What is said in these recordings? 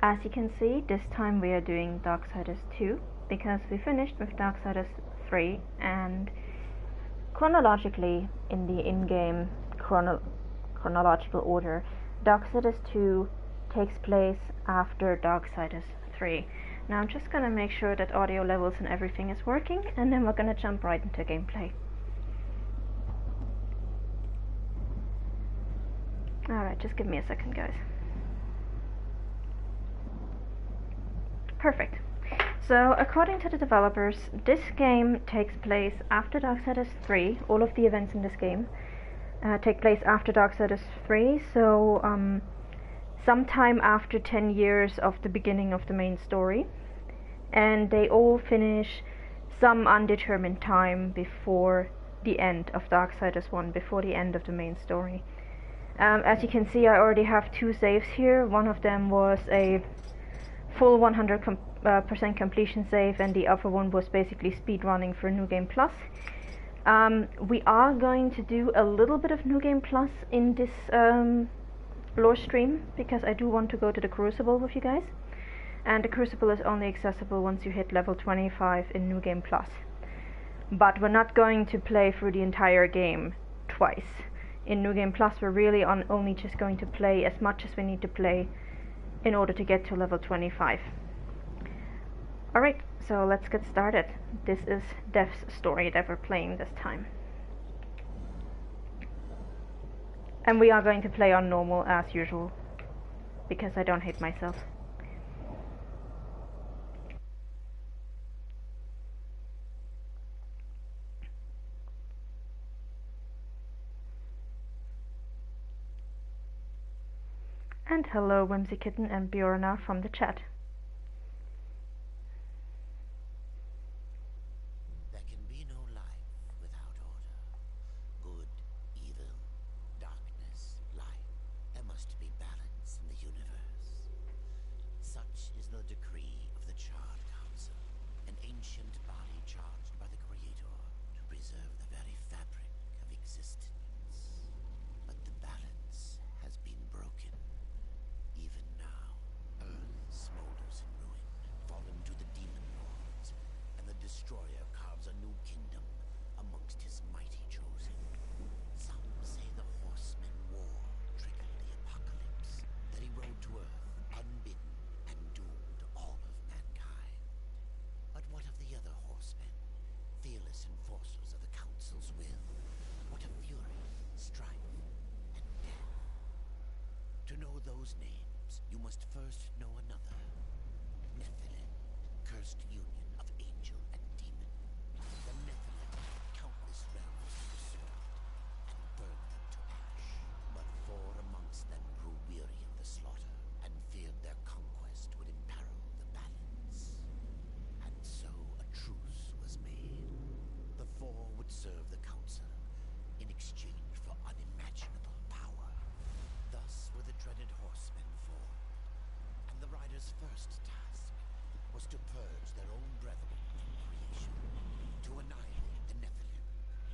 As you can see, this time we are doing Darksiders 2 because we finished with Darksiders 3, and chronologically in the in-game chronological order, Darksiders 2 takes place after Darksiders 3. Now I'm just gonna make sure that audio levels and everything is working, and then we're gonna jump right into gameplay. Alright, just give me a second, guys. Perfect. So, according to the developers, this game takes place after Darksiders 3. All of the events in this game take place after Darksiders 3, so sometime after 10 years of the beginning of the main story. And they all finish some undetermined time before the end of Darksiders 1, before the end of the main story. As you can see, I already have 2 saves here. One of them was a full 100% completion save, and the other one was basically speedrunning for New Game Plus. We are going to do a little bit of New Game Plus in this lore stream, because I do want to go to the Crucible with you guys. And the Crucible is only accessible once you hit level 25 in New Game Plus. But we're not going to play through the entire game twice. In New Game Plus we're really only just going to play as much as we need to play in order to get to level 25. Alright, so let's get started. This is Dev's story that we're playing this time. And we are going to play on normal as usual, because I don't hate myself. And hello Whimsy Kitten and Bjorna from the chat. There can be no life without order. Good, evil, darkness, light. There must be balance in the universe. Such is the decree of the Charred Council, an ancient body charged by the Creator to preserve the very fabric of existence. But the balance has been broken. Even now, Earth smolders in ruin, fallen to the demon lords, and the Destroyer carves a new kingdom amongst his mighty chosen. Some say the Horseman War triggered the apocalypse, that he rode to Earth unbidden and doomed all of mankind. But what of the other horsemen, fearless enforcers of the Council's will? What of fury, strife, and death? To know those names, you must first know another. Nephilim, cursed union of angel and demon. The Nephilim, countless realms destroyed and burned them to ash. But 4 amongst them grew weary of the slaughter and feared their conquest would imperil the balance. And so a truce was made. The 4 would serve the Council in exchange for unimaginable power. Thus were the dreaded horsemen formed, and the riders' first task was to purge their own brethren from creation, to annihilate the Nephilim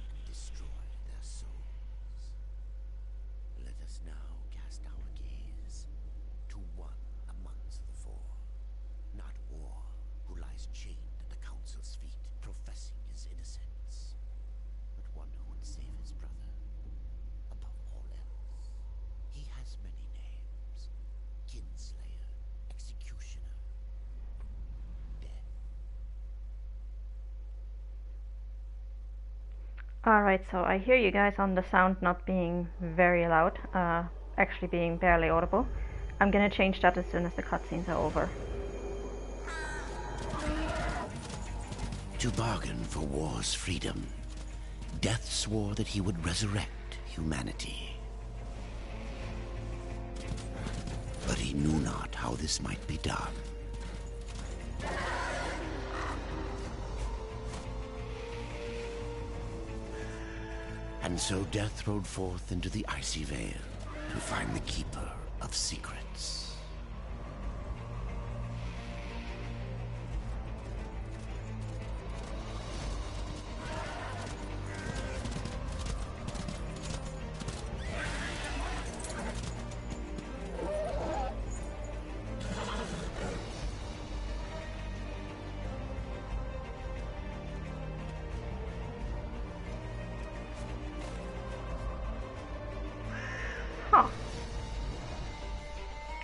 and destroy their souls. Let us now cast our gaze to one amongst the 4, not War, who lies chained at the Council's feet, professing his innocence, but one who would save his brother above all else. He has many names: Kinslayer, Executioner, Death. Alright, so I hear you guys on the sound not being very loud, actually being barely audible. I'm gonna change that as soon as the cutscenes are over. To bargain for war's freedom, Death swore that he would resurrect humanity. But he knew not how this might be done. And so Death rode forth into the icy veil to find the Keeper of Secrets.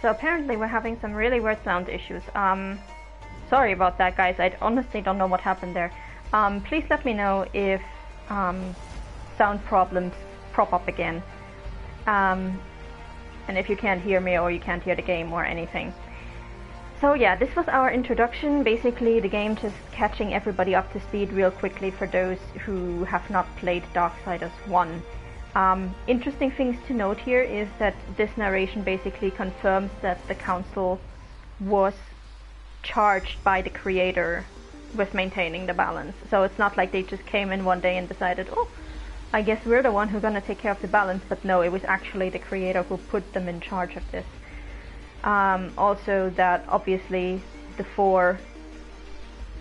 So apparently we're having some really weird sound issues. Sorry about that, guys. I honestly don't know what happened there. Please let me know if sound problems crop up again. And if you can't hear me or you can't hear the game or anything. So yeah, this was our introduction. Basically the game just catching everybody up to speed real quickly for those who have not played Darksiders 1. Interesting things to note here is that this narration basically confirms that the council was charged by the creator with maintaining the balance. So it's not like they just came in one day and decided, oh, I guess we're the one who's gonna take care of the balance, but no, it was actually the creator who put them in charge of this. Also that obviously the four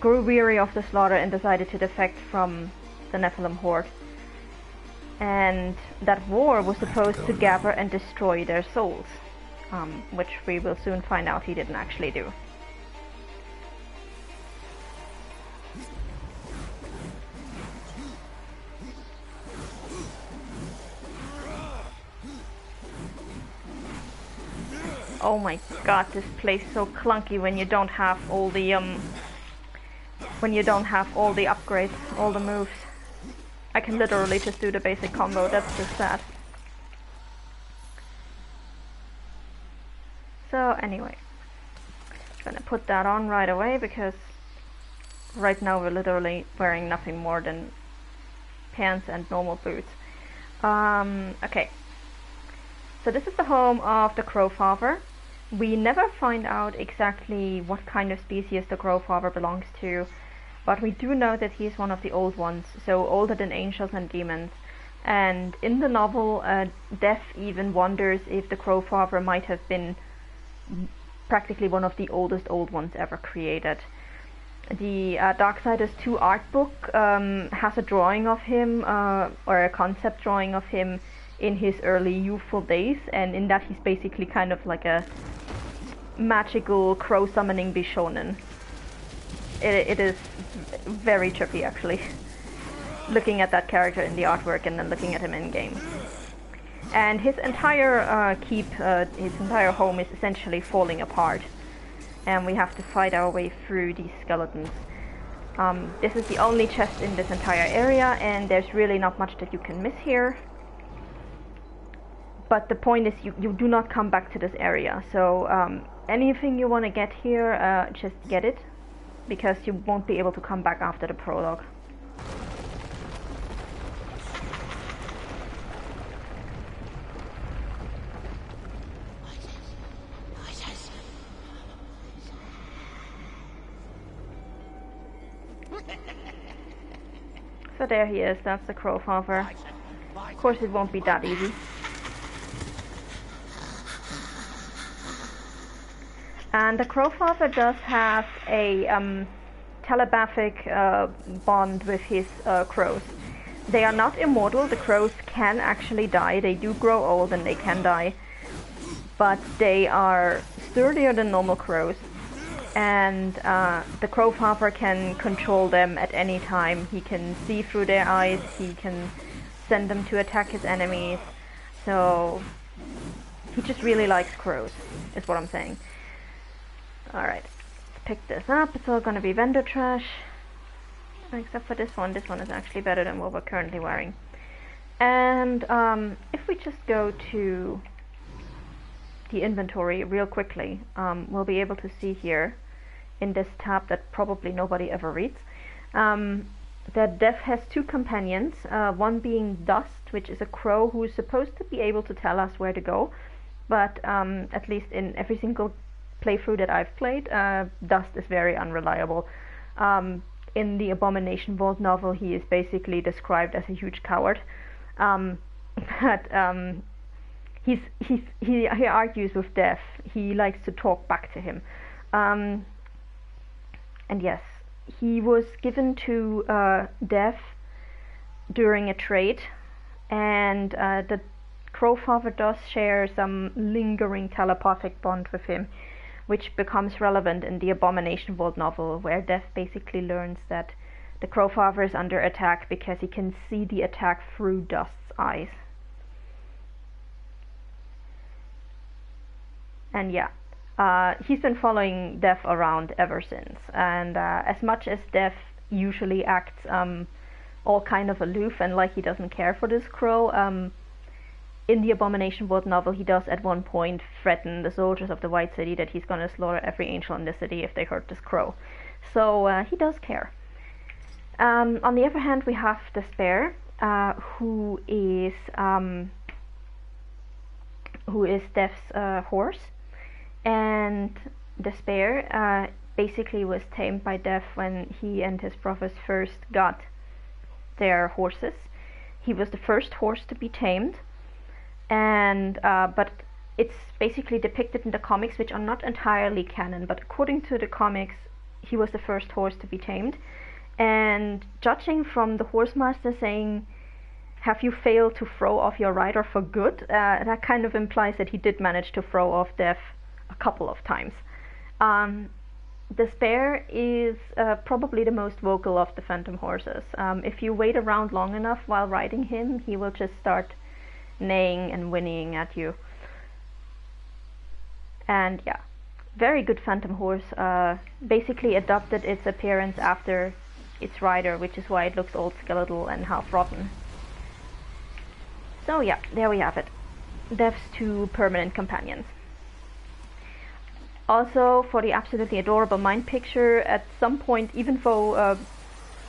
grew weary of the slaughter and decided to defect from the Nephilim horde. And that war was supposed to gather and destroy their souls, which we will soon find out he didn't actually do. Oh my god, this plays so clunky when you don't have all the upgrades, all the moves. I can literally just do the basic combo, that's just sad. So anyway, I'm gonna put that on right away because right now we're literally wearing nothing more than pants and normal boots. Okay. So this is the home of the Crowfather. We never find out exactly what kind of species the Crowfather belongs to, but we do know that he is one of the old ones, so older than angels and demons. And in the novel, Death even wonders if the Crowfather might have been practically one of the oldest old ones ever created. The Darksiders 2 art book has a drawing of him, or a concept drawing of him in his early youthful days, and in that he's basically kind of like a magical crow summoning Bishonen. It is very trippy actually, looking at that character in the artwork and then looking at him in game. And his entire his entire home is essentially falling apart, and we have to fight our way through these skeletons. This is the only chest in this entire area, and there's really not much that you can miss here. But the point is you do not come back to this area, so anything you want to get here, just get it, because you won't be able to come back after the prologue. So there he is, that's the Crowfather. Of course it won't be that easy. And the Crowfather does have a telepathic bond with his crows. They are not immortal, the crows can actually die, they do grow old and they can die. But they are sturdier than normal crows. And the Crowfather can control them at any time. He can see through their eyes, he can send them to attack his enemies. So he just really likes crows, is what I'm saying. Alright, let's pick this up. It's all gonna be vendor trash. Except for this one. This one is actually better than what we're currently wearing. And if we just go to the inventory real quickly, we'll be able to see here in this tab that probably nobody ever reads, that Death has two companions, one being Dust, which is a crow who is supposed to be able to tell us where to go, but at least in every single playthrough that I've played, Dust is very unreliable. In the Abomination Vault novel, he is basically described as a huge coward, but he argues with Death. He likes to talk back to him, and yes, he was given to Death during a trade, and the Crowfather does share some lingering telepathic bond with him, which becomes relevant in the Abomination Vault novel, where Death basically learns that the Crowfather is under attack because he can see the attack through Dust's eyes. And yeah, he's been following Dev around ever since. And as much as Dev usually acts all kind of aloof and like he doesn't care for this crow, in the Abomination World novel, he does at one point threaten the soldiers of the White City that he's going to slaughter every angel in the city if they hurt this crow. So he does care. On the other hand, we have Despair, who is Dev's horse, and Despair basically was tamed by Dev when he and his brothers first got their horses. He was the first horse to be tamed, and but it's basically depicted in the comics, which are not entirely canon, but according to the comics, he was the first horse to be tamed. And judging from the horsemaster saying, "Have you failed to throw off your rider for good?" That kind of implies that he did manage to throw off Dev a couple of times. Despair is probably the most vocal of the Phantom horses. If you wait around long enough while riding him, he will just start neighing and whinnying at you. And yeah, very good Phantom horse. Basically adopted its appearance after its rider, which is why it looks old, skeletal, and half rotten. So yeah, there we have it. Dev's two permanent companions. Also, for the absolutely adorable mind picture, at some point, even though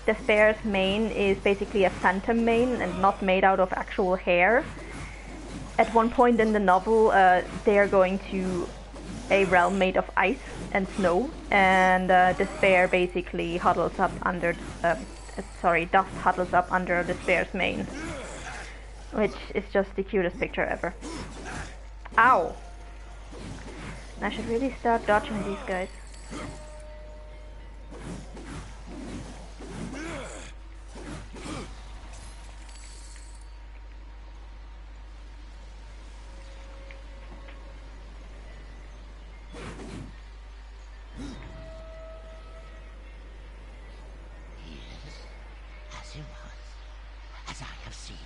Despair's mane is basically a phantom mane and not made out of actual hair, at one point in the novel, they are going to a realm made of ice and snow, and Despair basically huddles up under, Dust huddles up under Despair's mane, which is just the cutest picture ever. Ow! I should really start dodging these guys. As I have seen.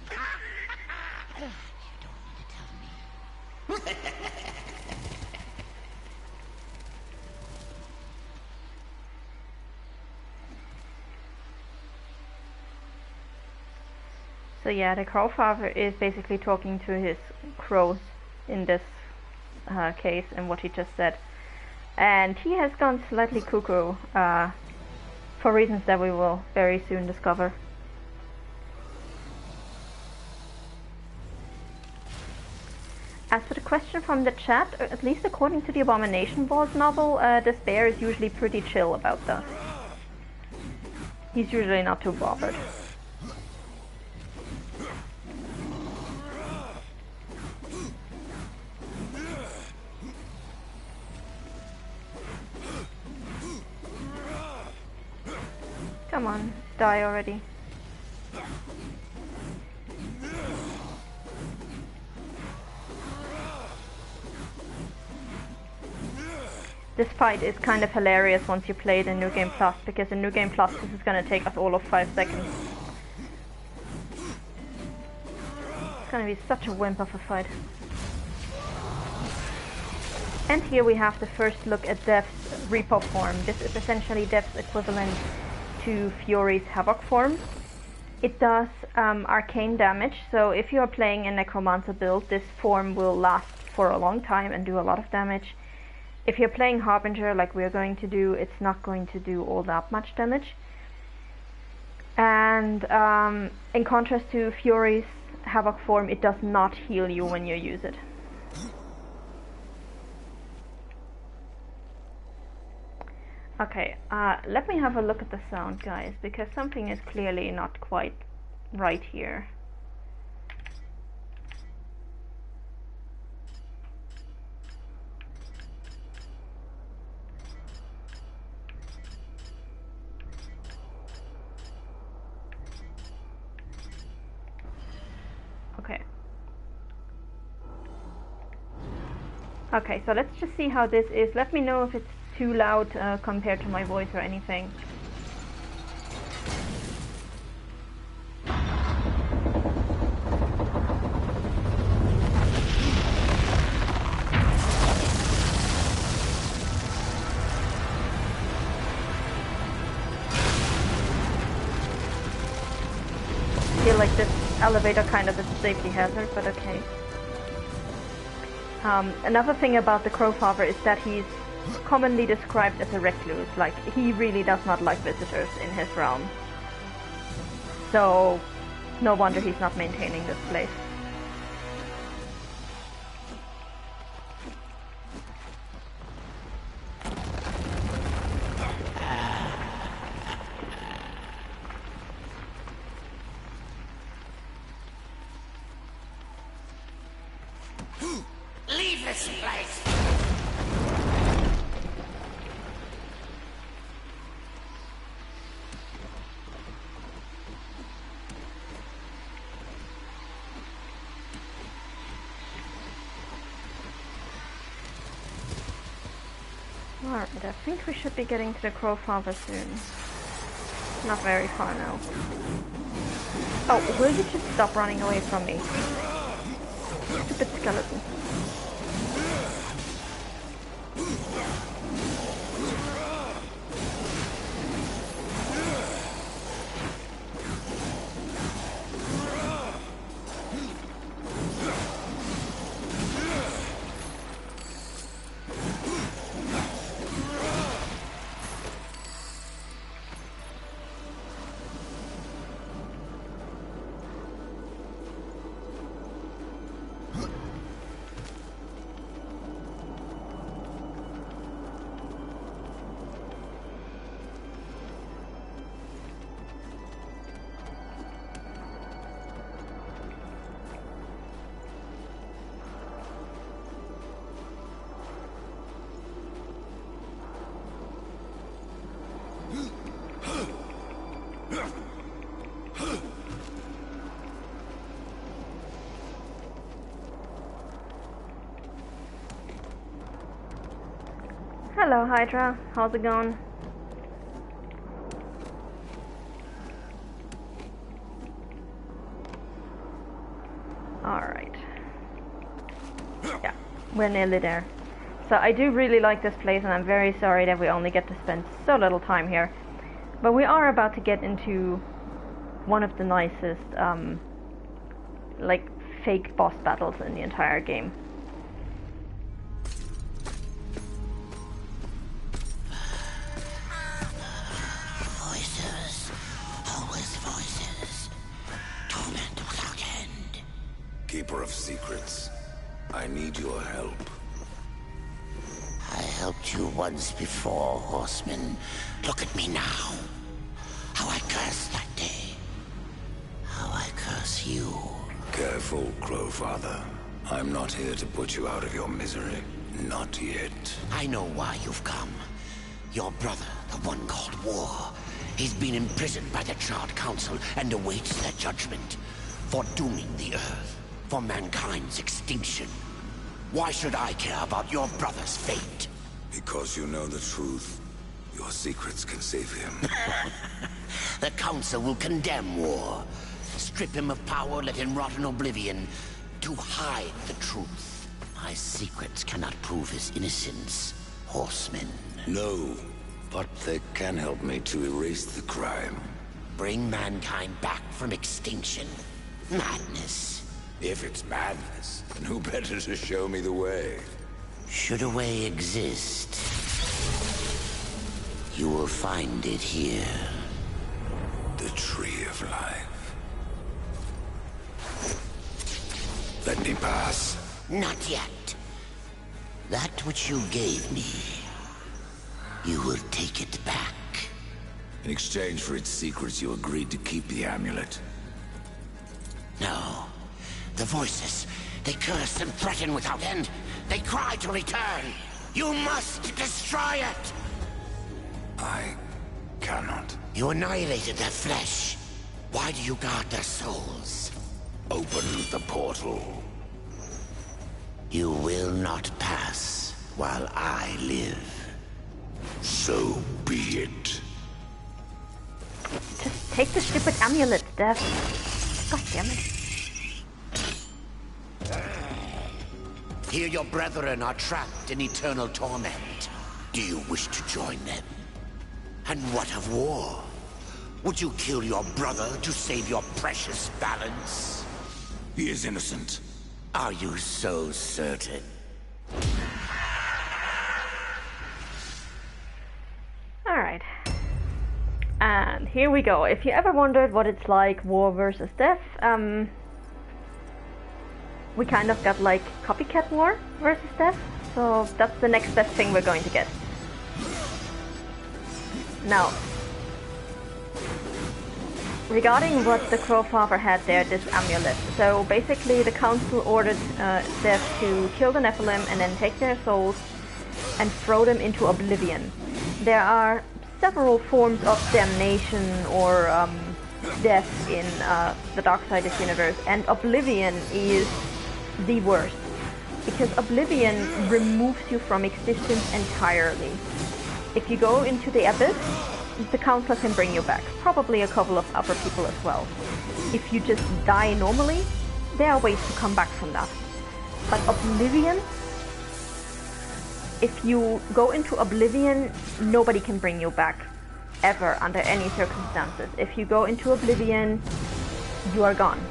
You don't need to tell me. So yeah, the Crowfather is basically talking to his crows in this case, and what he just said. And he has gone slightly cuckoo, for reasons that we will very soon discover. As for the question from the chat, at least according to the Abomination Vault novel, Despair is usually pretty chill about that. He's usually not too bothered. Come on, die already. This fight is kind of hilarious once you play it in New Game Plus, because in New Game Plus this is gonna take us all of 5 seconds. It's gonna be such a wimp of a fight. And here we have the first look at Dev's Repo form. This is essentially Dev's equivalent to Fury's Havoc form. It does arcane damage, so if you are playing a Necromancer build, this form will last for a long time and do a lot of damage. If you're playing Harbinger like we're going to do, it's not going to do all that much damage. And in contrast to Fury's Havoc form, it does not heal you when you use it. Okay, let me have a look at the sound, guys, because something is clearly not quite right here. Okay, so let's just see how this is. Let me know if it's too loud compared to my voice or anything. like this elevator kind of is a safety hazard, but okay. Another thing about the Crowfather is that he's commonly described as a recluse, like he really does not like visitors in his realm. So, no wonder he's not maintaining this place. Leave this place! Alright, I think we should be getting to the Crowfather soon. Not very far now. Oh, will you just stop running away from me? Stupid skeleton. Hello Hydra, how's it going? Alright. Yeah, we're nearly there. So I do really like this place and I'm very sorry that we only get to spend so little time here. But we are about to get into one of the nicest, like, fake boss battles in the entire game. Voices. Always voices. Torment without end. Keeper of secrets, I need your help. I helped you once before, Horseman. Look at me now. How I cursed that day. How I curse you. Careful, Crowfather. I'm not here to put you out of your misery. Not yet. I know why you've come. Your brother, the one called War, he's been imprisoned by the Charred Council and awaits their judgment. For dooming the Earth. For mankind's extinction. Why should I care about your brother's fate? Because you know the truth. Your secrets can save him. The Council will condemn War. Strip him of power, let him rot in oblivion. To hide the truth. My secrets cannot prove his innocence, Horseman. No, but they can help me to erase the crime. Bring mankind back from extinction. Madness. If it's madness, then who better to show me the way? Should a way exist, you will find it here. The Tree of Life. Let me pass. Not yet. That which you gave me, you will take it back. In exchange for its secrets, you agreed to keep the amulet. No. The voices, they curse and threaten without end. They cry to return. You must destroy it! I cannot. You annihilated their flesh. Why do you guard their souls? Open the portal. You will not pass while I live. So be it. Just take the stupid amulet, Death. God damn it. Here your brethren are trapped in eternal torment. Do you wish to join them? And what of War? Would you kill your brother to save your precious balance? He is innocent. Are you so certain? Alright. And here we go. If you ever wondered what it's like, war versus death, we kind of got like copycat war versus death, so that's the next best thing we're going to get. Now, regarding what the Crowfather had there, this amulet. So basically the council ordered Death to kill the Nephilim and then take their souls and throw them into oblivion. There are several forms of damnation or death in the Darksiders universe, and oblivion is the worst, because oblivion removes you from existence entirely. If you go into the abyss, the council can bring you back, probably a couple of other people as well. If you just die normally, there are ways to come back from that. But oblivion, if you go into oblivion, nobody can bring you back, ever, under any circumstances. If you go into oblivion, you are gone.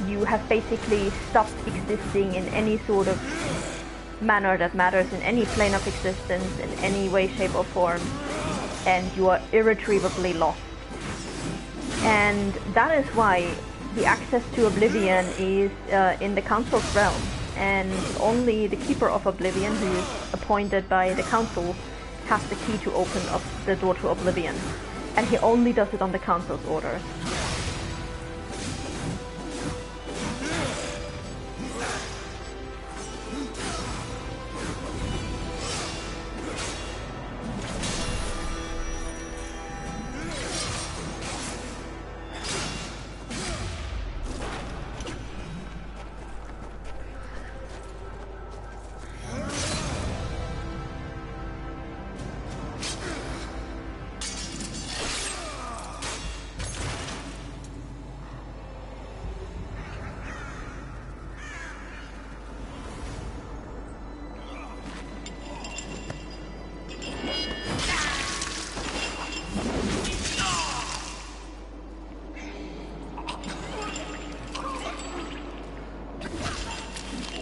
You have basically stopped existing in any sort of manner that matters, in any plane of existence, in any way, shape or form, and you are irretrievably lost. And that is why the access to oblivion is in the council's realm, and only the keeper of oblivion, who is appointed by the council, has the key to open up the door to oblivion, and he only does it on the council's orders.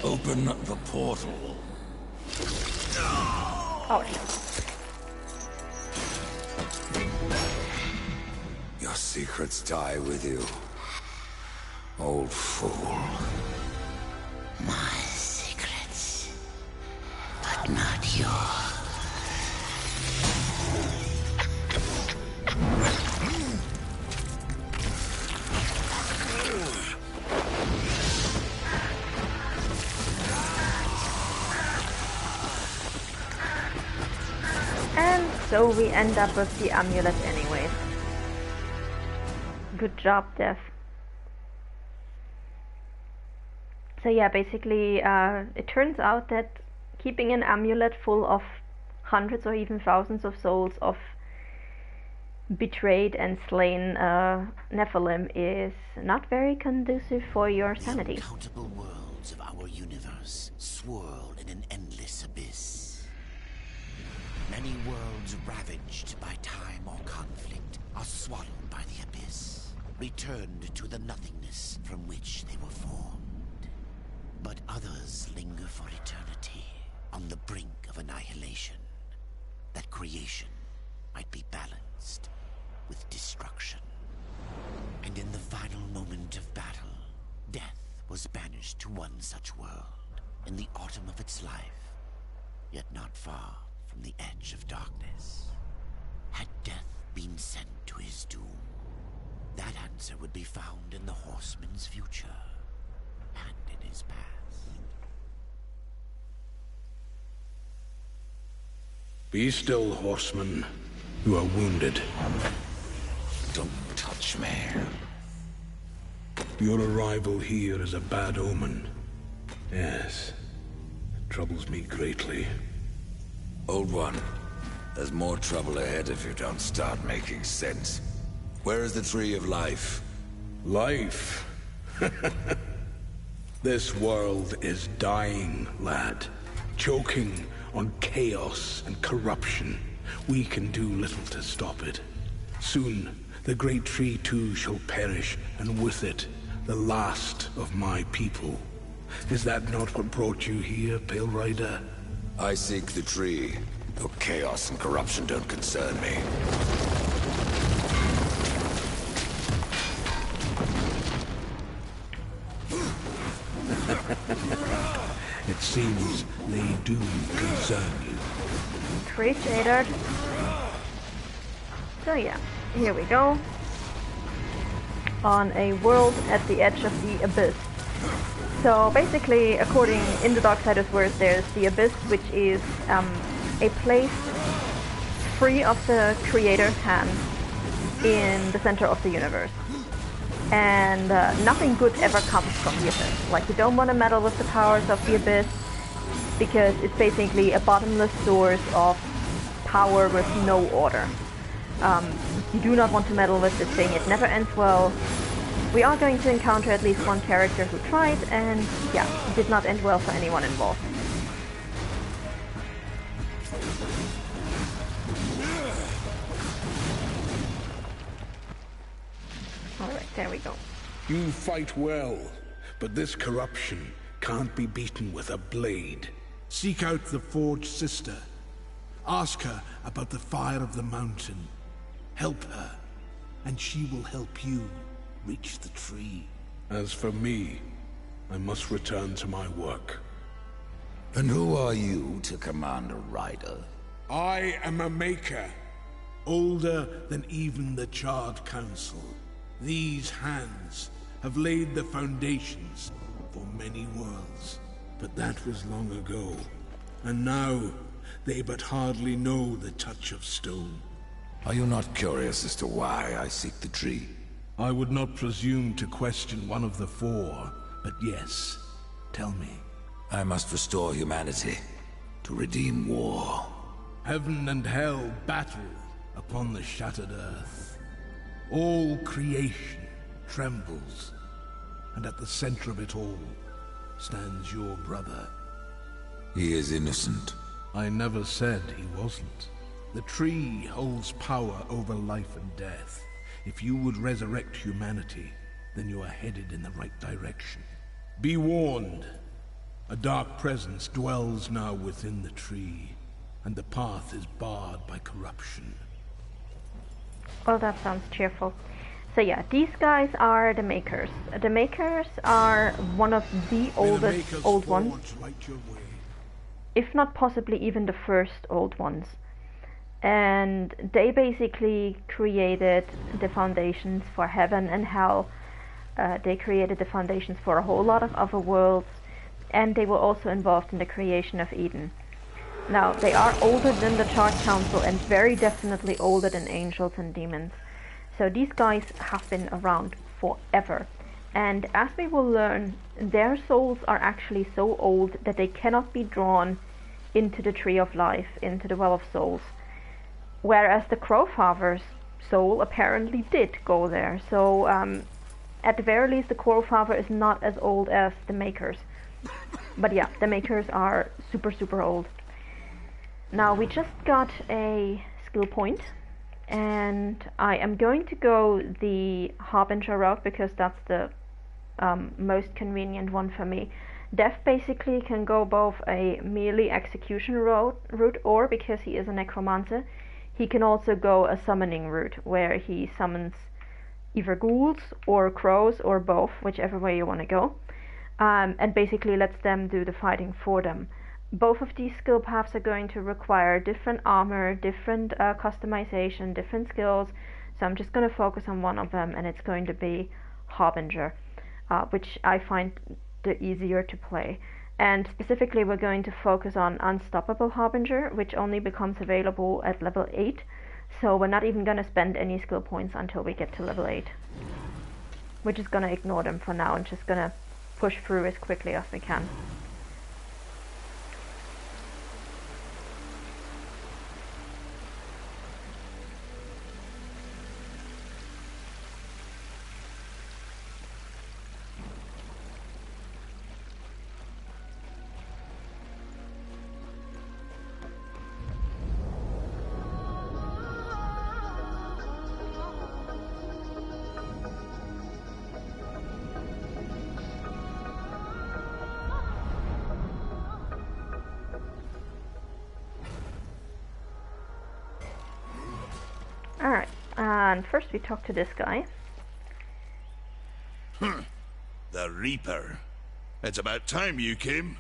Open the portal. Oh. Your secrets die with you, old fool. My secrets, but not yours. So we end up with the amulet anyways. Good job, Death. So yeah, basically it turns out that keeping an amulet full of hundreds or even thousands of souls of betrayed and slain Nephilim is not very conducive for your sanity. The uncountable worlds of our universe swirl in an endless abyss. Many worlds ravaged by time or conflict are swallowed by the abyss, returned to the nothingness from which they were formed. But others linger for eternity, on the brink of annihilation, that creation might be balanced with destruction. And in the final moment of battle, death was banished to one such world, in the autumn of its life, yet not far from the edge of darkness. Had death been sent to his doom, that answer would be found in the horseman's future, and in his past. Be still, horseman. You are wounded. Don't touch me. Your arrival here is a bad omen. Yes. It troubles me greatly. Old one, there's more trouble ahead if you don't start making sense. Where is the Tree of Life? Life? This world is dying, lad. Choking on chaos and corruption. We can do little to stop it. Soon, The great tree too shall perish, and with it, the last of my people. Is that not what brought you here, Pale Rider? I seek the tree, though chaos and corruption don't concern me. It seems they do concern you. Appreciated. So yeah, here we go. On a world at the edge of the abyss. So basically, according in the Darksiders words, there's the abyss, which is a place free of the creator's hand in the center of the universe. And nothing good ever comes from the abyss. Like, you don't want to meddle with the powers of the abyss, because it's basically a bottomless source of power with no order. You do not want to meddle with this thing, it never ends well. We are going to encounter at least one character who tried, and yeah, it did not end well for anyone involved. Alright, there we go. You fight well, but this corruption can't be beaten with a blade. Seek out the Forged Sister. Ask her about the fire of the mountain. Help her, and she will help you reach the tree. As for me, I must return to my work. And who are you to command a rider? I am a maker, older than even the Charred Council. These hands have laid the foundations for many worlds, but that was long ago. And now, they but hardly know the touch of stone. Are you not curious as to why I seek the tree? I would not presume to question one of the four, but yes, tell me. I must restore humanity, to redeem war. Heaven and hell battle upon the shattered earth. All creation trembles, and at the center of it all stands your brother. He is innocent. I never said he wasn't. The tree holds power over life and death. If you would resurrect humanity, then you are headed in the right direction. Be warned. A dark presence dwells now within the tree, and the path is barred by corruption. Well, that sounds cheerful. So yeah, these guys are the Makers. The Makers are one of the oldest old ones, if not possibly even the first old ones. And they basically created the foundations for heaven and hell. They created the foundations for a whole lot of other worlds, and they were also involved in the creation of Eden. Now, they are older than the Charred Council and very definitely older than angels and demons. So these guys have been around forever. And as we will learn, their souls are actually so old that they cannot be drawn into the Tree of Life, into the Well of Souls. Whereas the Crowfather's soul apparently did go there. So at the very least, the Crowfather is not as old as the Makers. But yeah, the Makers are super, super old. Now, we just got a skill point, and I am going to go the Harbinger route because that's the most convenient one for me. Death basically can go both a merely execution route, or because he is a necromancer, he can also go a summoning route, where he summons either ghouls or crows or both, whichever way you want to go, and basically lets them do the fighting for them. Both of these skill paths are going to require different armor, different customization, different skills, so I'm just going to focus on one of them, and it's going to be Harbinger, which I find the easier to play. And specifically, we're going to focus on Unstoppable Harbinger, which only becomes available at level 8. So we're not even going to spend any skill points until we get to level 8. We're just going to ignore them for now and just going to push through as quickly as we can. Alright, and first we talk to this guy. The Reaper. It's about time you came.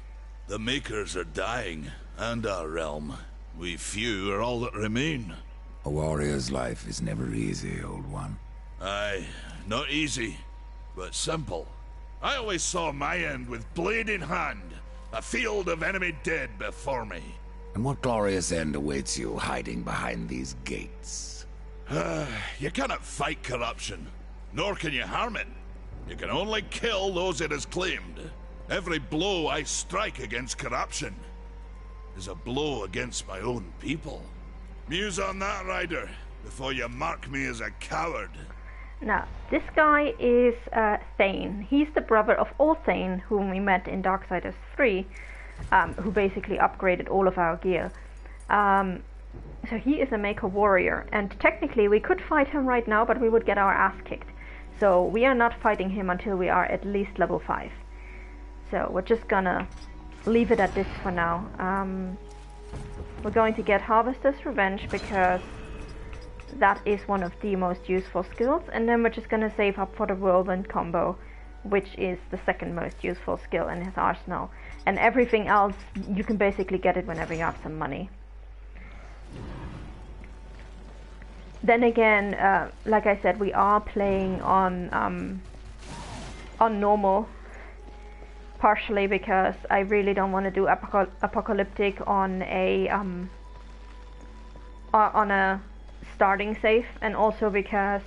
The Makers are dying, and our realm. We few are all that remain. A warrior's life is never easy, old one. Aye, not easy, but simple. I always saw my end with blade in hand, a field of enemy dead before me. And what glorious end awaits you hiding behind these gates? You cannot fight corruption, nor can you harm it. You can only kill those it has claimed. Every blow I strike against corruption is a blow against my own people. Muse on that, Ryder, before you mark me as a coward. Now, this guy is Thane. He's the brother of Thane, whom we met in Darksiders 3, who basically upgraded all of our gear. So he is a Maker warrior, and technically we could fight him right now, but we would get our ass kicked. So we are not fighting him until we are at least level 5. So we're just gonna leave it at this for now. We're going to get Harvester's Revenge because that is one of the most useful skills, and then we're just gonna save up for the Whirlwind combo, which is the second most useful skill in his arsenal. And everything else, you can basically get it whenever you have some money. Then again, like I said, we are playing on normal, partially because I really don't want to do apocalyptic on a starting save, and also because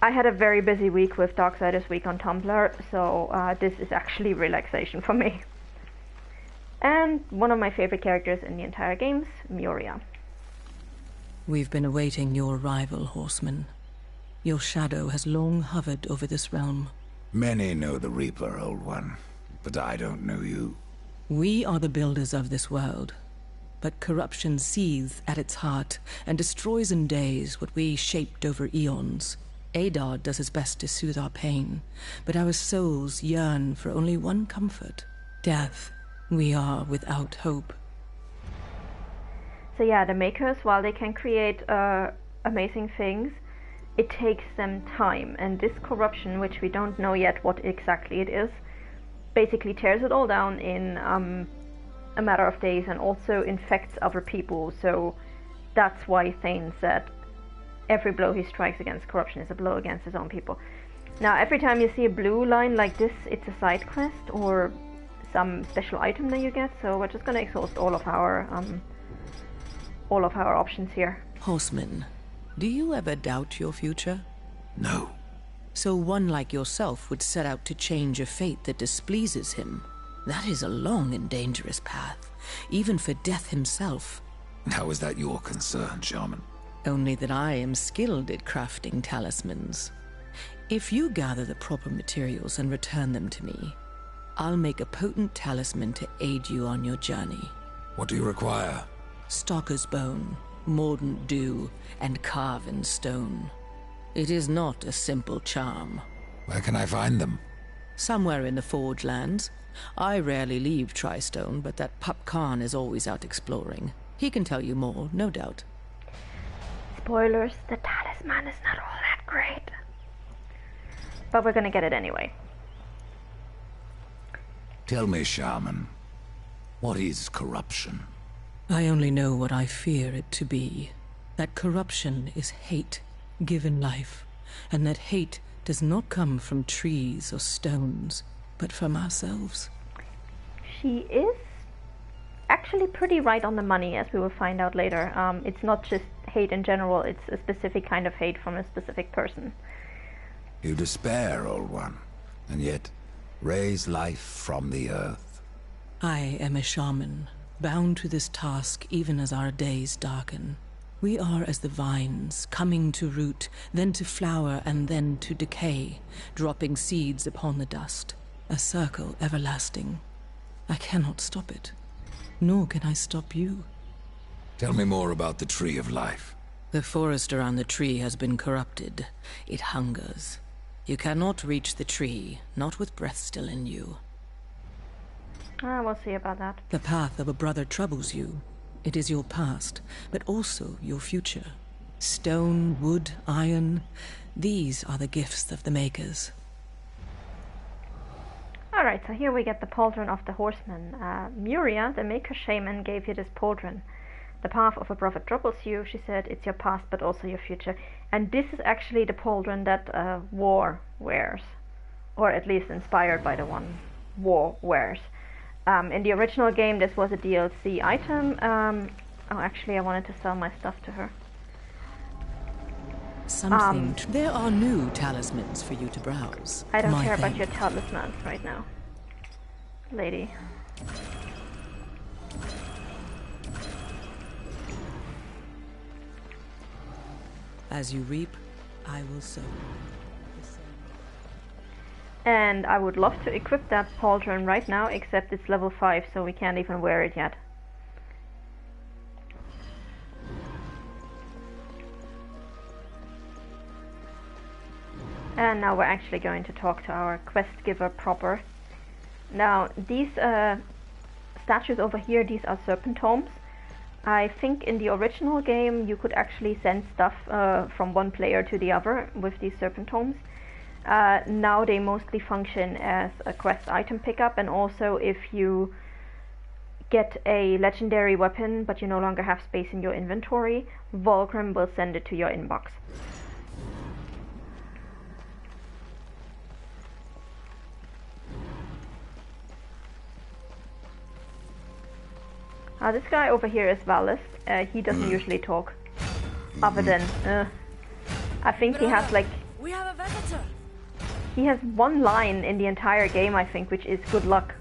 I had a very busy week with Darksiders Week on Tumblr, so this is actually relaxation for me. And one of my favorite characters in the entire games, Muria. We've been awaiting your arrival, Horseman. Your shadow has long hovered over this realm. Many know the Reaper, old one, but I don't know you. We are the builders of this world, but corruption seethes at its heart and destroys in days what we shaped over eons. Adar does his best to soothe our pain, but our souls yearn for only one comfort: death. We are without hope. So yeah, the Makers, while they can create amazing things, it takes them time, and this corruption, which we don't know yet what exactly it is, basically tears it all down in a matter of days, and also infects other people. So that's why Thane said every blow he strikes against corruption is a blow against his own people. Now, every time you see a blue line like this, it's a side quest or some special item that you get. So we're just gonna exhaust all of our options here. Horseman, do you ever doubt your future? No. So one like yourself would set out to change a fate that displeases him. That is a long and dangerous path, even for Death himself. How is that your concern, Shaman? Only that I am skilled at crafting talismans. If you gather the proper materials and return them to me, I'll make a potent talisman to aid you on your journey. What do you require? Stalker's bone, mordant dew, and carven stone. It is not a simple charm. Where can I find them? Somewhere in the Forge Lands. I rarely leave Tristone, but that Pup Khan is always out exploring. He can tell you more, no doubt. Spoilers, the talisman is not all that great. But we're gonna get it anyway. Tell me, Shaman, what is corruption? I only know what I fear it to be. That corruption is hate given life, and that hate does not come from trees or stones, but from ourselves. She is actually pretty right on the money, as we will find out later. It's not just hate in general, it's a specific kind of hate from a specific person. You despair, old one, and yet raise life from the earth. I am a shaman, bound to this task even as our days darken. We are as the vines, coming to root, then to flower, and then to decay, dropping seeds upon the dust. A circle everlasting. I cannot stop it, nor can I stop you. Tell me more about the Tree of Life. The forest around the tree has been corrupted. It hungers. You cannot reach the tree, not with breath still in you. We'll see about that. The path of a brother troubles you. It is your past, but also your future. Stone, wood, iron, these are the gifts of the makers. Alright, so here we get the pauldron of the horseman. Muria, the maker shaman, gave you this pauldron. The path of a prophet troubles you, she said. It's your past, but also your future. And this is actually the pauldron that War wears. Or at least inspired by the one War wears. In the original game, this was a DLC item. Oh, actually, I wanted to sell my stuff to her. There are new talismans for you to browse. I don't care about your talismans right now, lady. As you reap, I will sow. And I would love to equip that pauldron right now, except it's level 5, so we can't even wear it yet. And now we're actually going to talk to our quest giver proper. Now, these statues over here, these are serpent tomes. I think in the original game you could actually send stuff from one player to the other with these serpent tomes. Now they mostly function as a quest item pickup, and also if you get a legendary weapon but you no longer have space in your inventory, Volgrim will send it to your inbox. This guy over here is Valis. He doesn't usually talk, other than I think he has like We have a visitor. He has one line in the entire game, I think, which is good luck.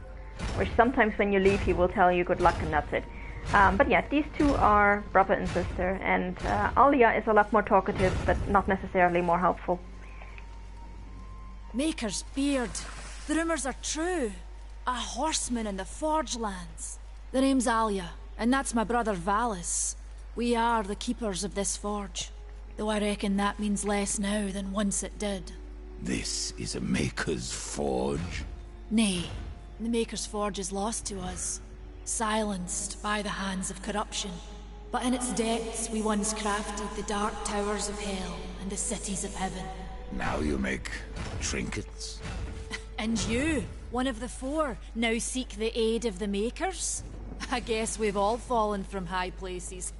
Which sometimes when you leave he will tell you good luck and that's it. But yeah, these two are brother and sister, and Alia is a lot more talkative, but not necessarily more helpful. Maker's beard. The rumors are true. A horseman in the Forge lands. The name's Alia, and that's my brother Valis. We are the keepers of this forge. Though I reckon that means less now than once it did. This is a Maker's Forge? Nay, the Maker's Forge is lost to us. Silenced by the hands of corruption. But in its depths we once crafted the dark towers of hell and the cities of heaven. Now you make trinkets? And you, one of the four, now seek the aid of the Makers? I guess we've all fallen from high places.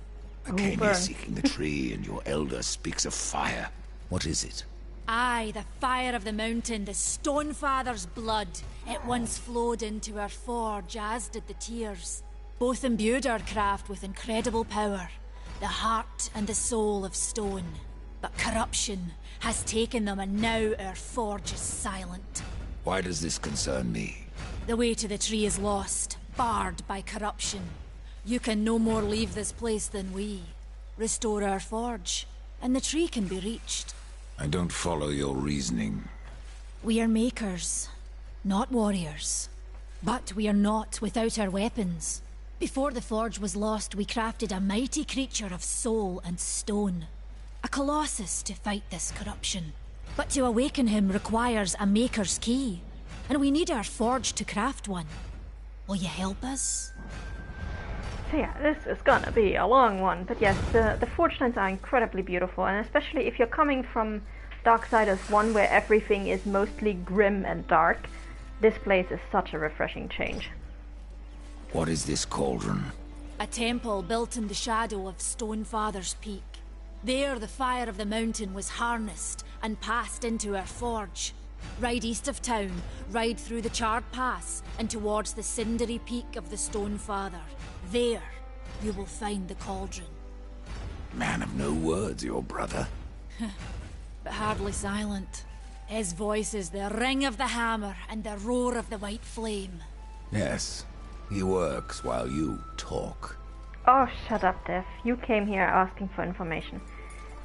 I came here seeking the tree, and your elder speaks of fire. What is it? Aye, the fire of the mountain, the Stonefather's blood. It once flowed into our forge, as did the tears. Both imbued our craft with incredible power, the heart and the soul of stone. But corruption has taken them, and now our forge is silent. Why does this concern me? The way to the tree is lost, barred by corruption. You can no more leave this place than we. Restore our forge, and the tree can be reached. I don't follow your reasoning. We are makers, not warriors. But we are not without our weapons. Before the forge was lost, we crafted a mighty creature of soul and stone. A colossus to fight this corruption. But to awaken him requires a maker's key. And we need our forge to craft one. Will you help us? So yeah, this is gonna be a long one, but yes, the forge lines are incredibly beautiful, and especially if you're coming from Darksiders 1, where everything is mostly grim and dark, this place is such a refreshing change. What is this cauldron? A temple built in the shadow of Stonefather's Peak. There the fire of the mountain was harnessed and passed into our forge. Ride east of town, ride through the charred pass, and towards the cindery peak of the Stonefather. There, you will find the cauldron. Man of no words, your brother. But hardly silent. His voice is the ring of the hammer and the roar of the white flame. Yes, he works while you talk. Oh, shut up, Dev. You came here asking for information.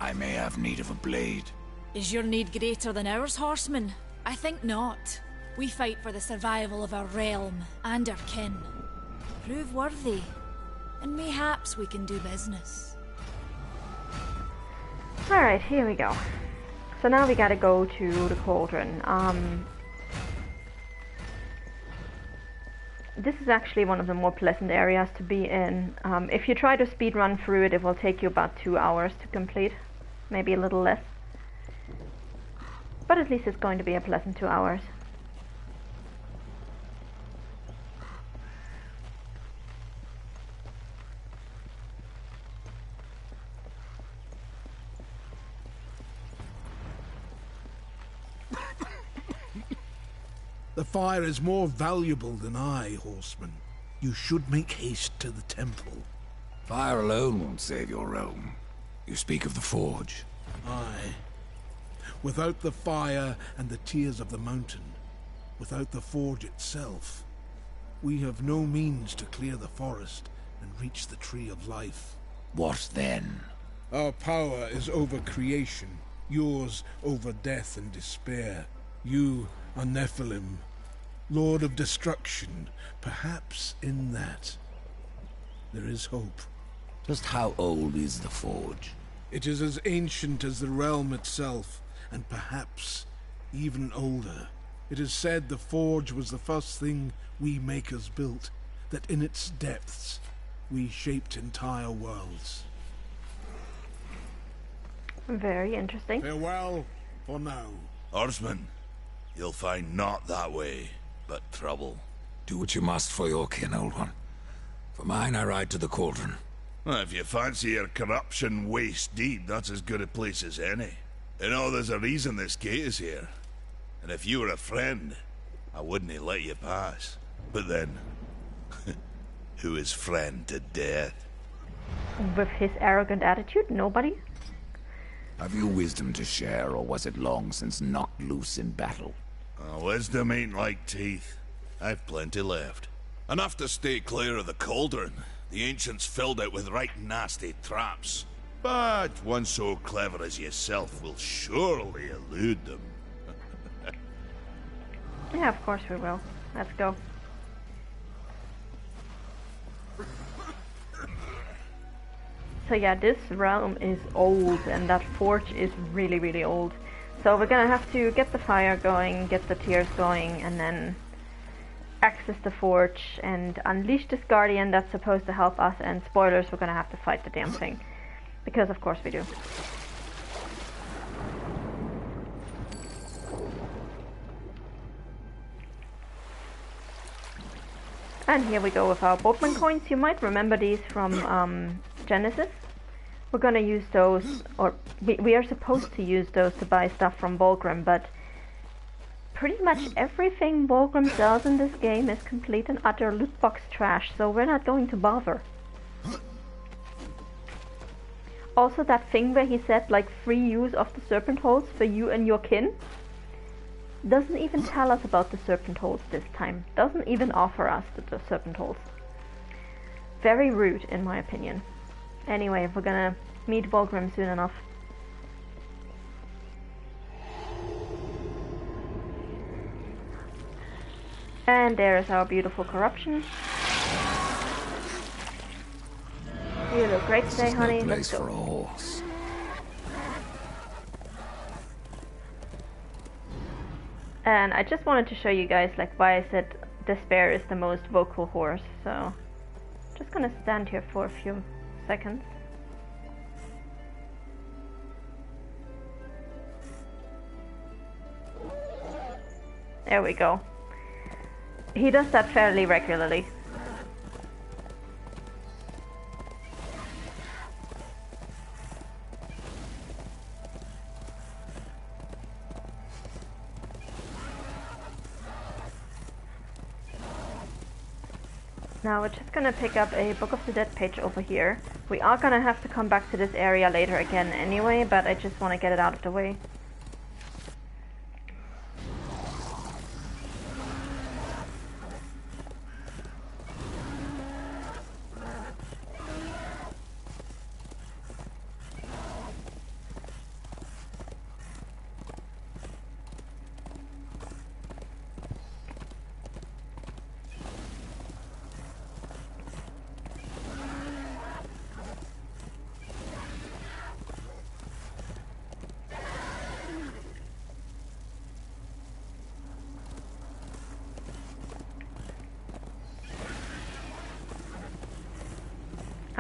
I may have need of a blade. Is your need greater than ours, horseman? I think not. We fight for the survival of our realm and our kin. Prove worthy, and mayhaps we can do business. Alright, here we go. So now we gotta go to the cauldron. This is actually one of the more pleasant areas to be in. If you try to speed run through it, it will take you about 2 hours to complete. maybe a little less. But at least it's going to be a pleasant 2 hours. The fire is more valuable than I, horseman. You should make haste to the temple. Fire alone won't save your realm. You speak of the forge. Aye. Without the fire and the tears of the mountain, without the forge itself, we have no means to clear the forest and reach the tree of life. What then? Our power is over creation, yours over death and despair. You are Nephilim, Lord of Destruction. Perhaps in that there is hope. Just how old is the forge? It is as ancient as the realm itself, and perhaps even older. It is said the forge was the first thing we makers built, that in its depths we shaped entire worlds. Very interesting. Farewell for now. Horseman, you'll find not that way, but trouble. Do what you must for your kin, old one. For mine, I ride to the cauldron. Well, if you fancy your corruption waist deep, that's as good a place as any. You know, there's a reason this gate is here. And if you were a friend, I wouldn't let you pass. But then, who is friend to death? With his arrogant attitude, nobody. Have you wisdom to share, or was it long since knocked loose in battle? Wisdom ain't like teeth. I've plenty left. Enough to stay clear of the cauldron. The ancients filled it with right nasty traps. But one so clever as yourself will surely elude them. Yeah, of course we will. Let's go. So yeah, this realm is old, and that forge is really, really old. So we're gonna have to get the fire going, get the tears going, and then access the forge and unleash this guardian that's supposed to help us. And spoilers, we're gonna have to fight the damn thing. Because of course we do. And here we go with our boatman coins. You might remember these from Genesis. We're gonna use those, or we are supposed to use those to buy stuff from Volgrim, but pretty much everything Volgrim sells in this game is complete and utter loot box trash, so we're not going to bother. Also, that thing where he said like free use of the serpent holes for you and your kin doesn't even tell us about the serpent holes this time. Doesn't even offer us the serpent holes. Very rude, in my opinion. Anyway, we're gonna meet Volgrim soon enough. And there's our beautiful corruption. You look great today, honey. No Let's place for a go. horse. And I just wanted to show you guys like why I said despair is the most vocal horse. So just gonna stand here for a few seconds. There we go. He does that fairly regularly. Now we're just gonna pick up a Book of the Dead page over here. We are gonna have to come back to this area later again anyway, but I just want to get it out of the way.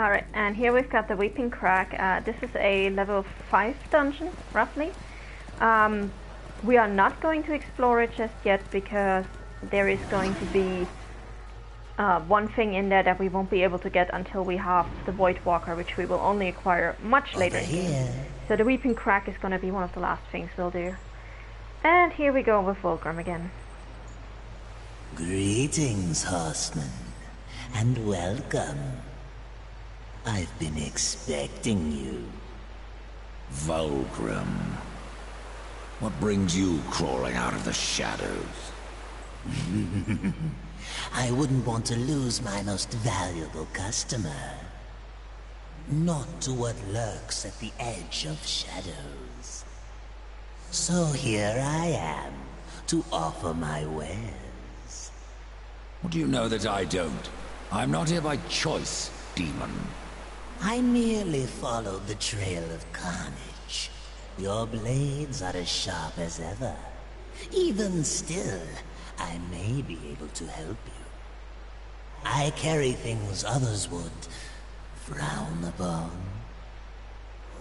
Alright, and here we've got the Weeping Crag. This is a level 5 dungeon, roughly. We are not going to explore it just yet because there is going to be one thing in there that we won't be able to get until we have the Void Walker, which we will only acquire much later in the game. So the Weeping Crag is going to be one of the last things we'll do. And here we go with Fulgrim again. Greetings, horseman, and welcome. I've been expecting you. Vulgrim. What brings you crawling out of the shadows? I wouldn't want to lose my most valuable customer. Not to what lurks at the edge of shadows. So here I am, to offer my wares. What do you know that I don't? I'm not here by choice, demon. I merely followed the trail of carnage. Your blades are as sharp as ever. Even still, I may be able to help you. I carry things others would frown upon.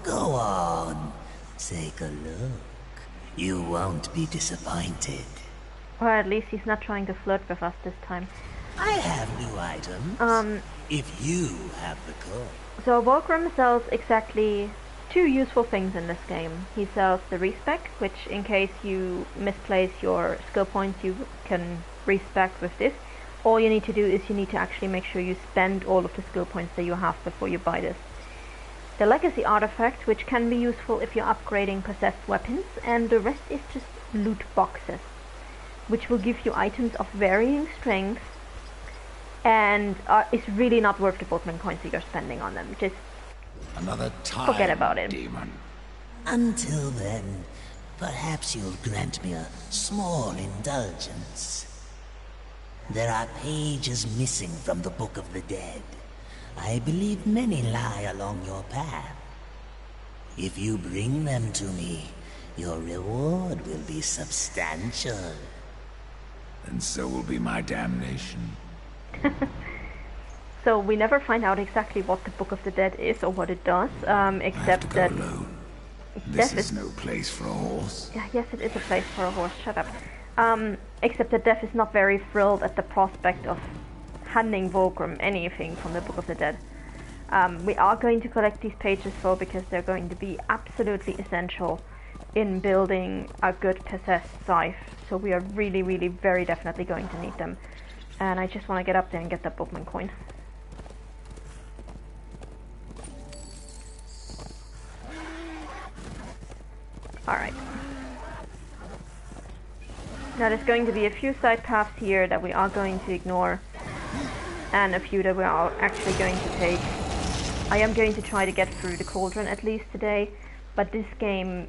Go on, take a look. You won't be disappointed. Or at least he's not trying to flirt with us this time. I have new items. If you have the coin. So Fulgrim sells exactly 2 useful things in this game. He sells the respec, which in case you misplace your skill points you can respec with this. All you need to do is you need to actually make sure you spend all of the skill points that you have before you buy this. The legacy artifact, which can be useful if you're upgrading possessed weapons, and the rest is just loot boxes, which will give you items of varying strength and it's really not worth the boatman coins that you're spending on them. Just another time, forget about it. Demon. Until then, perhaps you'll grant me a small indulgence. There are pages missing from the Book of the Dead. I believe many lie along your path. If you bring them to me, your reward will be substantial. And so will be my damnation. So we never find out exactly what the Book of the Dead is or what it does, except that alone. This is no place for a horse. Yeah, yes, it is a place for a horse. Shut up. Except that Death is not very thrilled at the prospect of handing Fulgrim anything from the Book of the Dead. We are going to collect these pages though because they're going to be absolutely essential in building a good possessed scythe. So we are really, really, very definitely going to need them. And I just want to get up there and get that boatman coin. Alright. Now there's going to be a few side paths here that we are going to ignore, and a few that we are actually going to take. I am going to try to get through the cauldron at least today, but this game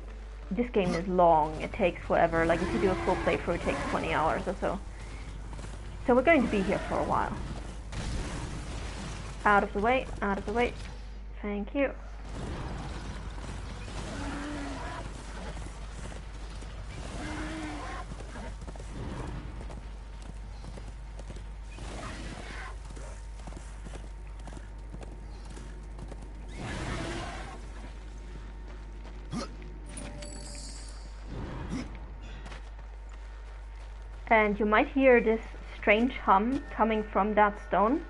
is long. It takes forever. Like if you do a full playthrough, it takes 20 hours or so. So we're going to be here for a while. Out of the way, out of the way. Thank you. And you might hear this strange hum coming from that stone.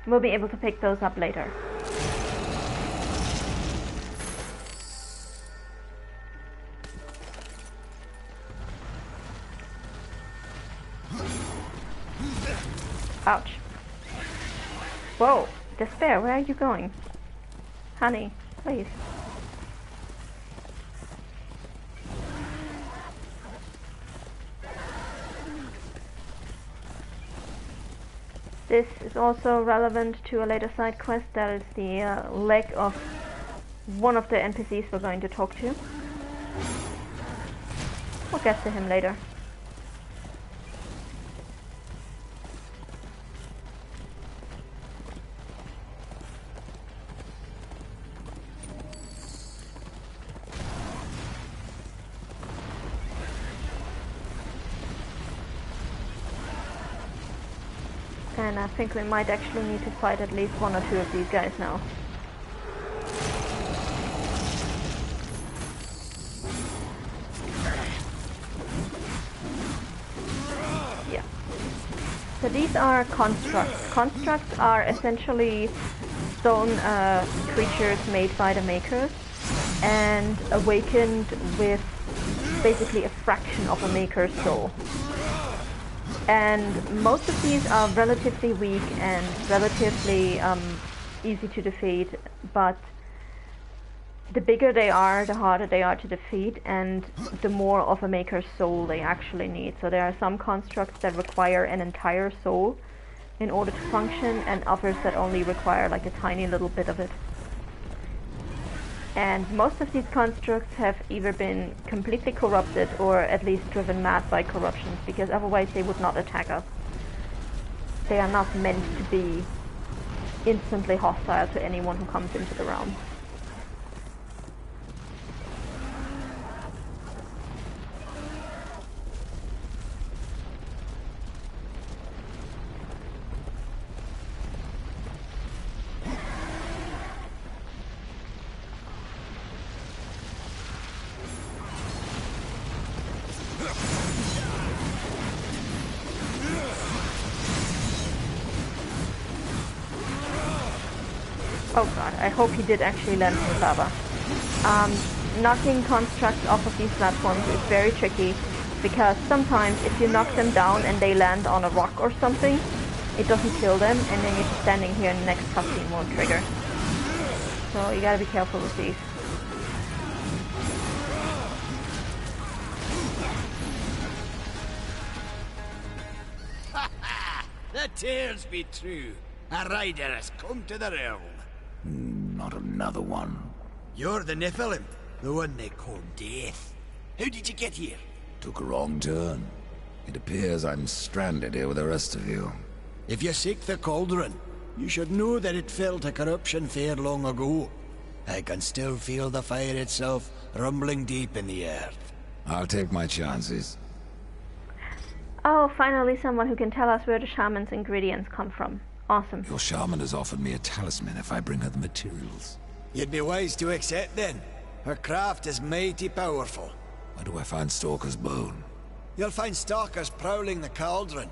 We'll be able to pick those up later. Ouch. Whoa, Despair, where are you going? Honey, please. This is also relevant to a later side quest. That is the leg of one of the NPCs we're going to talk to. We'll get to him later. And I think we might actually need to fight at least one or two of these guys now. so these are constructs. Constructs are essentially stone creatures made by the makers and awakened with basically a fraction of a maker's soul. And most of these are relatively weak and relatively easy to defeat, but the bigger they are, the harder they are to defeat, and the more of a maker's soul they actually need. So there are some constructs that require an entire soul in order to function, and others that only require like a tiny little bit of it. And most of these constructs have either been completely corrupted or at least driven mad by corruptions, because otherwise they would not attack us. They are not meant to be instantly hostile to anyone who comes into the realm. Oh god, I hope he did actually land some lava. Knocking constructs off of these platforms is very tricky, because sometimes if you knock them down and they land on a rock or something, it doesn't kill them, and then you're just standing here and the next cutscene won't trigger. So you gotta be careful with these. The tales be true. A rider has come to the realm. Not another one. You're the Nephilim, the one they call Death. How did you get here? Took a wrong turn. It appears I'm stranded here with the rest of you. If you seek the cauldron, you should know that it fell to corruption fair long ago. I can still feel the fire itself rumbling deep in the earth. I'll take my chances. Oh, finally someone who can tell us where the shaman's ingredients come from. Awesome. Your shaman has offered me a talisman if I bring her the materials. You'd be wise to accept then. Her craft is mighty powerful. Where do I find Stalker's bone? You'll find stalkers prowling the cauldron.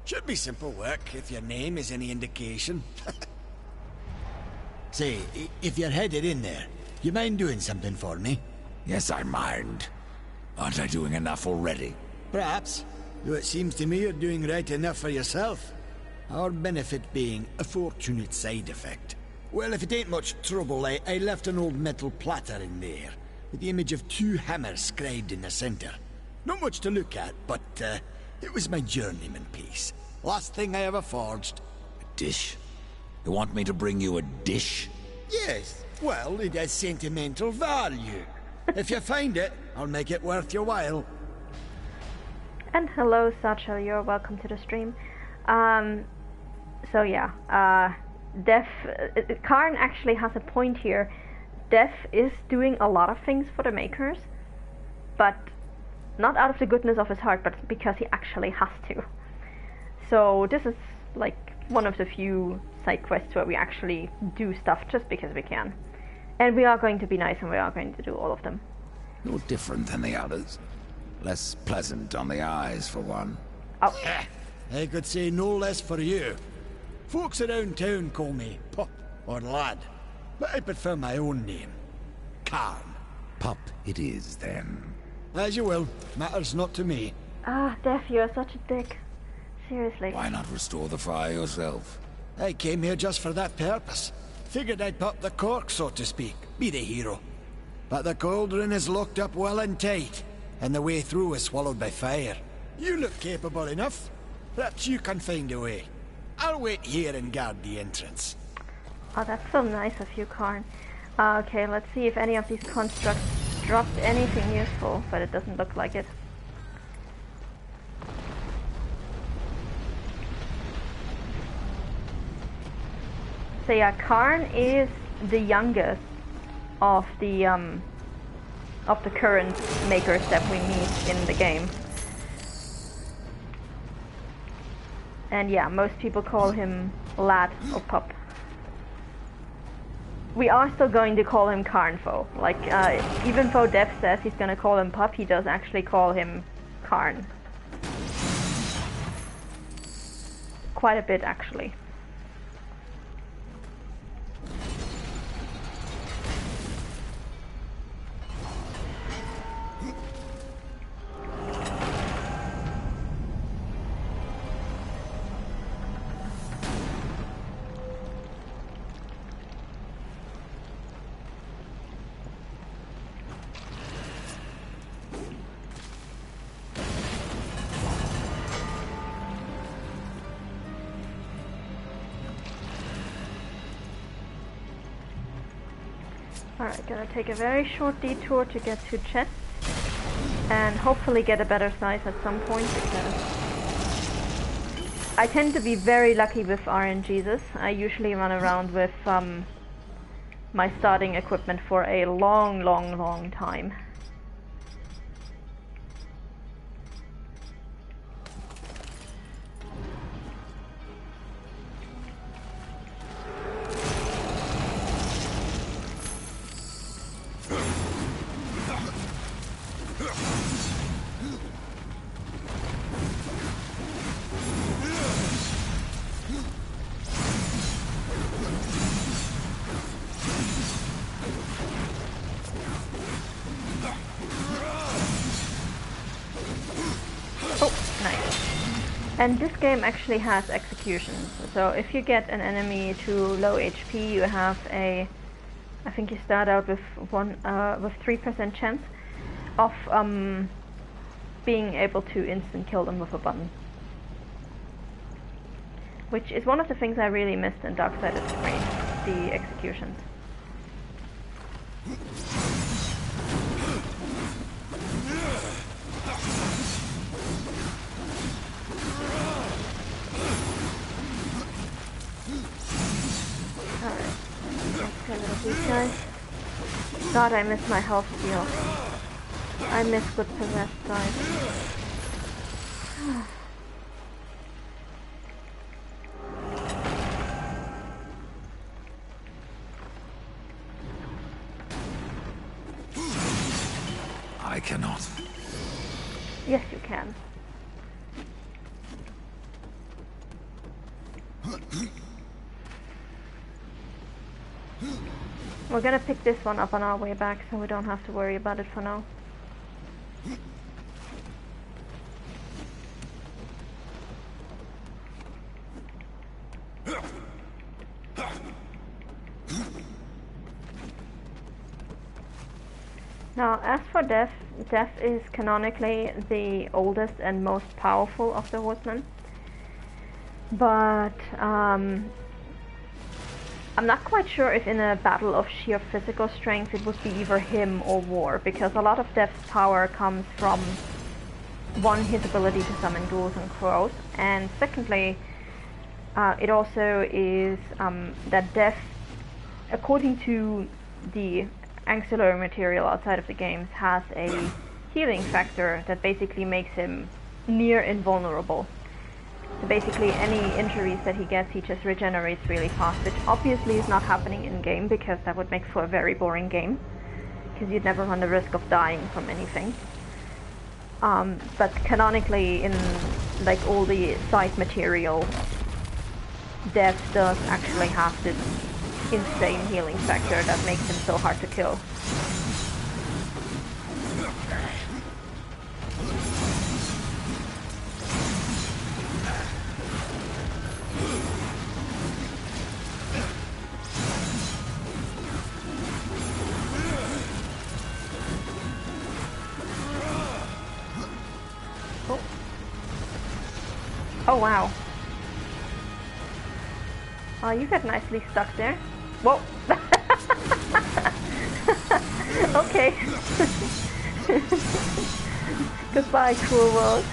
Should be simple work if your name is any indication. Say, if you're headed in there, you mind doing something for me? Yes, I mind. Aren't I doing enough already? Perhaps, though it seems to me you're doing right enough for yourself. Our benefit being a fortunate side effect. Well, if it ain't much trouble, I left an old metal platter in there, with the image of 2 hammers scribed in the center. Not much to look at, but it was my journeyman piece. Last thing I ever forged. A dish? You want me to bring you a dish? Yes, well, it has sentimental value. If you find it, I'll make it worth your while. And hello, Satchel, you're welcome to the stream. So yeah, Karn actually has a point here. Death is doing a lot of things for the makers, but not out of the goodness of his heart, but because he actually has to. So this is like one of the few side quests where we actually do stuff just because we can. And we are going to be nice and we are going to do all of them. No different than the others. Less pleasant on the eyes, for one. Oh. I could say no less for you. Folks around town call me Pup or Lad, but I prefer my own name. Karn. Pup it is, then. As you will. Matters not to me. Ah, Death, you're such a dick. Seriously. Why not restore the fire yourself? I came here just for that purpose. Figured I'd pop the cork, so to speak. Be the hero. But the cauldron is locked up well and tight, and the way through is swallowed by fire. You look capable enough. Perhaps you can find a way. I'll wait here and guard the entrance. Oh, that's so nice of you, Karn. Okay, let's see if any of these constructs dropped anything useful, but it doesn't look like it. So yeah, Karn is the youngest of the current makers that we meet in the game. And yeah, most people call him Lad or Pup. We are still going to call him Karnfo. Like, even though Dev says he's gonna call him Pup, he does actually call him Karn. quite a bit actually. Alright, gonna take a very short detour to get to chests and hopefully get a better size at some point, because I tend to be very lucky with RNGs. I usually run around with my starting equipment for a long time. And this game actually has executions, so if you get an enemy to low HP, you have a, I think you start out with 3% chance of being able to instant kill them with a button. Which is one of the things I really missed in Darksiders 3, the executions. Alright, let's get rid of these guys. God, I miss my health steal. I miss good possessed guys. I cannot. Yes, you can. We're gonna pick this one up on our way back, so we don't have to worry about it for now. Now, as for Death, Death is canonically the oldest and most powerful of the horsemen. But I'm not quite sure if in a battle of sheer physical strength it would be either him or War, because a lot of Death's power comes from, one, his ability to summon ghouls and crows, and secondly, it also is that Death, according to the ancillary material outside of the games, has a healing factor that basically makes him near invulnerable. So basically any injuries that he gets, he just regenerates really fast, which obviously is not happening in game, because that would make for a very boring game, because you'd never run the risk of dying from anything. But canonically, in like all the side material, Death does actually have this insane healing factor that makes him so hard to kill. Oh wow. Oh, you got nicely stuck there. Whoa. Okay. Goodbye, cruel world.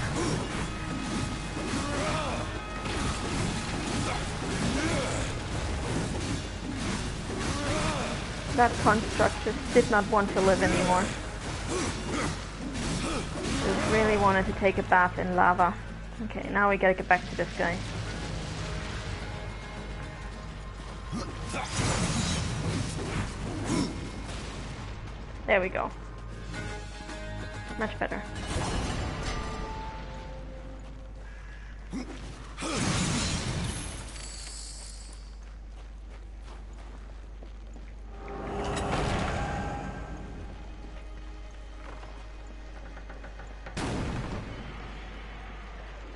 That construct just did not want to live anymore. Just really wanted to take a bath in lava. Okay, now we gotta get back to this guy. There we go. Much better.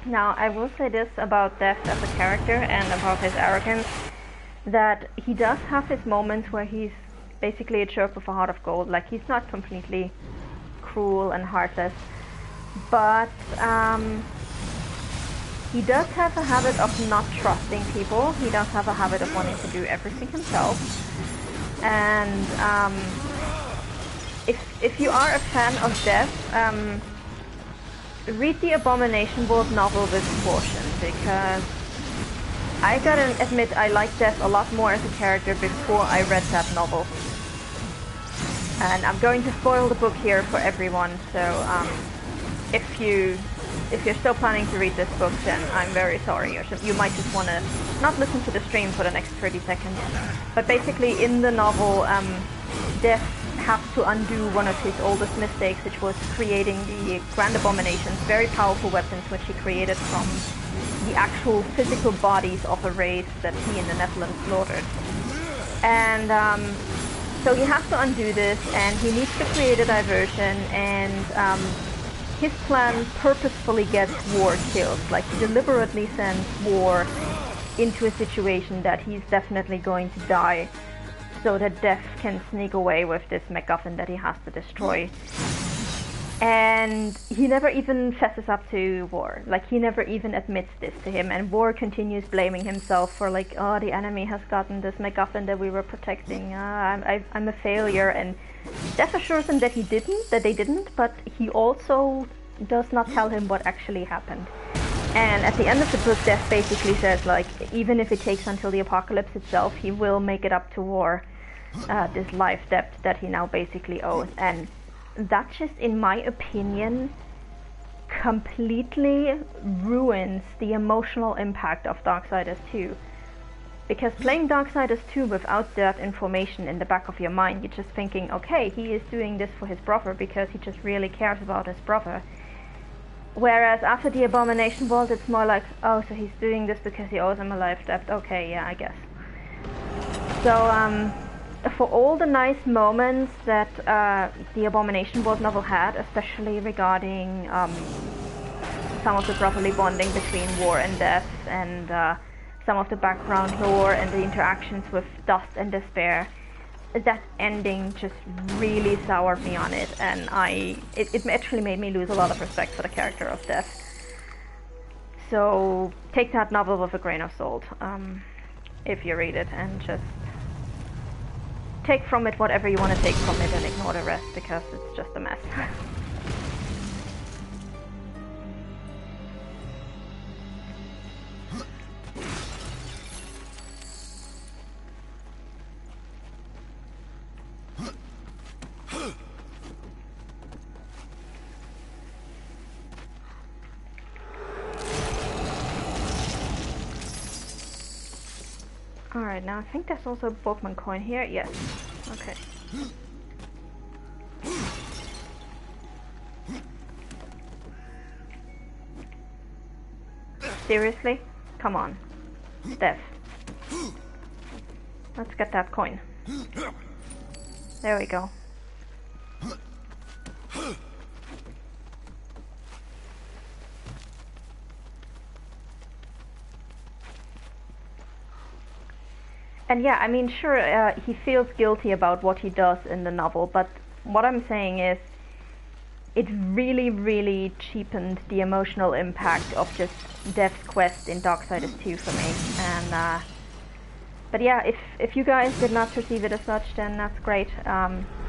Now, I will say this about Death as a character and about his arrogance, that he does have his moments where he's basically a jerk with a heart of gold. Like, he's not completely cruel and heartless, but he does have a habit of not trusting people. He does have a habit of wanting to do everything himself. And if you are a fan of Death, read the Abomination World novel with caution, because I gotta admit I like Death a lot more as a character before I read that novel. And I'm going to spoil the book here for everyone, so if you're still planning to read this book, then I'm very sorry. You might just want to not listen to the stream for the next 30 seconds. But basically in the novel, Death has to undo one of his oldest mistakes, which was creating the Grand Abominations, very powerful weapons which he created from the actual physical bodies of a race that he and the Netherlands slaughtered. And so he has to undo this, and he needs to create a diversion, and his plan purposefully gets War killed. Like, he deliberately sends War into a situation that he's definitely going to die, so that Death can sneak away with this MacGuffin that he has to destroy. And he never even fesses up to War. Like, he never even admits this to him, and War continues blaming himself for, like, oh, the enemy has gotten this MacGuffin that we were protecting, I'm a failure, and Death assures him that they didn't, but he also does not tell him what actually happened. And at the end of the book, Death basically says, like, even if it takes until the apocalypse itself, he will make it up to War, this life debt that he now basically owes. And that just, in my opinion, completely ruins the emotional impact of Darksiders 2. Because playing Darksiders 2 without that information in the back of your mind, you're just thinking, okay, he is doing this for his brother because he just really cares about his brother. Whereas after the Abomination World, it's more like, oh, so he's doing this because he owes him a life debt. Okay, yeah, I guess. So, for all the nice moments that the Abomination World novel had, especially regarding some of the brotherly bonding between War and Death, and some of the background lore and the interactions with Dust and Despair, that ending just really soured me on it, and it actually made me lose a lot of respect for the character of Death. So take that novel with a grain of salt, if you read it, and just take from it whatever you want to take from it and ignore the rest, because it's just a mess. Alright, now I think there's also a Pokemon coin here. Yes. Okay. Seriously? Come on. Death. Let's get that coin. There we go. And yeah, I mean, sure, he feels guilty about what he does in the novel, but what I'm saying is, it really, really cheapened the emotional impact of just Death's quest in Darksiders 2 for me. And but yeah, if you guys did not perceive it as such, then that's great.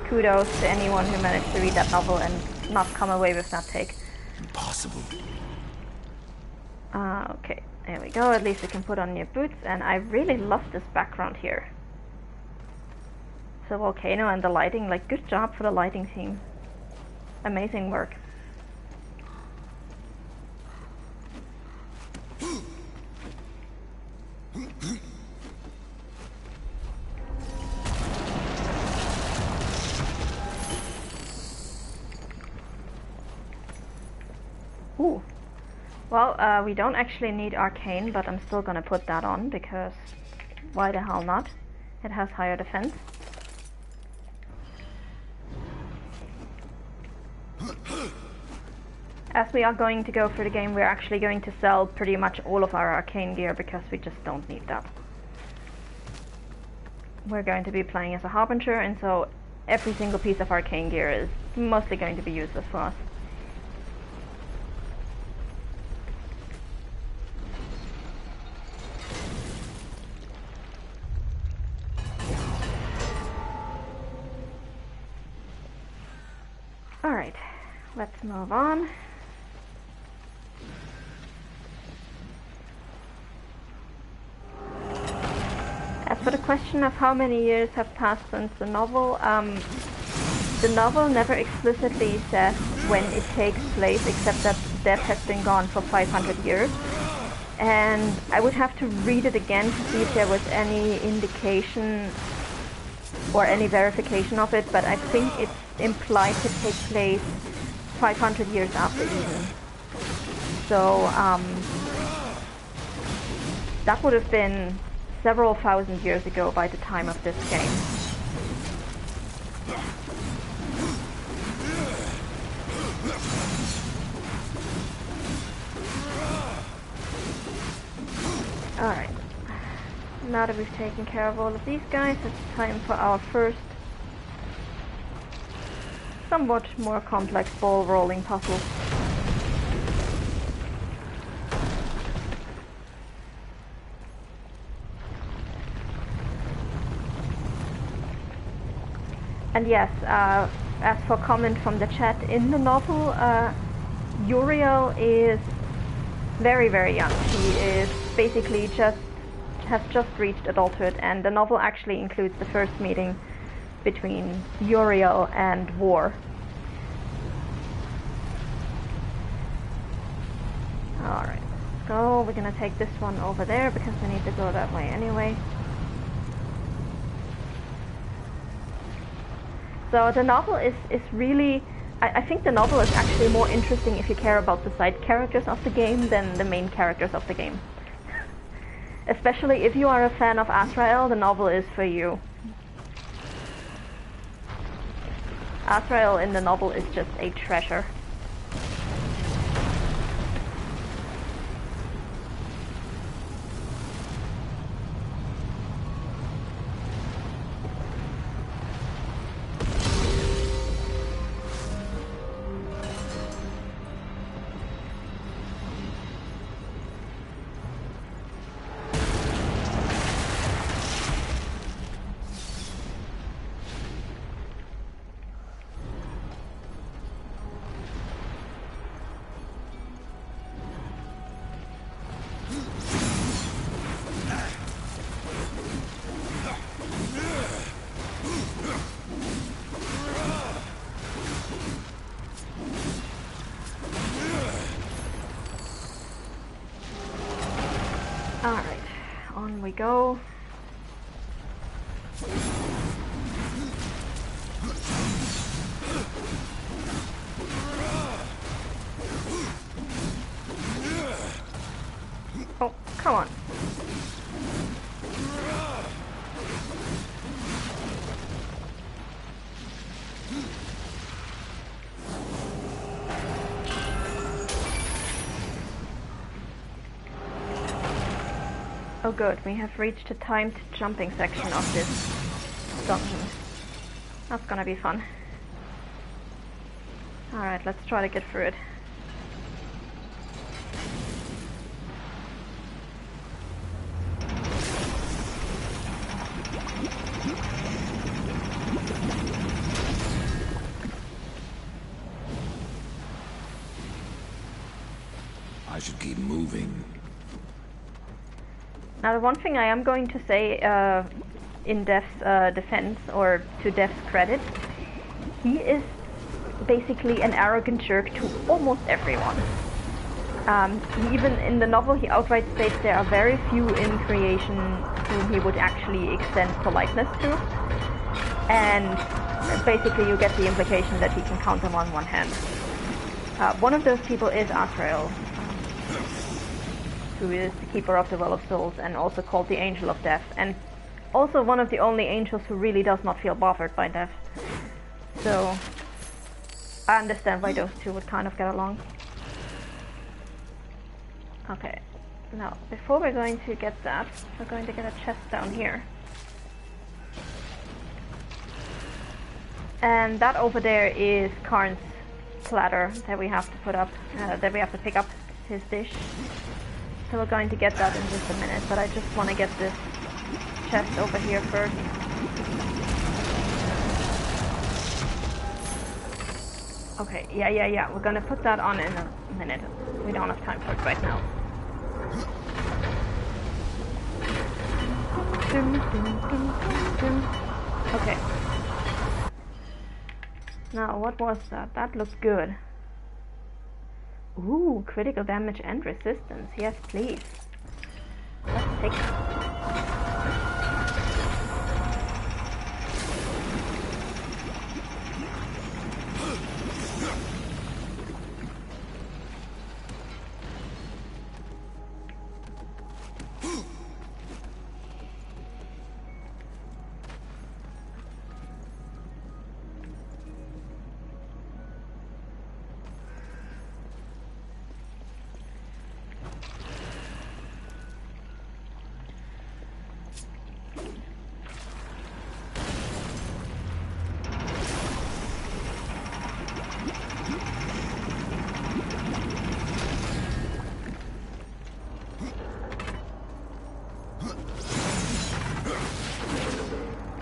Kudos to anyone who managed to read that novel and not come away with that take. Impossible. Okay, there we go. At least you can put on your boots, and I really love this background here. The volcano and the lighting, like, good job for the lighting team. Amazing work. Ooh. Well, we don't actually need Arcane, but I'm still gonna put that on, because why the hell not? It has higher defense. As we are going to go through the game, we're actually going to sell pretty much all of our arcane gear because we just don't need that. We're going to be playing as a Harbinger, and so every single piece of arcane gear is mostly going to be useless for us. Alright, let's move on. As for the question of how many years have passed since the novel never explicitly says when it takes place, except that Death has been gone for 500 years. And I would have to read it again to see if there was any indication or any verification of it, but I think it's implied to take place 500 years after Eden. So that would have been several thousand years ago by the time of this game. Alright, now that we've taken care of all of these guys, it's time for our first somewhat more complex ball rolling puzzle. And yes, as for comment from the chat, in the novel, Uriel is very, very young. She is basically has just reached adulthood, and the novel actually includes the first meeting between Uriel and War. Alright, so we're gonna take this one over there because we need to go that way anyway. So the novel is really, I think the novel is actually more interesting if you care about the side characters of the game than the main characters of the game. Especially if you are a fan of Azrael, the novel is for you. Azrael in the novel is just a treasure. Alright, on we go. Oh, come on. Oh good, we have reached a timed jumping section of this dungeon. That's gonna be fun. Alright, let's try to get through it. I should keep moving. Now the one thing I am going to say in Dev's defense, or to Dev's credit, he is basically an arrogant jerk to almost everyone. Even in the novel he outright states there are very few in creation whom he would actually extend politeness to. And basically you get the implication that he can count them on one hand. One of those people is Azrael, who is the Keeper of the Well of Souls and also called the Angel of Death, and also one of the only angels who really does not feel bothered by death. So I understand why those two would kind of get along. Okay, now before we're going to get that, we're going to get a chest down here. And that over there is Karn's platter that we have to put up, that we have to pick up his dish. So we're going to get that in just a minute, but I just want to get this chest over here first. Okay, yeah, we're gonna put that on in a minute. We don't have time for it right now. Okay. Now, what was that? That looked good. Ooh, critical damage and resistance. Yes, please. Let's take it.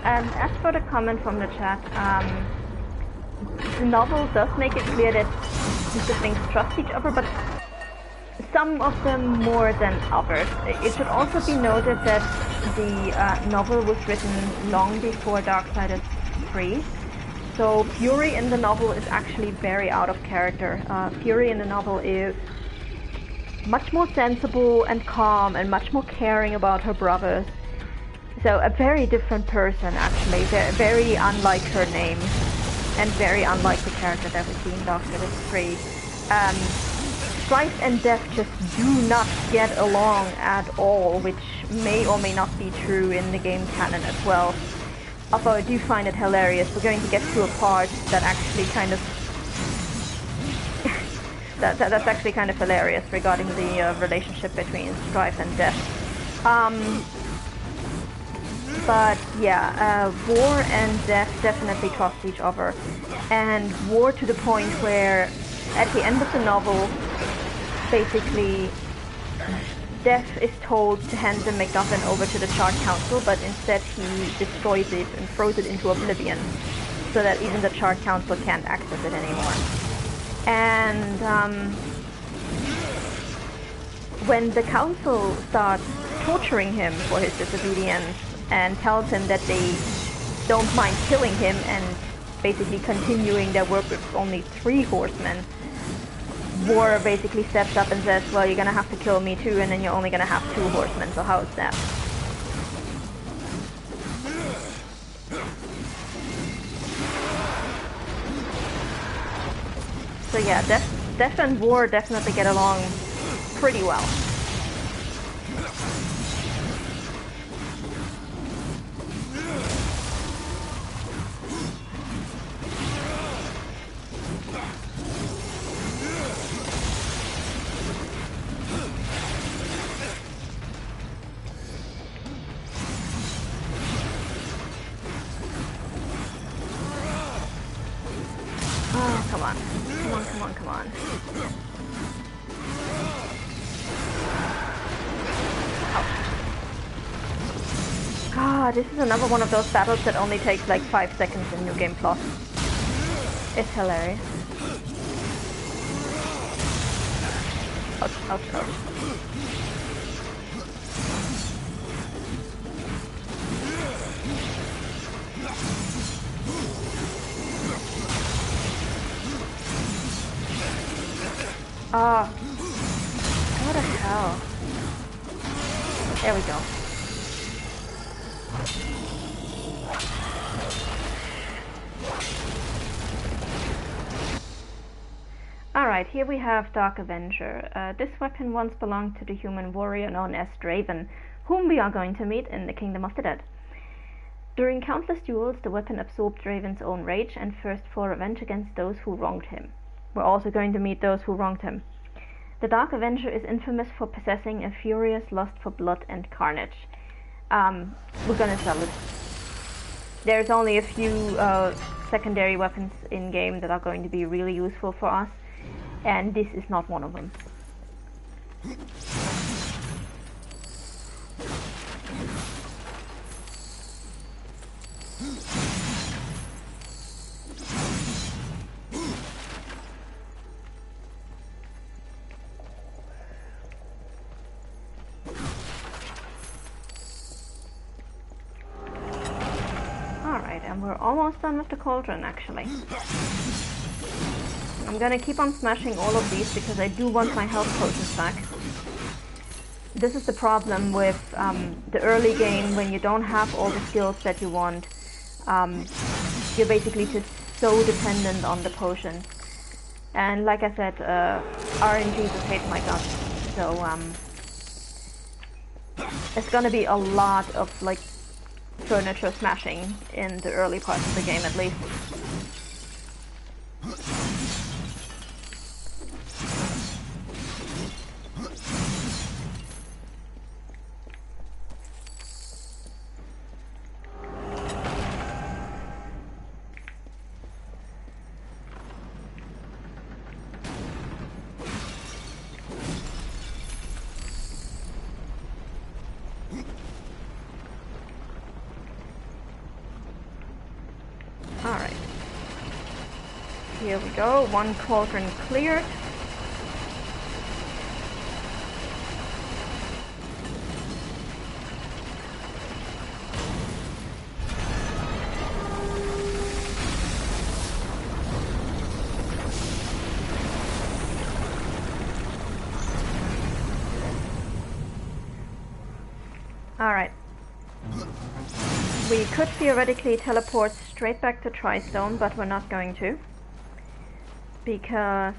And as for the comment from the chat, the novel does make it clear that the siblings trust each other, but some of them more than others. It should also be noted that the novel was written long before Darksiders 3, so Fury in the novel is actually very out of character. Fury in the novel is much more sensible and calm and much more caring about her brothers. So a very different person, actually, very unlike her name, and very unlike the character that we see in Darksiders 3. Strife and Death just do not get along at all, which may or may not be true in the game canon as well. Although I do find it hilarious. We're going to get to a part that actually kind of that's actually kind of hilarious regarding the relationship between Strife and Death. But yeah, War and Death definitely trust each other, and War to the point where at the end of the novel, basically Death is told to hand the MacGuffin over to the Shard Council, but instead he destroys it and throws it into oblivion, so that even the Shard Council can't access it anymore. And when the Council starts torturing him for his disobedience, and tells him that they don't mind killing him and basically continuing their work with only 3 horsemen, War basically steps up and says, well, you're gonna have to kill me too, and then you're only gonna have 2 horsemen, so how's that? So yeah, Death and War definitely get along pretty well. Oh, come on. Come on. Oh. God, this is another one of those battles that only takes like 5 seconds in New Game Plus. It's hilarious. Ouch. Ah, what the hell? There we go. Alright, here we have Dark Avenger. This weapon once belonged to the human warrior known as Draven, whom we are going to meet in the Kingdom of the Dead. During countless duels, the weapon absorbed Draven's own rage and thirst for revenge against those who wronged him. We're also going to meet those who wronged him. The Dark Avenger is infamous for possessing a furious lust for blood and carnage. We're gonna sell it. There's only a few secondary weapons in game that are going to be really useful for us, and this is not one of them. We're almost done with the cauldron, actually. I'm gonna keep on smashing all of these because I do want my health potions back. This is the problem with the early game when you don't have all the skills that you want. You're basically just so dependent on the potions. And like I said, RNG just hates my guts. So it's gonna be a lot of like furniture smashing in the early parts of the game, at least. Alright. Here we go, one cauldron cleared. Alright. We could theoretically teleport straight back to Tristone, but we're not going to. Because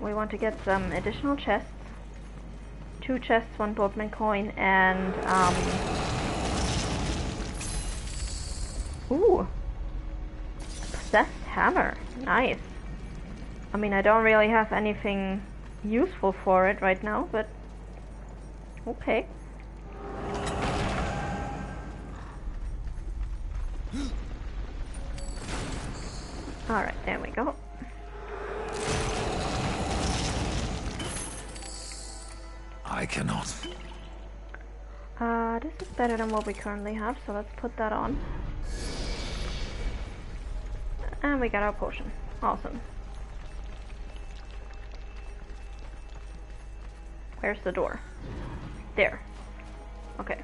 we want to get some additional chests. 2 chests, 1 Boatman coin, and ooh! Possessed hammer. Nice. I mean, I don't really have anything useful for it right now, but okay. Alright, there we go. I cannot. This is better than what we currently have, so let's put that on. And we got our potion. Awesome. Where's the door? There. Okay.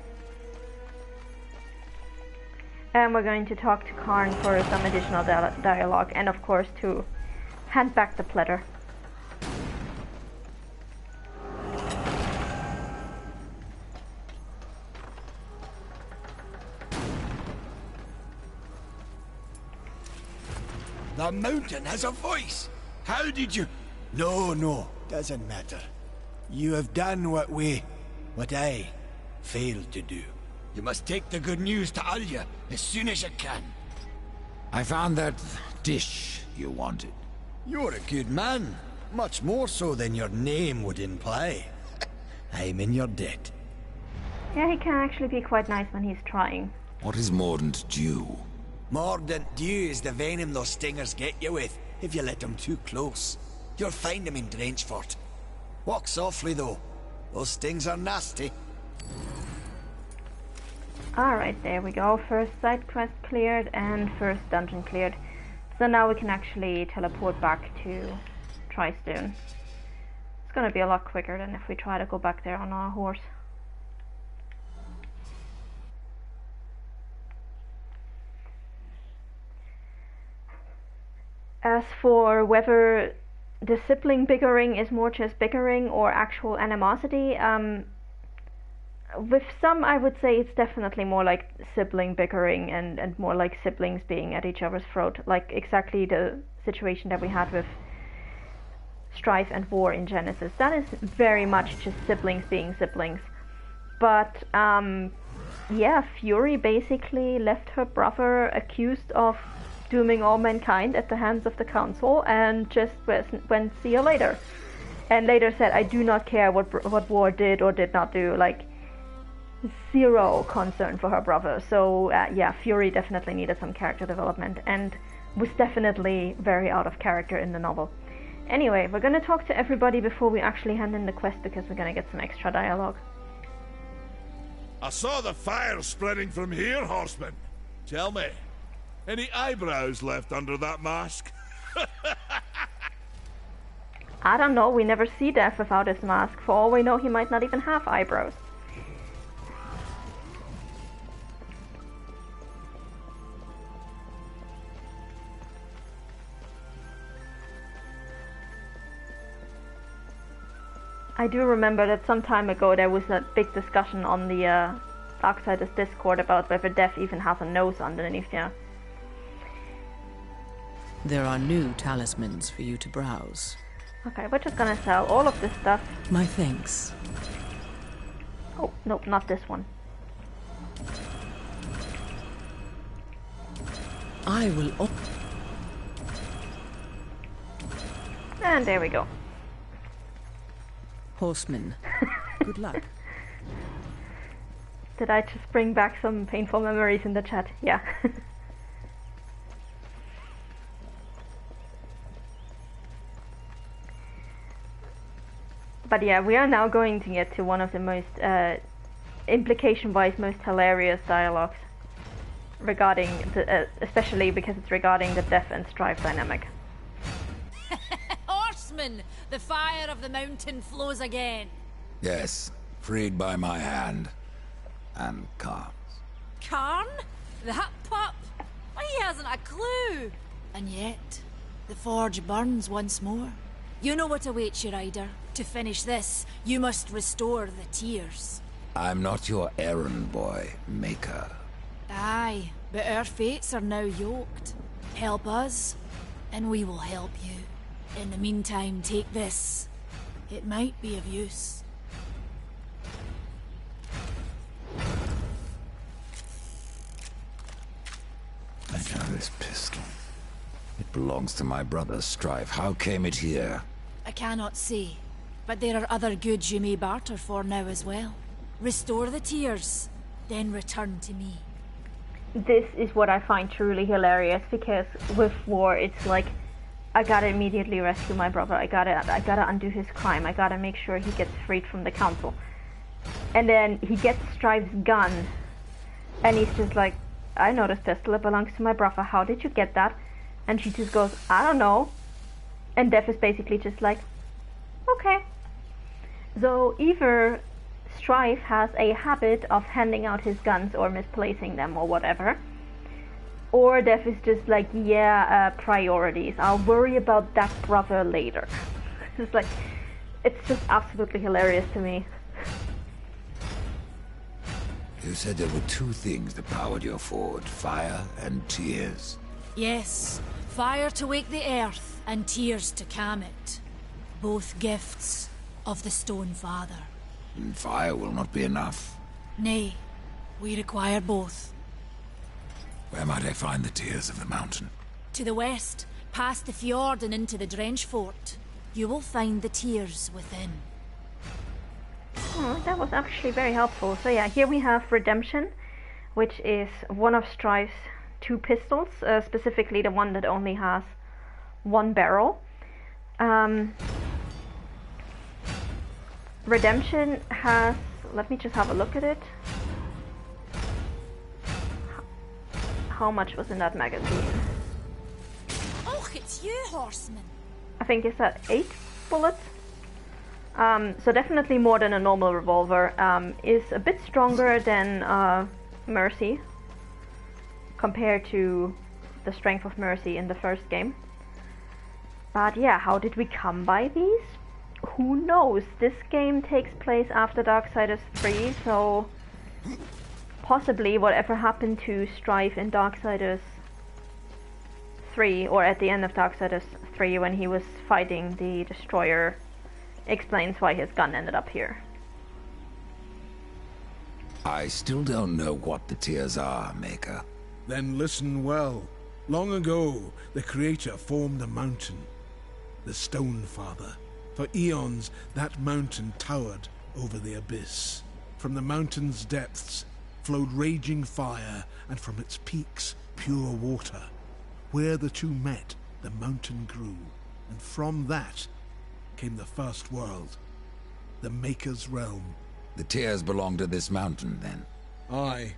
And we're going to talk to Karn for some additional dialogue, and of course to hand back the platter. The mountain has a voice! How did you... No, doesn't matter. You have done what I failed to do. You must take the good news to Alya as soon as you can. I found that dish you wanted. You're a good man. Much more so than your name would imply. I'm in your debt. Yeah, he can actually be quite nice when he's trying. What is mordant dew? Mordant dew is the venom those stingers get you with, if you let them too close. You'll find them in Drenchfort. Walk softly, though. Those stings are nasty. Alright, there we go. First side quest cleared and first dungeon cleared. So now we can actually teleport back to Tristone. It's gonna be a lot quicker than if we try to go back there on our horse. As for whether the sibling bickering is more just bickering or actual animosity, with some I would say it's definitely more like sibling bickering and more like siblings being at each other's throat, like exactly the situation that we had with Strife and War in Genesis. That is very much just siblings being siblings. But yeah, Fury basically left her brother accused of dooming all mankind at the hands of the council and just went, see you later. And later said, I do not care what War did or did not do. Like, zero concern for her brother. So yeah, Fury definitely needed some character development and was definitely very out of character in the novel. Anyway, we're gonna talk to everybody before we actually hand in the quest because we're gonna get some extra dialogue. I saw the fire spreading from here, horseman. Tell me, any eyebrows left under that mask? I don't know, we never see Death without his mask. For all we know, he might not even have eyebrows. I do remember that some time ago there was a big discussion on the Darksiders Discord about whether Death even has a nose underneath here. There are new talismans for you to browse. Okay, we're just gonna sell all of this stuff. My thanks. Oh, nope, not this one. I will And there we go. Horseman, good luck. Did I just bring back some painful memories in the chat? Yeah. But yeah, we are now going to get to one of the most, implication-wise, most hilarious dialogues regarding, especially because it's regarding the Death and Strife dynamic. Horseman, the fire of the mountain flows again. Yes, freed by my hand. And Karn's. Karn? That pup? Why, he hasn't a clue. And yet, the forge burns once more. You know what awaits you, Ryder. To finish this, you must restore the tears. I'm not your errand boy, Maker. Aye, but our fates are now yoked. Help us, and we will help you. In the meantime, take this. It might be of use. I know this pistol. It belongs to my brother, Strife. How came it here? I cannot say, but there are other goods you may barter for now as well. Restore the tears, then return to me. This is what I find truly hilarious, because with War, it's like, I gotta immediately rescue my brother, I gotta undo his crime, I gotta make sure he gets freed from the council. And then he gets Strife's gun, and he's just like, I know this pistol, it belongs to my brother, how did you get that? And she just goes, I don't know. And Death is basically just like, okay. So either Strife has a habit of handing out his guns or misplacing them or whatever, or Death is just like, yeah, priorities, I'll worry about that brother later. It's like, it's just absolutely hilarious to me. You said there were two things that powered your forge, fire and tears. Yes, fire to wake the earth, and tears to calm it. Both gifts of the Stone Father. And fire will not be enough. Nay, we require both. Where might I find the tears of the mountain? To the west, past the fjord and into the Drench Fort, you will find the tears within. Oh, that was actually very helpful. So yeah, here we have Redemption, which is one of Strife's two pistols, specifically the one that only has one barrel. Redemption has, let me just have a look at it. How much was in that magazine? Oh, it's you, Horseman. I think it's at 8 bullets. So definitely more than a normal revolver. Is a bit stronger than Mercy compared to the strength of Mercy in the first game. But yeah, how did we come by these? Who knows? This game takes place after Darksiders 3, so possibly whatever happened to Strife in Darksiders 3, or at the end of Darksiders 3 when he was fighting the Destroyer, explains why his gun ended up here. I still don't know what the tears are, Maker. Then listen well. Long ago, the Creator formed a mountain, the Stone Father. For eons, that mountain towered over the abyss. From the mountain's depths flowed raging fire, and from its peaks, pure water. Where the two met, the mountain grew, and from that came the first world, the Maker's Realm. The tears belong to this mountain, then? Aye,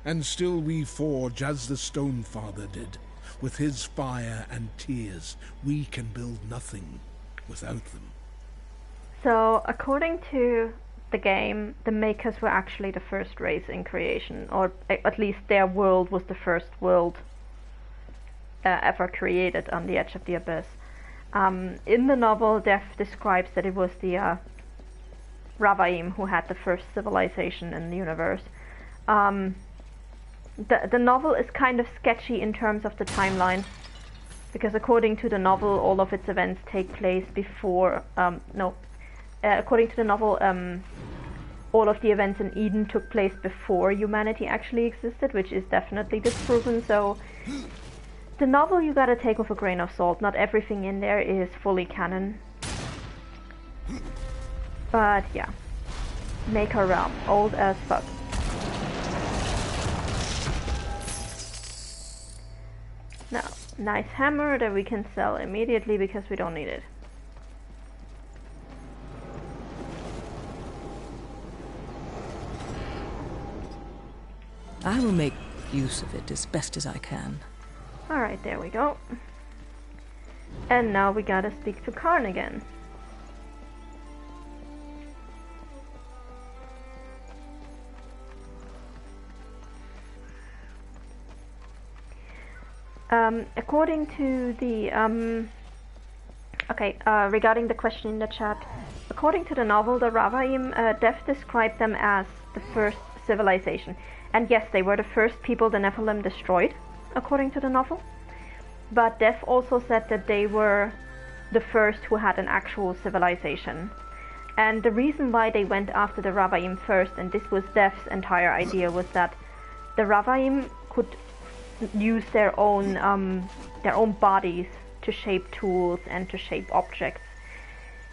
and still we forge as the Stonefather did. With his fire and tears, we can build nothing without them. So, according to the game, the Makers were actually the first race in creation, or at least their world was the first world ever created on the edge of the abyss. In the novel, Death describes that it was the Ravaim who had the first civilization in the universe. The novel is kind of sketchy in terms of the timeline, because according to the novel, all of its events take place before. According to the novel, all of the events in Eden took place before humanity actually existed, which is definitely disproven. So, the novel you gotta take with a grain of salt. Not everything in there is fully canon. But yeah, Maker Realm, old as fuck. Now, nice hammer that we can sell immediately because we don't need it. I will make use of it as best as I can. Alright, there we go. And now we gotta speak to Karn again. According to the regarding the question in the chat, according to the novel, the Ravaim, Death described them as the first civilization. And yes, they were the first people the Nephilim destroyed, according to the novel. But Death also said that they were the first who had an actual civilization. And the reason why they went after the Ravaim first, and this was Death's entire idea, was that the Ravaim could use their own bodies to shape tools and to shape objects.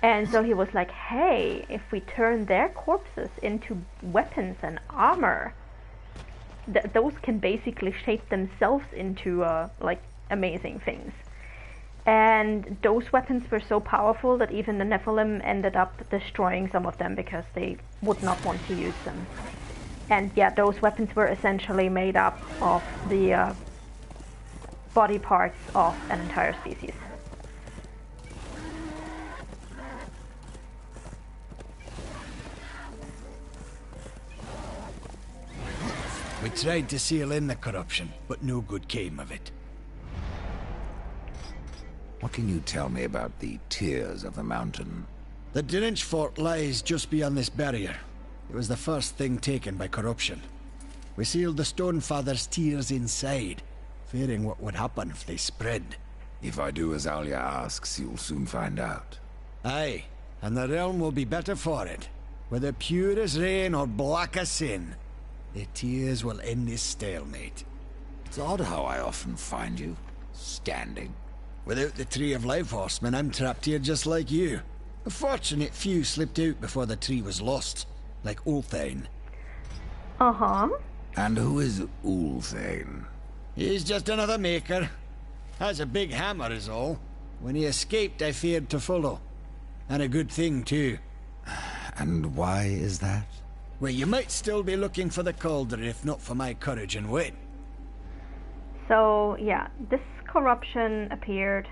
And so he was like, hey, if we turn their corpses into weapons and armor, those can basically shape themselves into like amazing things. And those weapons were so powerful that even the Nephilim ended up destroying some of them because they would not want to use them. And yeah, those weapons were essentially made up of the body parts of an entire species. We tried to seal in the corruption, but no good came of it. What can you tell me about the tears of the mountain? The Drench fort lies just beyond this barrier. It was the first thing taken by corruption. We sealed the Stonefather's tears inside, fearing what would happen if they spread. If I do as Alia asks, you'll soon find out. Aye, and the realm will be better for it. Whether pure as rain or black as sin, the tears will end this stalemate. It's odd how I often find you standing. Without the Tree of Life Horseman, I'm trapped here just like you. A fortunate few slipped out before the tree was lost, like Ulthane. Uh-huh. And who is Ulthane? He's just another maker. Has a big hammer is all. When he escaped, I feared to follow. And a good thing, too. And why is that? Well, you might still be looking for the cauldron if not for my courage and wit. So, yeah, this corruption appeared,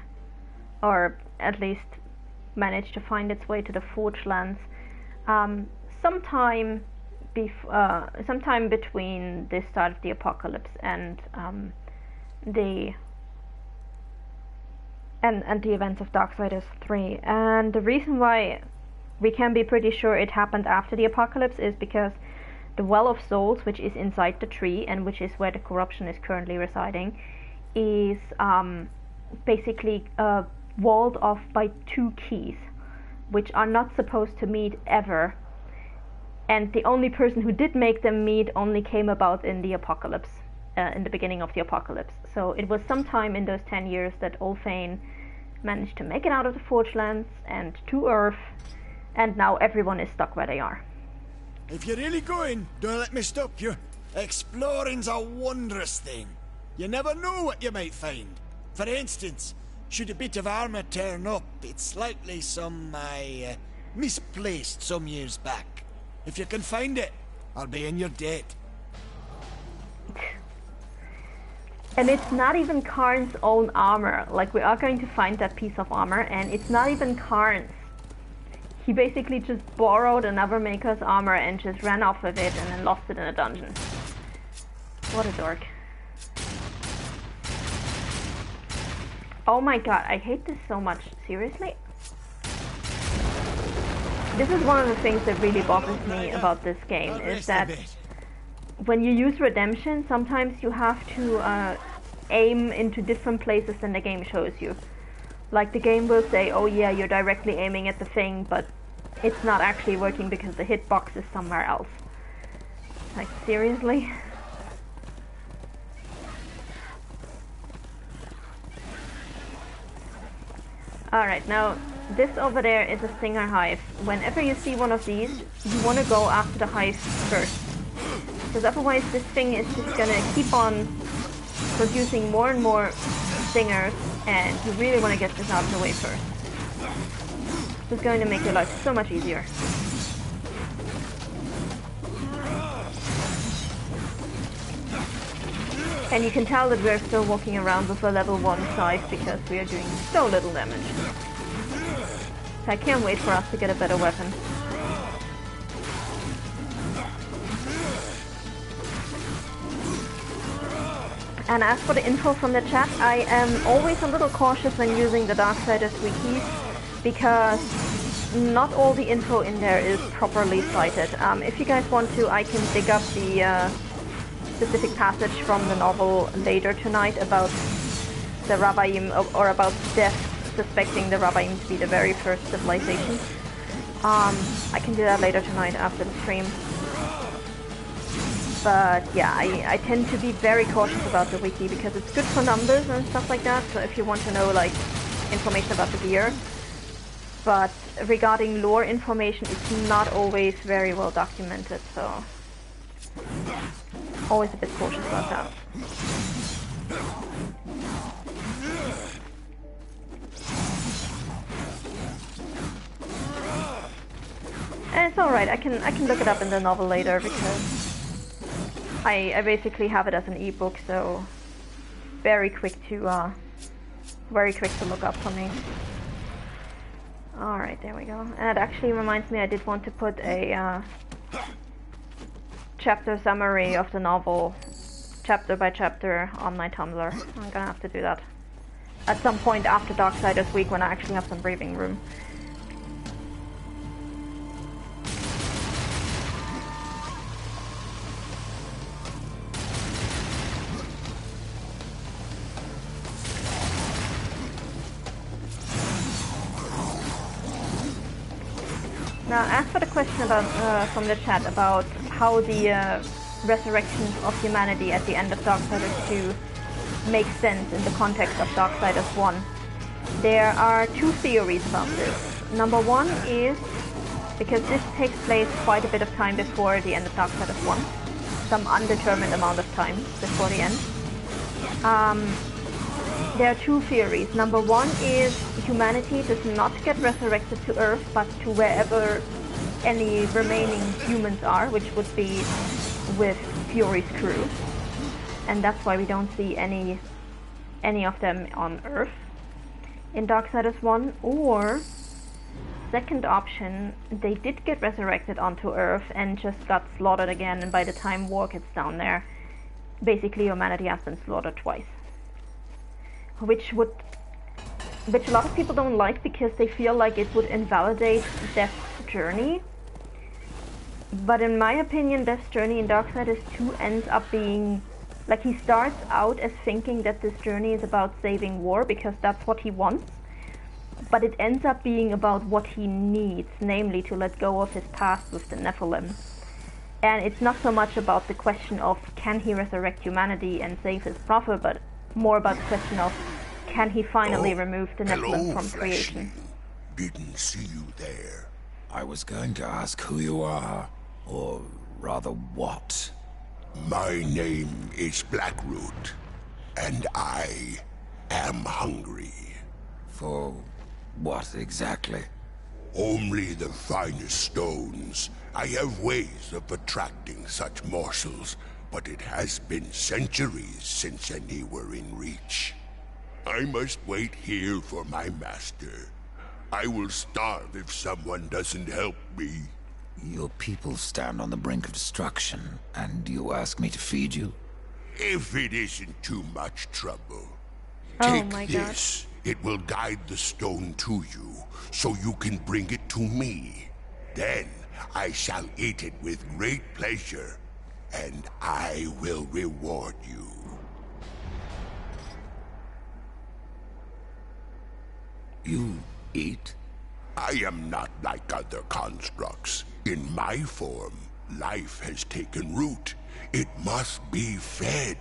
or at least managed to find its way to the Forge Lands, sometime between the start of the apocalypse and the events of Darksiders 3. And the reason why we can be pretty sure it happened after the apocalypse is because the Well of Souls, which is inside the tree and which is where the corruption is currently residing, is basically walled off by two keys, which are not supposed to meet ever. And the only person who did make them meet only came about in the apocalypse, in the beginning of the apocalypse. So it was sometime in those 10 years that Ulthane managed to make it out of the Forge Lands and to Earth, and now everyone is stuck where they are. If you're really going, don't let me stop you. Exploring's a wondrous thing. You never know what you might find. For instance, should a bit of armor turn up, it's likely some I misplaced some years back. If you can find it, I'll be in your debt. And it's not even Karn's own armor. Like, we are going to find that piece of armor, and it's not even Karn's. He basically just borrowed another maker's armor and just ran off with it and then lost it in a dungeon. What a dork. Oh my god, I hate this so much. Seriously? This is one of the things that really bothers me about this game, is that when you use redemption, sometimes you have to aim into different places than the game shows you. Like, the game will say, oh yeah, you're directly aiming at the thing, but it's not actually working because the hitbox is somewhere else. Like, seriously? Alright, now, this over there is a Stinger Hive. Whenever you see one of these, you want to go after the hive first. Because otherwise this thing is just gonna keep on producing more and more stingers, and you really want to get this out of the way first. This is going to make your life so much easier. And you can tell that we're still walking around with a level 1 scythe because we are doing so little damage. So I can't wait for us to get a better weapon. And as for the info from the chat, I am always a little cautious when using the Darksiders wikis, because not all the info in there is properly cited. If you guys want to, I can dig up the specific passage from the novel later tonight about the Rabbaim, or about Death suspecting the Rabbaim to be the very first civilization. I can do that later tonight after the stream. But yeah, I tend to be very cautious about the wiki because it's good for numbers and stuff like that, so if you want to know like information about the gear. But regarding lore information, it's not always very well documented, so always a bit cautious about that. And it's alright, I can look it up in the novel later because I basically have it as an ebook, so very quick to look up for me. Alright, there we go. And it actually reminds me I did want to put a chapter summary of the novel, chapter by chapter, on my Tumblr. I'm gonna have to do that at some point after Darksiders week when I actually have some breathing room. Now, as for the question about from the chat about how the resurrection of humanity at the end of Darksiders 2 makes sense in the context of Darksiders 1, there are two theories about this. Number one is, because this takes place quite a bit of time before the end of Darksiders 1, some undetermined amount of time before the end, there are two theories. Number one is humanity does not get resurrected to Earth, but to wherever any remaining humans are, which would be with Fury's crew. And that's why we don't see any of them on Earth in Darksiders 1. Or, second option, they did get resurrected onto Earth and just got slaughtered again, and by the time war gets down there, basically humanity has been slaughtered twice. Which a lot of people don't like because they feel like it would invalidate Death's journey. But in my opinion, Death's journey in Darksiders 2 ends up being, like, he starts out as thinking that this journey is about saving war because that's what he wants. But it ends up being about what he needs, namely to let go of his past with the Nephilim. And it's not so much about the question of can he resurrect humanity and save his brother, but more about the question of can he finally remove the Nephilim hello, from creation? Fleshling. Didn't see you there. I was going to ask who you are, or rather what. My name is Blackroot, and I am hungry. For what exactly? Only the finest stones. I have ways of attracting such morsels, but it has been centuries since any were in reach. I must wait here for my master. I will starve if someone doesn't help me. Your people stand on the brink of destruction, and you ask me to feed you? If it isn't too much trouble. Oh Take my God. this. It will guide the stone to you, so you can bring it to me. Then I shall eat it with great pleasure, and I will reward you. You eat? I am not like other constructs. In my form, life has taken root. It must be fed,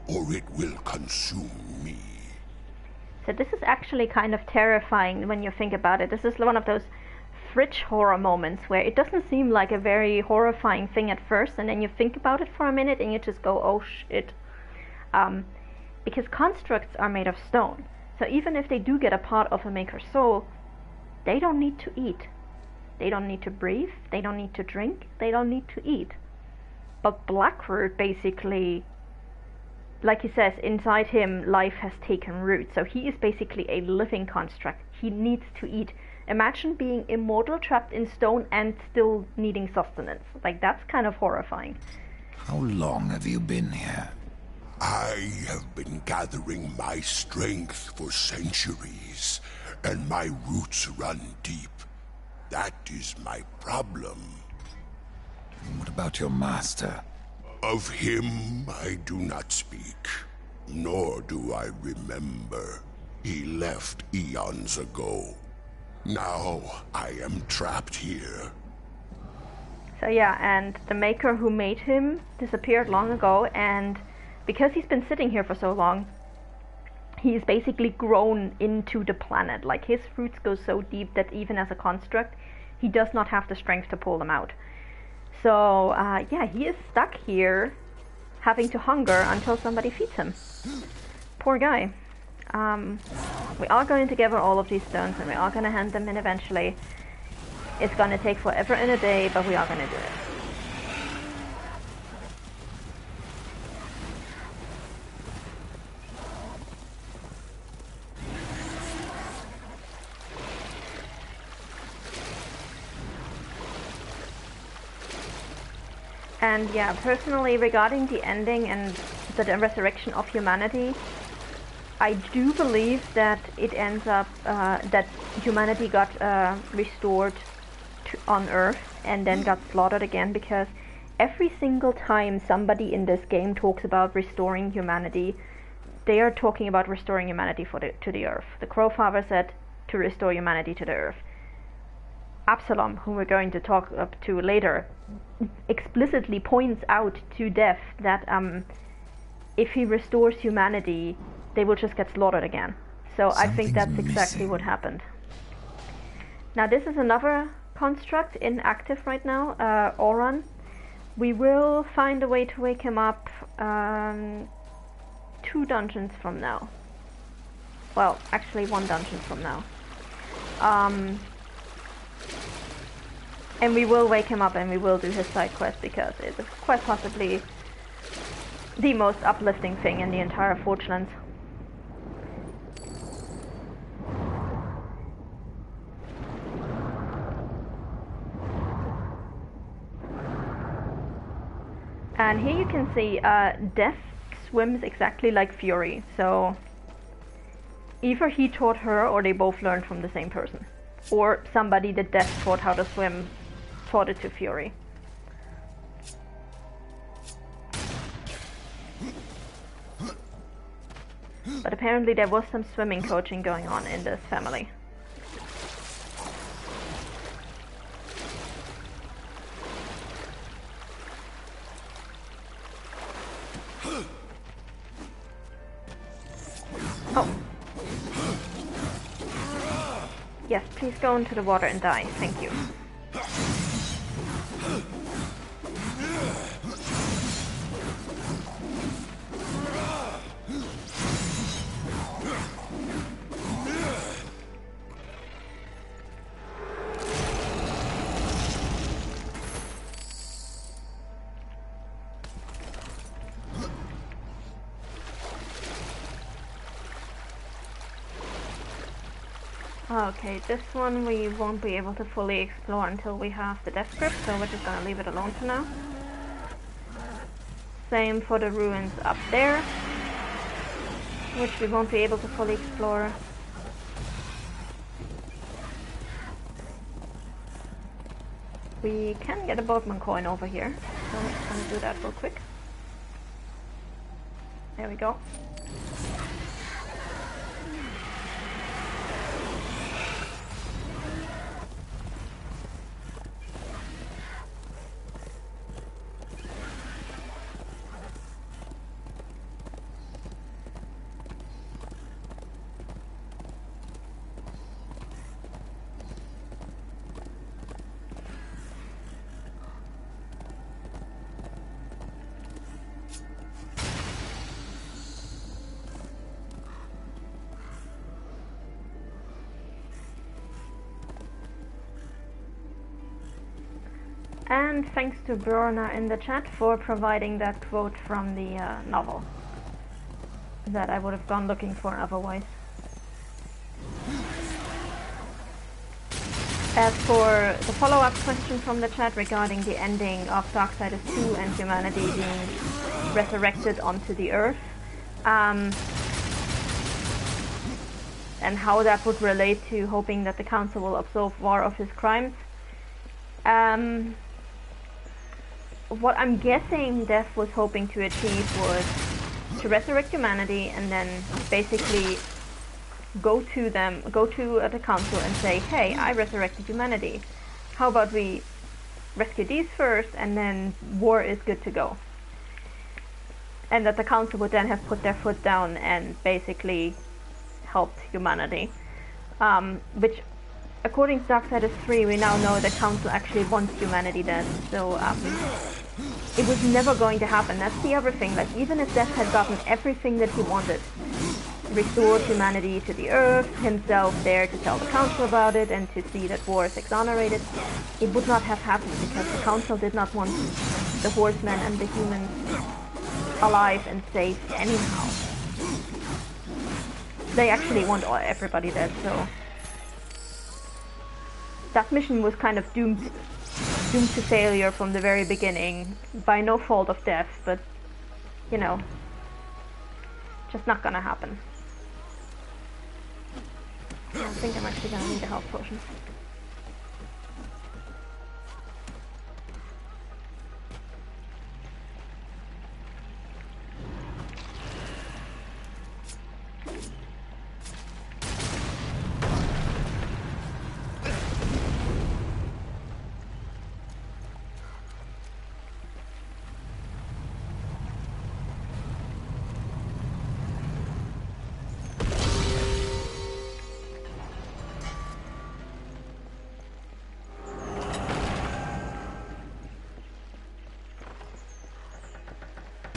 or it will consume me. So this is actually kind of terrifying when you think about it. This is one of those fridge horror moments where it doesn't seem like a very horrifying thing at first, and then you think about it for a minute and you just go, oh shit. Because constructs are made of stone. So even if they do get a part of a maker's soul, they don't need to eat. They don't need to breathe. They don't need to drink. They don't need to eat. But Blackroot basically, like he says, inside him life has taken root. So he is basically a living construct. He needs to eat. Imagine being immortal, trapped in stone, and still needing sustenance. Like, that's kind of horrifying. How long have you been here? I have been gathering my strength for centuries, and my roots run deep. That is my problem. What about your master? Of him I do not speak, nor do I remember. He left eons ago. Now I am trapped here. So yeah, and the maker who made him disappeared long ago, and because he's been sitting here for so long, he's basically grown into the planet. Like, his roots go so deep that even as a construct, he does not have the strength to pull them out. So, yeah, he is stuck here, having to hunger until somebody feeds him. Poor guy. We are going to gather all of these stones, and we are going to hand them in eventually. It's going to take forever and a day, but we are going to do it. And yeah, personally, regarding the ending and the resurrection of humanity, I do believe that it ends up that humanity got restored on Earth and then got slaughtered again, because every single time somebody in this game talks about restoring humanity, they are talking about restoring humanity to the Earth. The Crowfather said to restore humanity to the Earth. Absalom, who we're going to talk up to later, explicitly points out to Death that if he restores humanity, they will just get slaughtered again. So I think that's exactly what happened. Now this is another construct inactive right now, Oran. We will find a way to wake him up 2 dungeons from now. Well, actually 1 dungeon from now. And we will wake him up and we will do his side quest, because it is quite possibly the most uplifting thing in the entire Forgelands. And here you can see Death swims exactly like Fury, so either he taught her or they both learned from the same person. Or somebody that Death taught how to swim taught it to Fury. But apparently there was some swimming coaching going on in this family. Oh, Yes, please go into the water and die. Thank you. Okay, this one we won't be able to fully explore until we have the death grip, so we're just gonna leave it alone for now. Same for the ruins up there, which we won't be able to fully explore. We can get a boatman coin over here, so I'm just gonna do that real quick. There we go. And thanks to Brorna in the chat for providing that quote from the novel that I would have gone looking for otherwise. As for the follow-up question from the chat regarding the ending of Darksiders 2 and humanity being resurrected onto the earth, and how that would relate to hoping that the council will absolve War of his crimes, what I'm guessing Death was hoping to achieve was to resurrect humanity and then basically go to the council and say, hey, I resurrected humanity. How about we rescue these first and then war is good to go. And that the council would then have put their foot down and basically helped humanity. Which, according to Darksiders 3, we now know the council actually wants humanity dead. So it was never going to happen. That's the other thing. Like, even if Death had gotten everything that he wanted, restored humanity to the earth, himself there to tell the council about it and to see that war is exonerated, it would not have happened because the council did not want the horsemen and the humans alive and safe anyhow. They actually want everybody dead, so that mission was kind of doomed to failure from the very beginning, by no fault of Death, but, you know, just not gonna happen. I think I'm actually gonna need a health potion.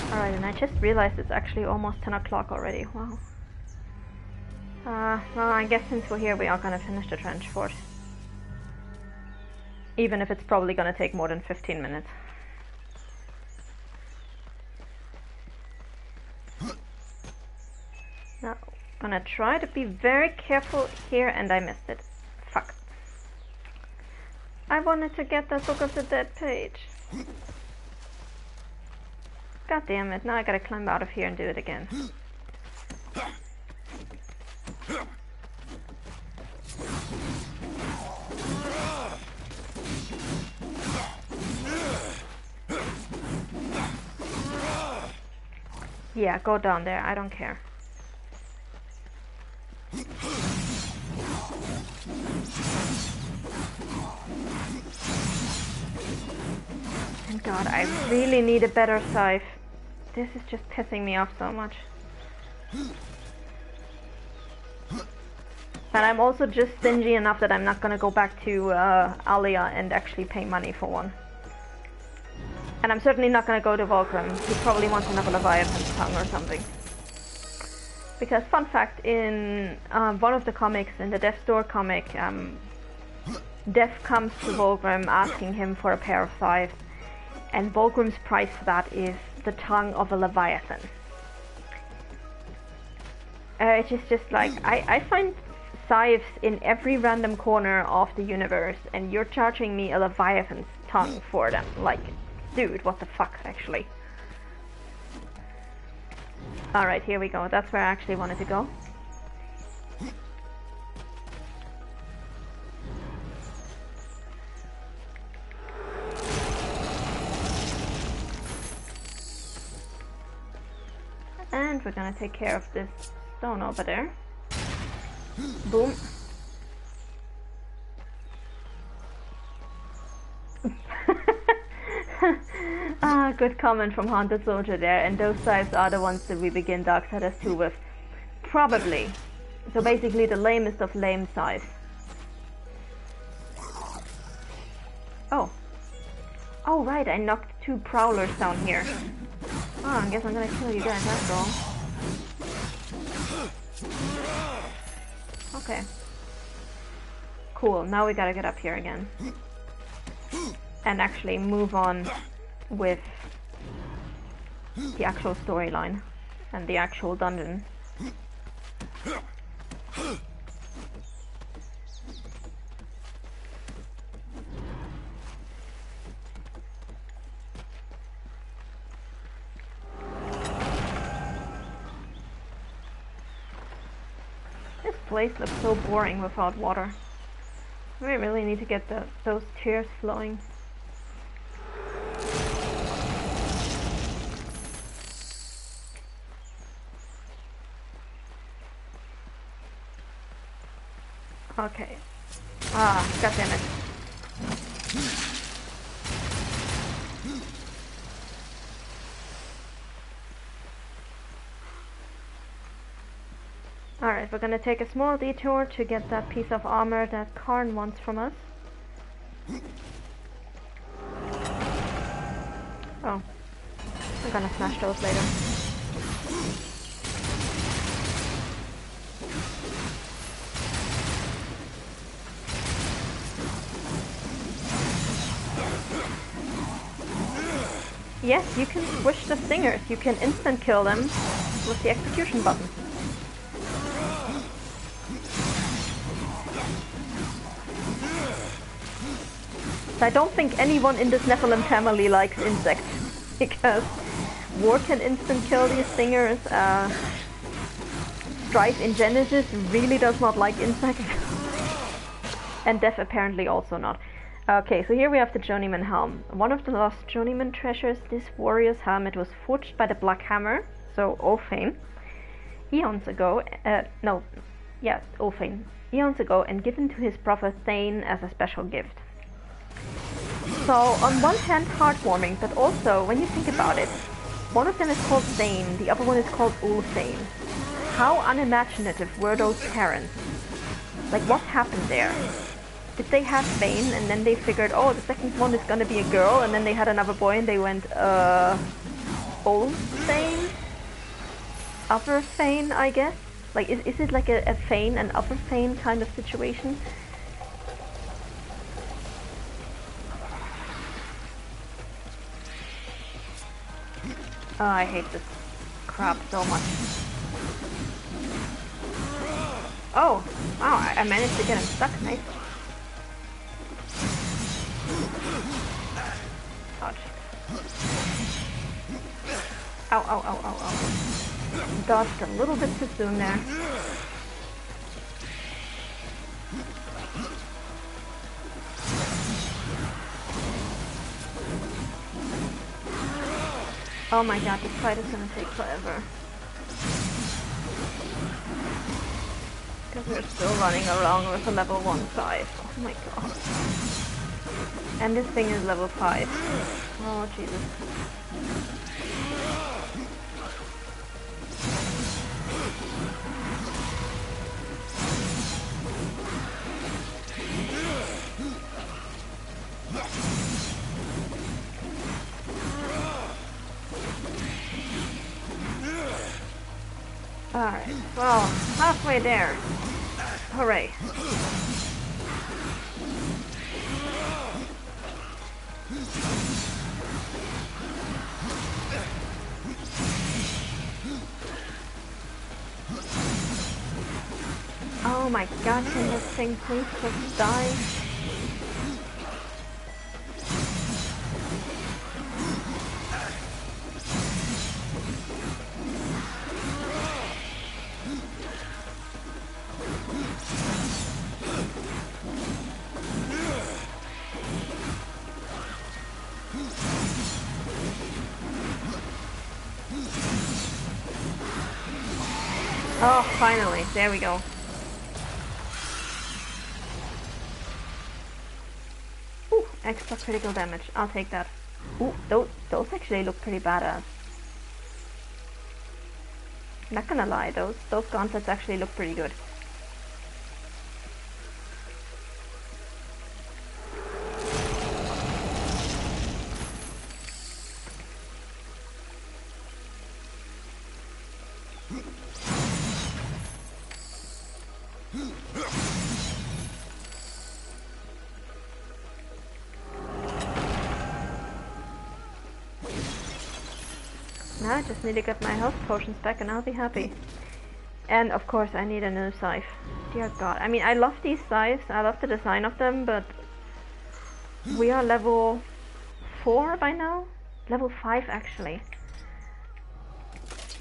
Alright, and I just realized it's actually almost 10 o'clock already. Wow. Well, I guess since we're here, we are gonna finish the trench fort. Even if it's probably gonna take more than 15 minutes. Now, gonna try to be very careful here, and I missed it. Fuck. I wanted to get that Book of the Dead page. God damn it, now I gotta climb out of here and do it again. Yeah, go down there, I don't care. Thank God, I really need a better scythe. This is just pissing me off so much. And I'm also just stingy enough that I'm not gonna go back to Alia and actually pay money for one. And I'm certainly not gonna go to Volcrum. He probably wants another Leviathan's tongue or something. Because, fun fact, in one of the comics, in the Death Store comic, Death comes to Volcrum asking him for a pair of scythes. And Volcrum's price for that is the tongue of a Leviathan. It's just like, I find scythes in every random corner of the universe, and you're charging me a Leviathan's tongue for them. Like, dude, what the fuck, actually. Alright, here we go. That's where I actually wanted to go. And we're gonna take care of this stone over there. Boom. Ah, good comment from Haunted Soldier there. And those scythes are the ones that we begin Darksiders 2 with. Probably. So basically the lamest of lame scythes. Oh. Oh right, I knocked 2 prowlers down here. Oh, I guess I'm gonna kill you guys after all. Okay. Cool, now we gotta get up here again. And actually move on with the actual storyline and the actual dungeon. This place looks so boring without water. We really need to get those tears flowing. Okay. Ah, goddammit. Alright, we're gonna take a small detour to get that piece of armor that Karn wants from us. Oh. I'm gonna smash those later. Yes, you can squish the stingers. You can instant kill them with the execution button. I don't think anyone in this Nephilim family likes insects, because War can instant kill these stingers. Strife in Genesis really does not like insects. And Death apparently also not. Okay, so here we have the Journeyman Helm. One of the lost Journeyman treasures, this warrior's helmet was forged by the Black Hammer, so Ulfane, eons ago, Ulfane, eons ago, and given to his brother Thane as a special gift. So, on one hand, heartwarming, but also, when you think about it, one of them is called Thane, the other one is called Ulfane. How unimaginative were those parents? Like, what happened there? Did they have Thane, and then they figured, oh, the second one is gonna be a girl, and then they had another boy, and they went, old Thane? Other Thane, I guess? Like, is it like a Thane and other Thane kind of situation? Oh, I hate this crap so much. Oh, wow, I managed to get him stuck, nice. Ouch. Ow, ow, ow, ow, ow. Dodged a little bit too soon there. Oh my god, this fight is gonna take forever. Because we're still running around with a level 1 5. Oh my god. And this thing is level 5. Oh Jesus. Alright, well, halfway there. Hooray. Oh my god, can this thing please just die? Oh, finally, there we go. Ooh, extra critical damage, I'll take that. Ooh, those actually look pretty badass. Not gonna lie, those gauntlets actually look pretty good. Now I just need to get my health potions back and I'll be happy. And of course I need a new scythe. Dear god. I mean, I love these scythes, I love the design of them, but we are level 4 by now? Level 5 actually.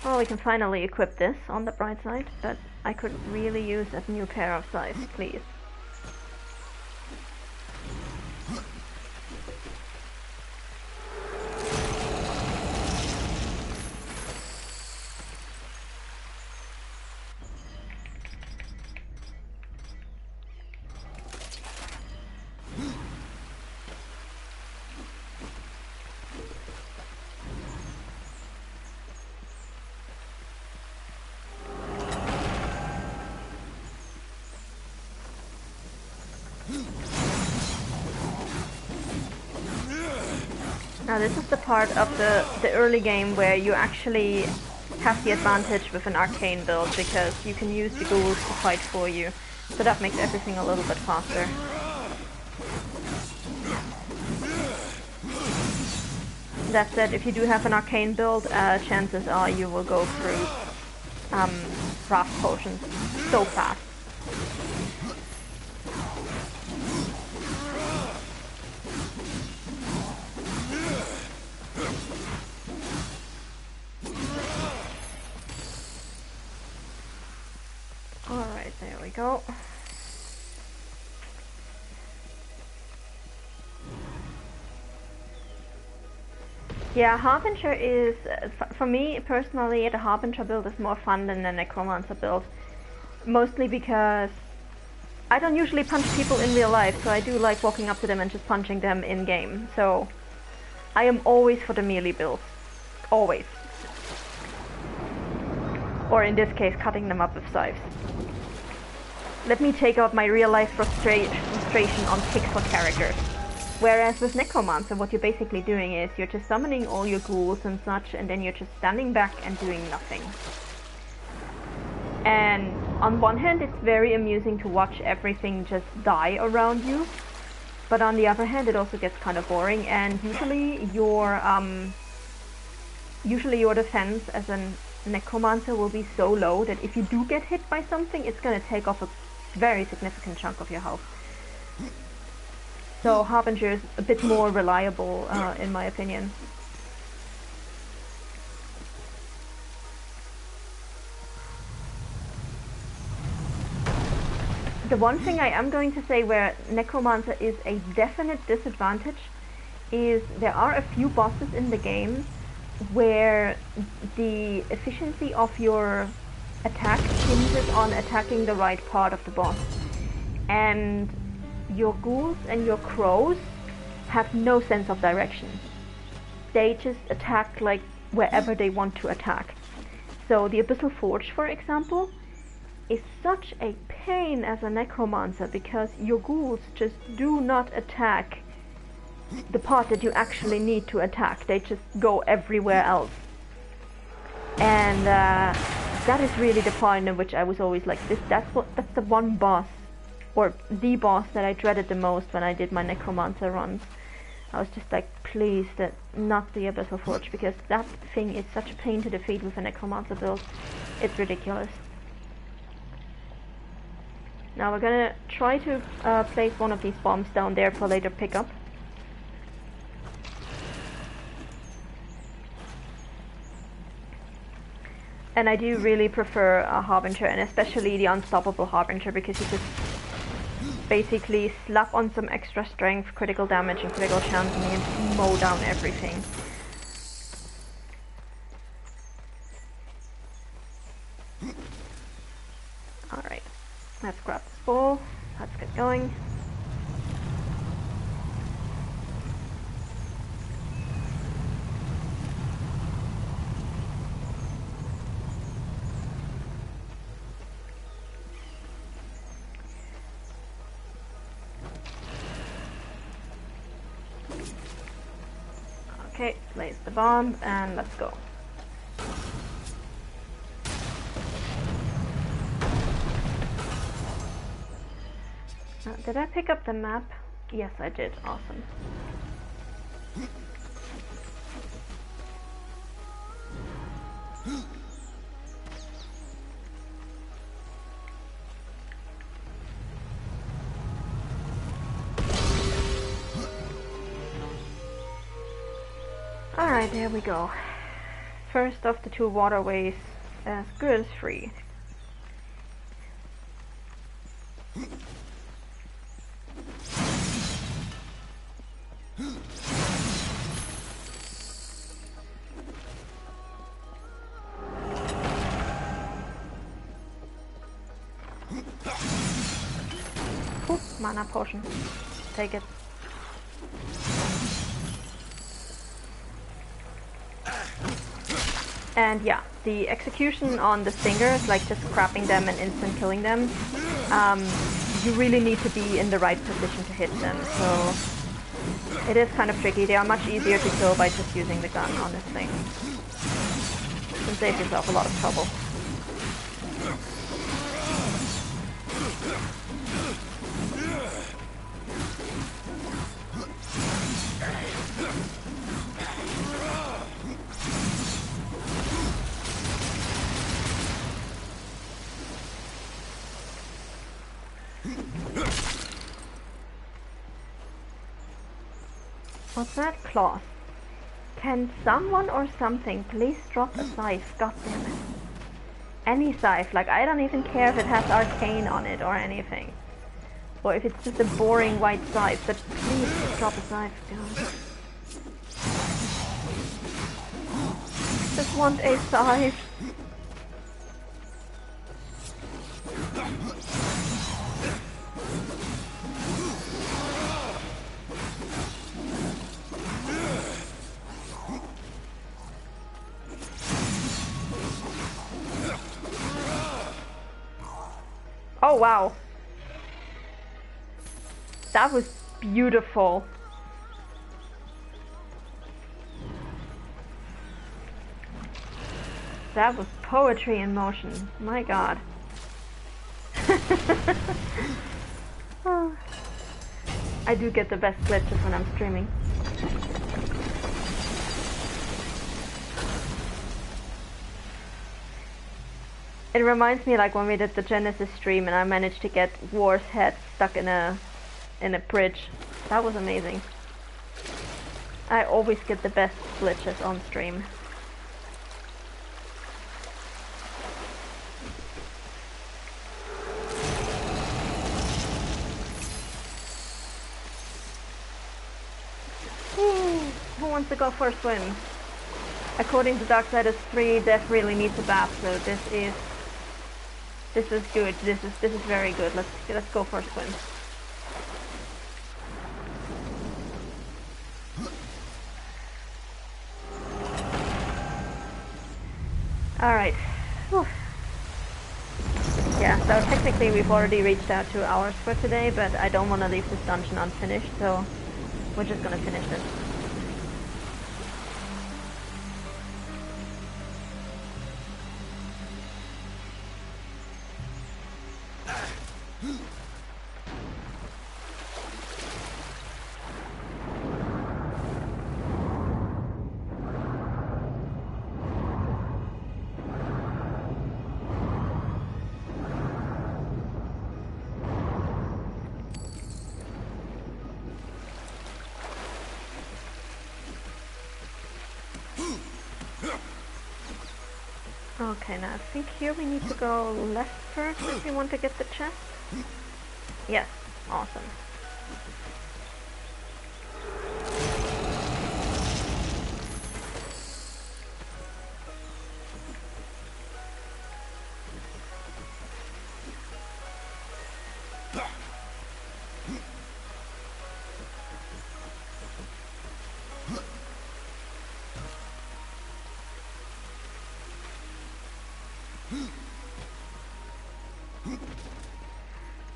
Well, we can finally equip this on the bright side, but I could really use a new pair of scythes, please. Now this is the part of the early game where you actually have the advantage with an arcane build because you can use the ghouls to fight for you, so that makes everything a little bit faster. That said, if you do have an arcane build, chances are you will go through wrath potions so fast. Alright, there we go. Yeah, Harbinger is, for me personally, the Harbinger build is more fun than the Necromancer build. Mostly because I don't usually punch people in real life, so I do like walking up to them and just punching them in-game. So I am always for the melee build. Always. Or in this case, cutting them up with scythes. Let me take out my real-life frustration on pixel characters. Whereas with Necromancer, what you're basically doing is you're just summoning all your ghouls and such, and then you're just standing back and doing nothing. And on one hand, it's very amusing to watch everything just die around you, but on the other hand, it also gets kind of boring. And usually your defense as a Necromancer will be so low that if you do get hit by something, it's going to take off a very significant chunk of your health. So Harbinger is a bit more reliable, in my opinion. The one thing I am going to say where Necromancer is a definite disadvantage is there are a few bosses in the game where the efficiency of your attack hinges on attacking the right part of the boss. And your ghouls and your crows have no sense of direction. They just attack like wherever they want to attack. So the Abyssal Forge, for example, is such a pain as a Necromancer because your ghouls just do not attack the part that you actually need to attack. They just go everywhere else. And that is really the point in which I was always like, that's the one boss, or the boss that I dreaded the most when I did my Necromancer runs. I was just like, please, not the Abyssal Forge, because that thing is such a pain to defeat with a Necromancer build. It's ridiculous. Now we're gonna try to place one of these bombs down there for later pickup. And I do really prefer a Harbinger, and especially the Unstoppable Harbinger, because you just basically slap on some extra strength, critical damage, and critical chance, and you can mow down everything. Alright, let's grab this ball, let's get going. Okay, place the bomb and let's go. Did I pick up the map? Yes, I did. Awesome. Alright, there we go. First of the two waterways, as good as free. Ooh, mana potion. Take it. And yeah, the execution on the stingers, like just crapping them and instant killing them, you really need to be in the right position to hit them, so it is kind of tricky. They are much easier to kill by just using the gun, honestly. You can save yourself a lot of trouble. What's that? Cloth. Can someone or something please drop a scythe? God damn it. Any scythe, like I don't even care if it has arcane on it or anything. Or if it's just a boring white scythe, but please just drop a scythe, God. Just want a scythe. Oh wow, that was beautiful. That was poetry in motion, my god. Oh. I do get the best glitches when I'm streaming. It reminds me like when we did the Genesis stream and I managed to get War's head stuck in a bridge. That was amazing. I always get the best glitches on stream. Who wants to go for a swim? According to Darksiders 3, Death really needs a bath, so this is good. This is very good. Let's go for a swim. All right. Whew. Yeah. So technically we've already reached our 2 hours for today, but I don't want to leave this dungeon unfinished, so we're just gonna finish this. Okay, now I think here we need to go left first if we want to get the chest. Yes, awesome.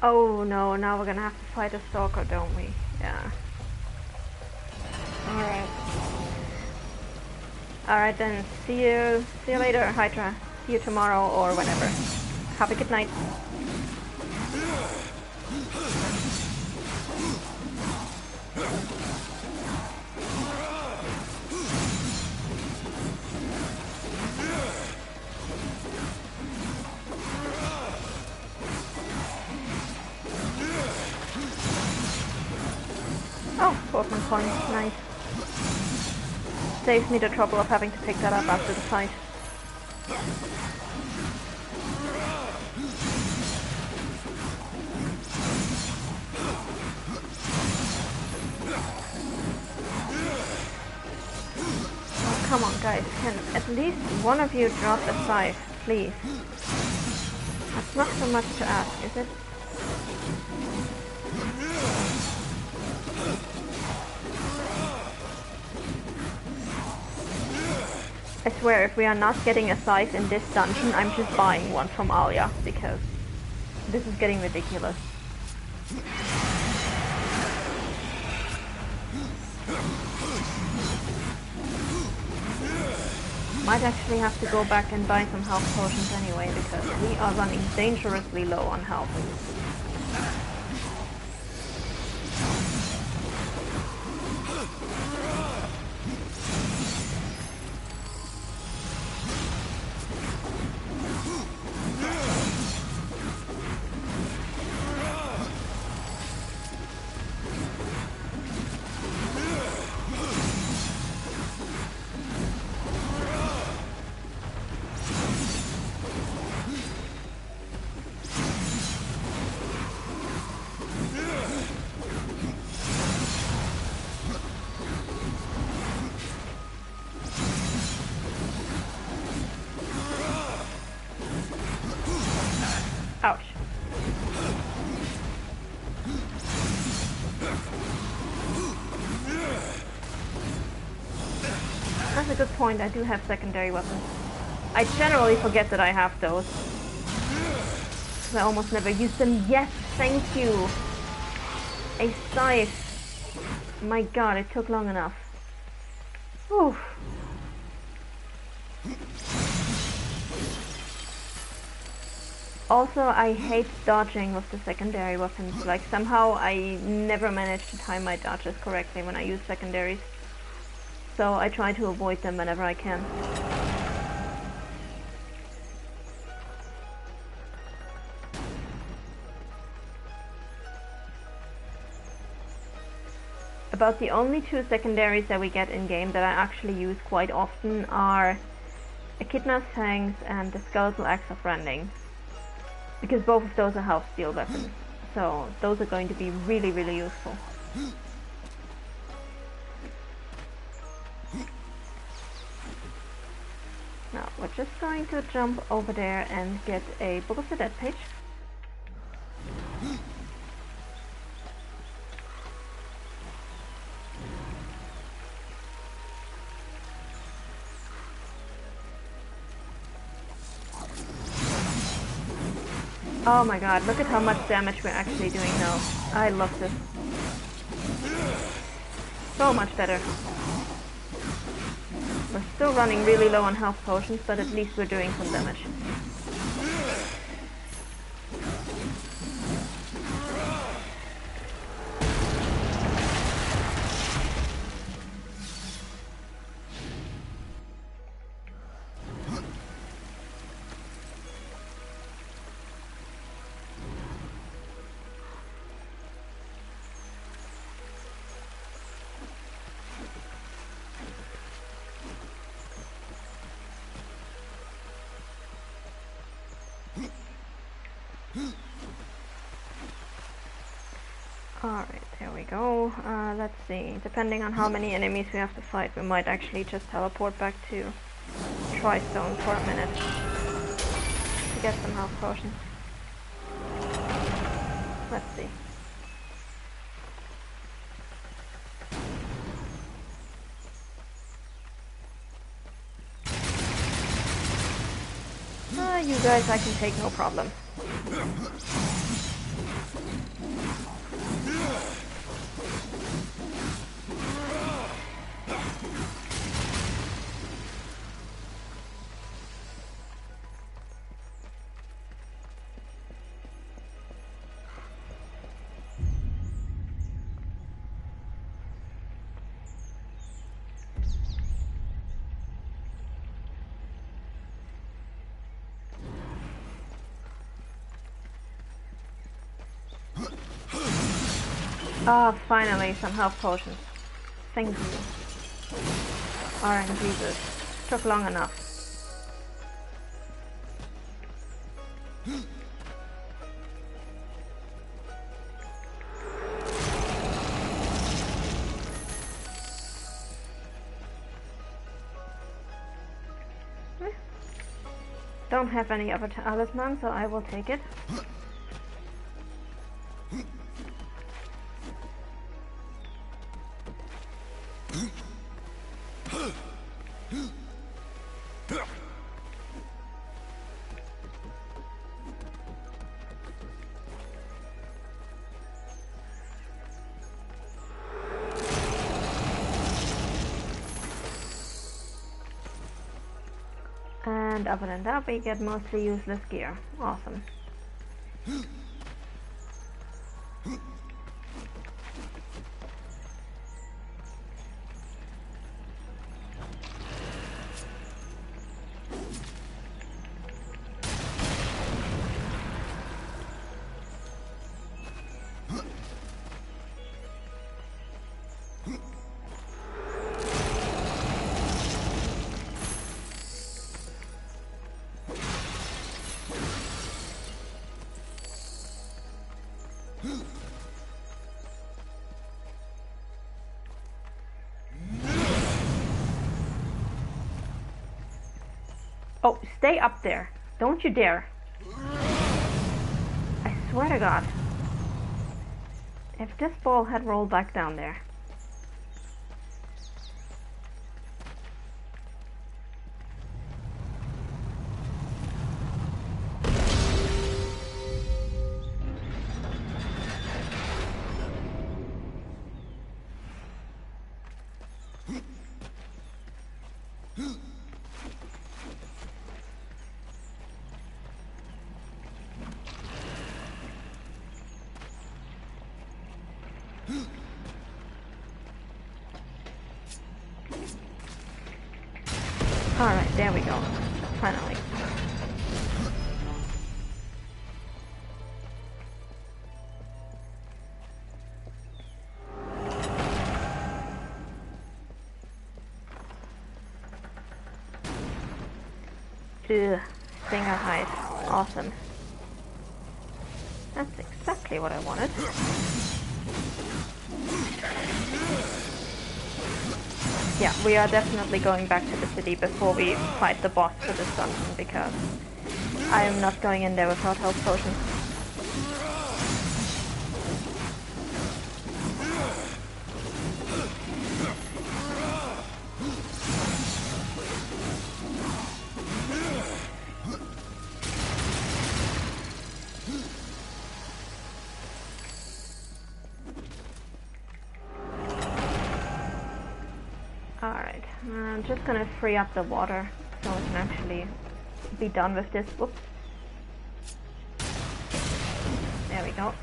Oh no, now we're gonna have to fight a stalker, don't we? Yeah. Alright. Alright then, see you later, Hydra. See you tomorrow or whenever. Have a good night. Oh, Portman coin, nice. Saves me the trouble of having to pick that up after the fight. Oh, come on guys, can at least one of you drop a scythe, please? That's not so much to ask, is it? I swear, if we are not getting a scythe in this dungeon, I'm just buying one from Alia, because this is getting ridiculous. Might actually have to go back and buy some health potions anyway, because we are running dangerously low on health. Ouch. That's a good point, I do have secondary weapons. I generally forget that I have those. Because I almost never use them. Yes, thank you! A scythe. My god, it took long enough. Whew. Also, I hate dodging with the secondary weapons. Like, somehow I never manage to time my dodges correctly when I use secondaries. So I try to avoid them whenever I can. About the only two secondaries that we get in-game that I actually use quite often are Echidna's Fangs and the Skeletal Axe of Rending. Because both of those are health steal weapons. So those are going to be really, really useful. Now, we're just going to jump over there and get a Book of the Dead page. Oh my god, look at how much damage we're actually doing now. I love this. So much better. We're still running really low on health potions, but at least we're doing some damage. Alright, there we go. Let's see. Depending on how many enemies we have to fight, we might actually just teleport back to Tristone for a minute to get some health potions. Let's see. You guys I can take no problem. Ah, finally, some health potions. Thank you. RNG, Jesus. Took long enough. Don't have any other talisman, so I will take it. And other than that, we get mostly useless gear. Awesome. Oh, stay up there. Don't you dare. I swear to God. If this ball had rolled back down there. Alright, there we go. Finally. Ugh, stinger hide. Awesome. That's exactly what I wanted. Yeah, we are definitely going back to the city before we fight the boss for this dungeon, because I am not going in there without health potions. Alright, I'm just gonna free up the water so we can actually be done with this. Whoops. There we go.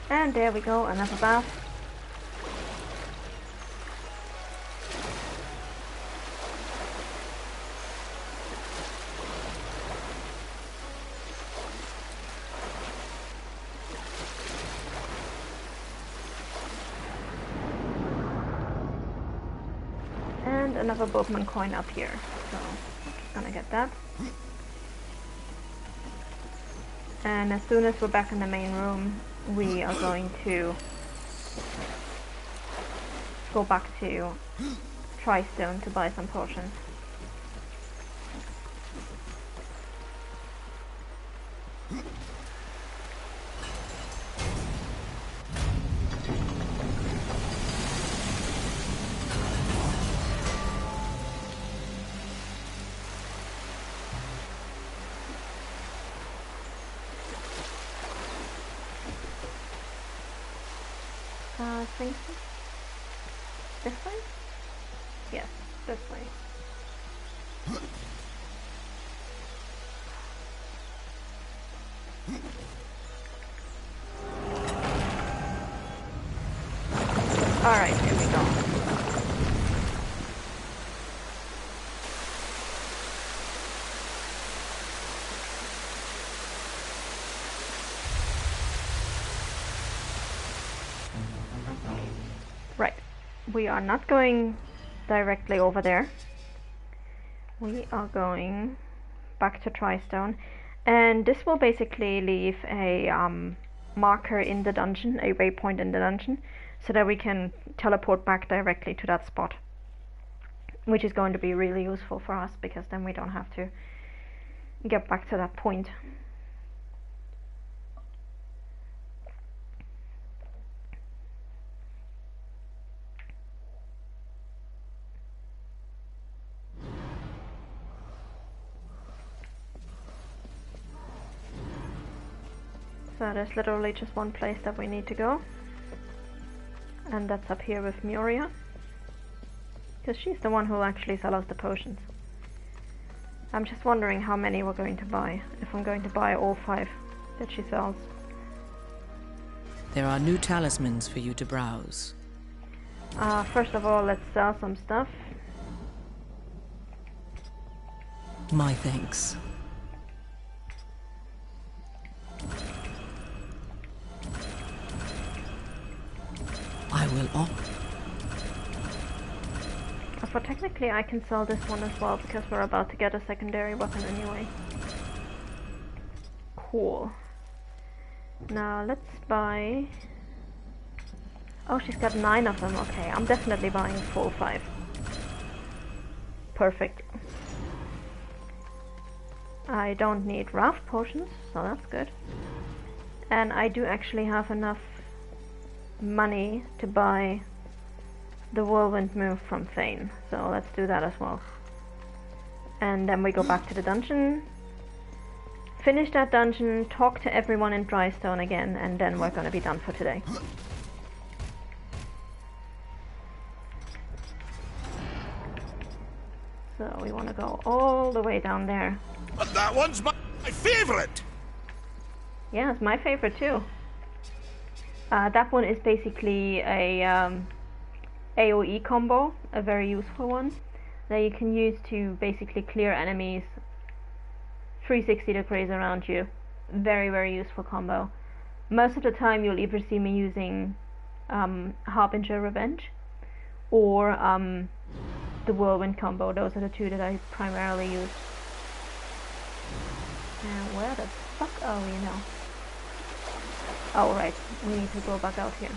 And there we go, another bath. another boatman coin up here, so I'm just gonna get that. And as soon as we're back in the main room, we are going to go back to Tristone to buy some potions. I think this way? Yes, this way. Alright, here we go. Right, we are not going directly over there. We are going back to Tristone, and this will basically leave a marker in the dungeon, a waypoint in the dungeon, so that we can teleport back directly to that spot, which is going to be really useful for us, because then we don't have to get back to that point. So there's literally just one place that we need to go, and that's up here with Muria, because she's the one who will actually sell us the potions. I'm just wondering how many we're going to buy, if I'm going to buy all 5 that she sells. There are new talismans for you to browse. First of all, let's sell some stuff. My thanks. I will For technically I can sell this one as well, because we're about to get a secondary weapon anyway. Cool. Now let's buy... Oh, she's got 9 of them. Okay, I'm definitely buying full 5. Perfect. I don't need raft potions, so that's good. And I do actually have enough money to buy the whirlwind move from Thane, so let's do that as well. And then we go back to the dungeon, finish that dungeon, talk to everyone in Drystone again, and then we're gonna be done for today. So we want to go all the way down there. But that one's my favorite! Yeah, it's my favorite too. That one is basically a AoE combo, a very useful one, that you can use to basically clear enemies 360 degrees around you. Very, very useful combo. Most of the time you'll either see me using Harbinger Revenge or the Whirlwind combo. Those are the 2 that I primarily use. And where the fuck are we now? Oh right, we need to go back out here.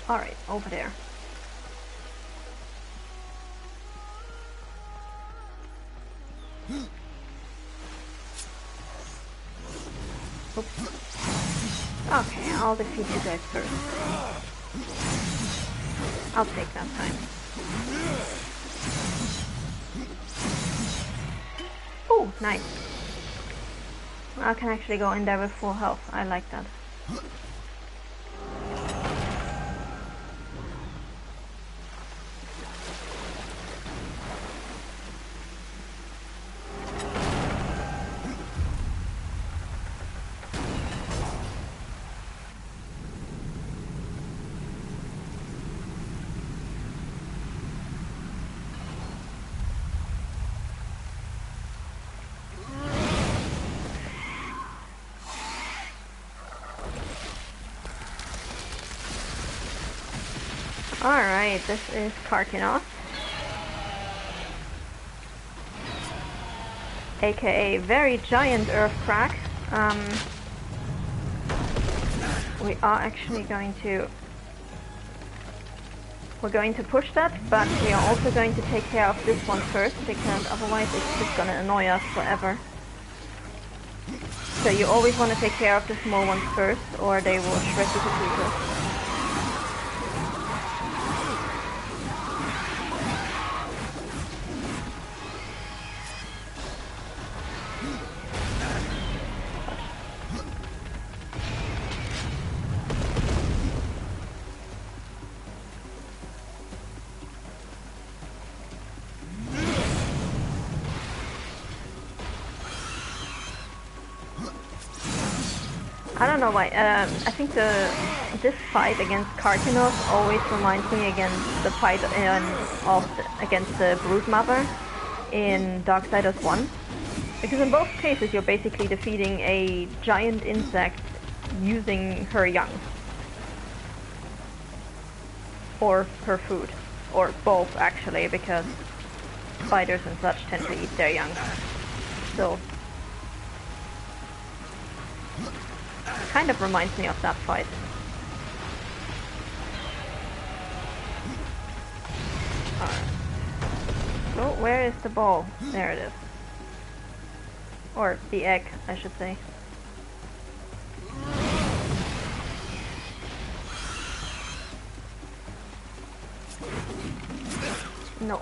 Alright, over there. Oops. Okay, I'll defeat you guys first. I'll take that time. Oh, nice. I can actually go in there with full health. I like that. Alright, this is Karkinos. AKA very giant earthcrack. We are actually going to... We're going to push that, but we are also going to take care of this one first, because otherwise it's just gonna annoy us forever. So you always want to take care of the small ones first, or they will shred you to pieces. I don't know why. I think this fight against Karkinos always reminds me against the fight against the Broodmother in Darksiders 1. Because in both cases you're basically defeating a giant insect using her young. Or her food. Or both actually, because spiders and such tend to eat their young. So kind of reminds me of that fight. Alright. So, where is the ball? There it is. Or the egg, I should say. No.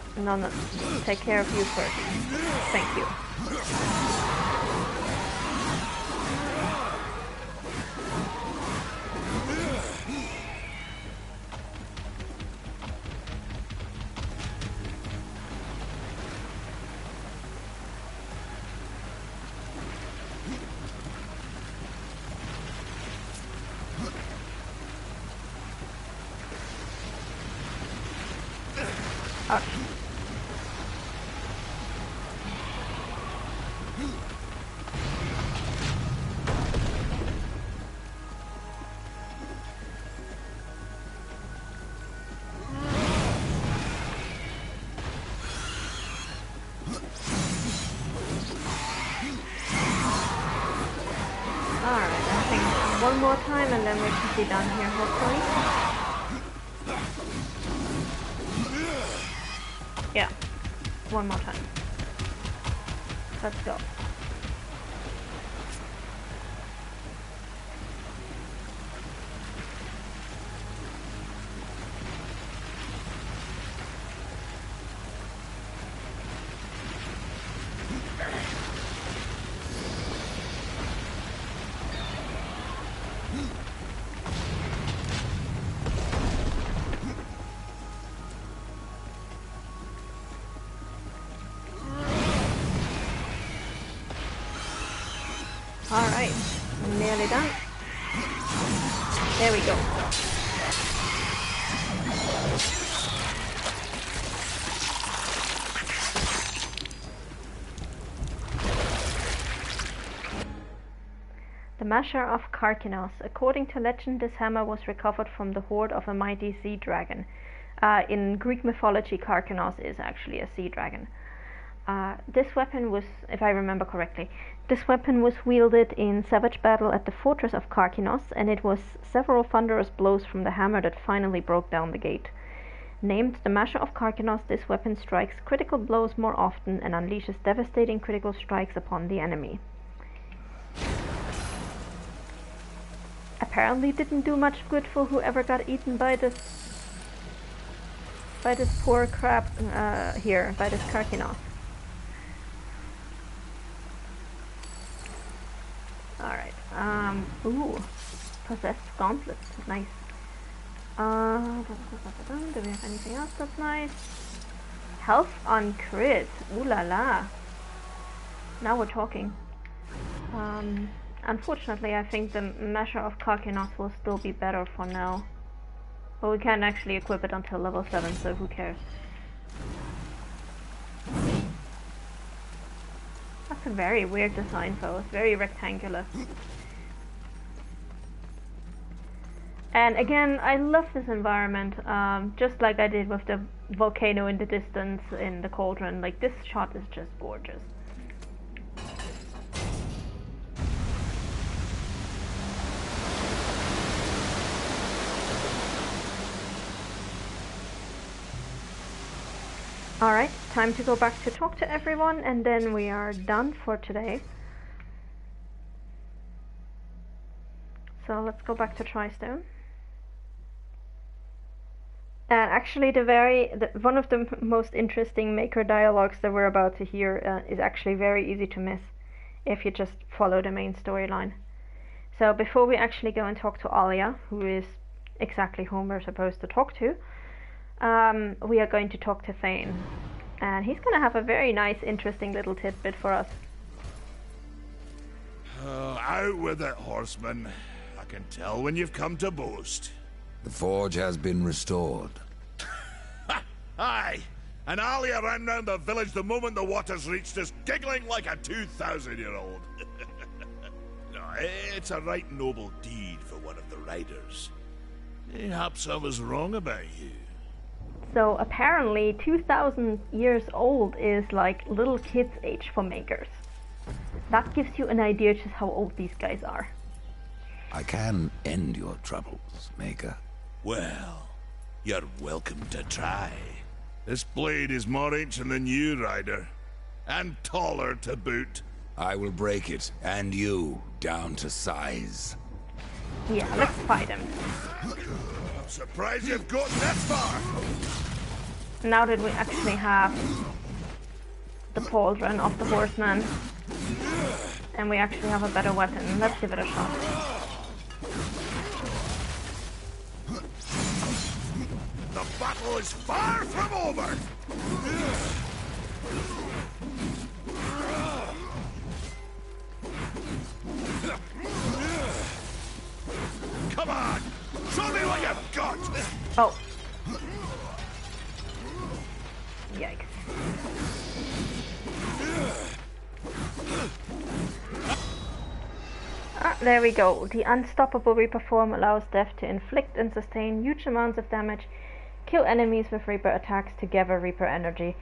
Take care of you first. Thank you. Ouch. Alright, I think one more time and then we should be done here, hopefully. Yeah, one more time. Let's go. Alright, nearly done. There we go. The Masher of Karkinos. According to legend, this hammer was recovered from the hoard of a mighty sea dragon. In Greek mythology, Karkinos is actually a sea dragon. This weapon was, if I remember correctly, this weapon was wielded in savage battle at the fortress of Karkinos, and it was several thunderous blows from the hammer that finally broke down the gate. Named the Masher of Karkinos, this weapon strikes critical blows more often and unleashes devastating critical strikes upon the enemy. Apparently didn't do much good for whoever got eaten by this poor crab here, by this Karkinos. Alright, ooh, possessed gauntlets, nice. Do we have anything else that's nice? Health on crit, ooh la la. Now we're talking. Unfortunately, I think the Masher of Karkinos will still be better for now. But we can't actually equip it until level 7, so who cares? That's a very weird design though, it's very rectangular. And again, I love this environment, just like I did with the volcano in the distance in the cauldron. Like, this shot is just gorgeous. Alright, time to go back to talk to everyone, and then we are done for today. So let's go back to Tristone. And actually, one of the most interesting Maker dialogues that we're about to hear is actually very easy to miss if you just follow the main storyline. So before we actually go and talk to Alia, who is exactly whom we're supposed to talk to, we are going to talk to Thane. And he's going to have a very nice, interesting little tidbit for us. Out with it, horseman. I can tell when you've come to boast. The forge has been restored. Aye, and Alia ran round the village the moment the waters reached us, giggling like a 2,000-year-old. No, it's a right noble deed for one of the riders. Perhaps I was wrong about you. So apparently 2,000 years old is like little kids' age for Makers. That gives you an idea just how old these guys are. I can end your troubles, Maker. Well, you're welcome to try. This blade is more ancient than you, Ryder. And taller to boot. I will break it, and you, down to size. Yeah, let's fight him. I'm surprised you've gotten this far! Now that we actually have the pauldron of the horseman, and we actually have a better weapon, let's give it a shot. The battle is far from over! Come on! Show me what you've got! Oh. Yikes. Ah, there we go. The unstoppable Reaper form allows Death to inflict and sustain huge amounts of damage, kill enemies with Reaper attacks to gather Reaper energy.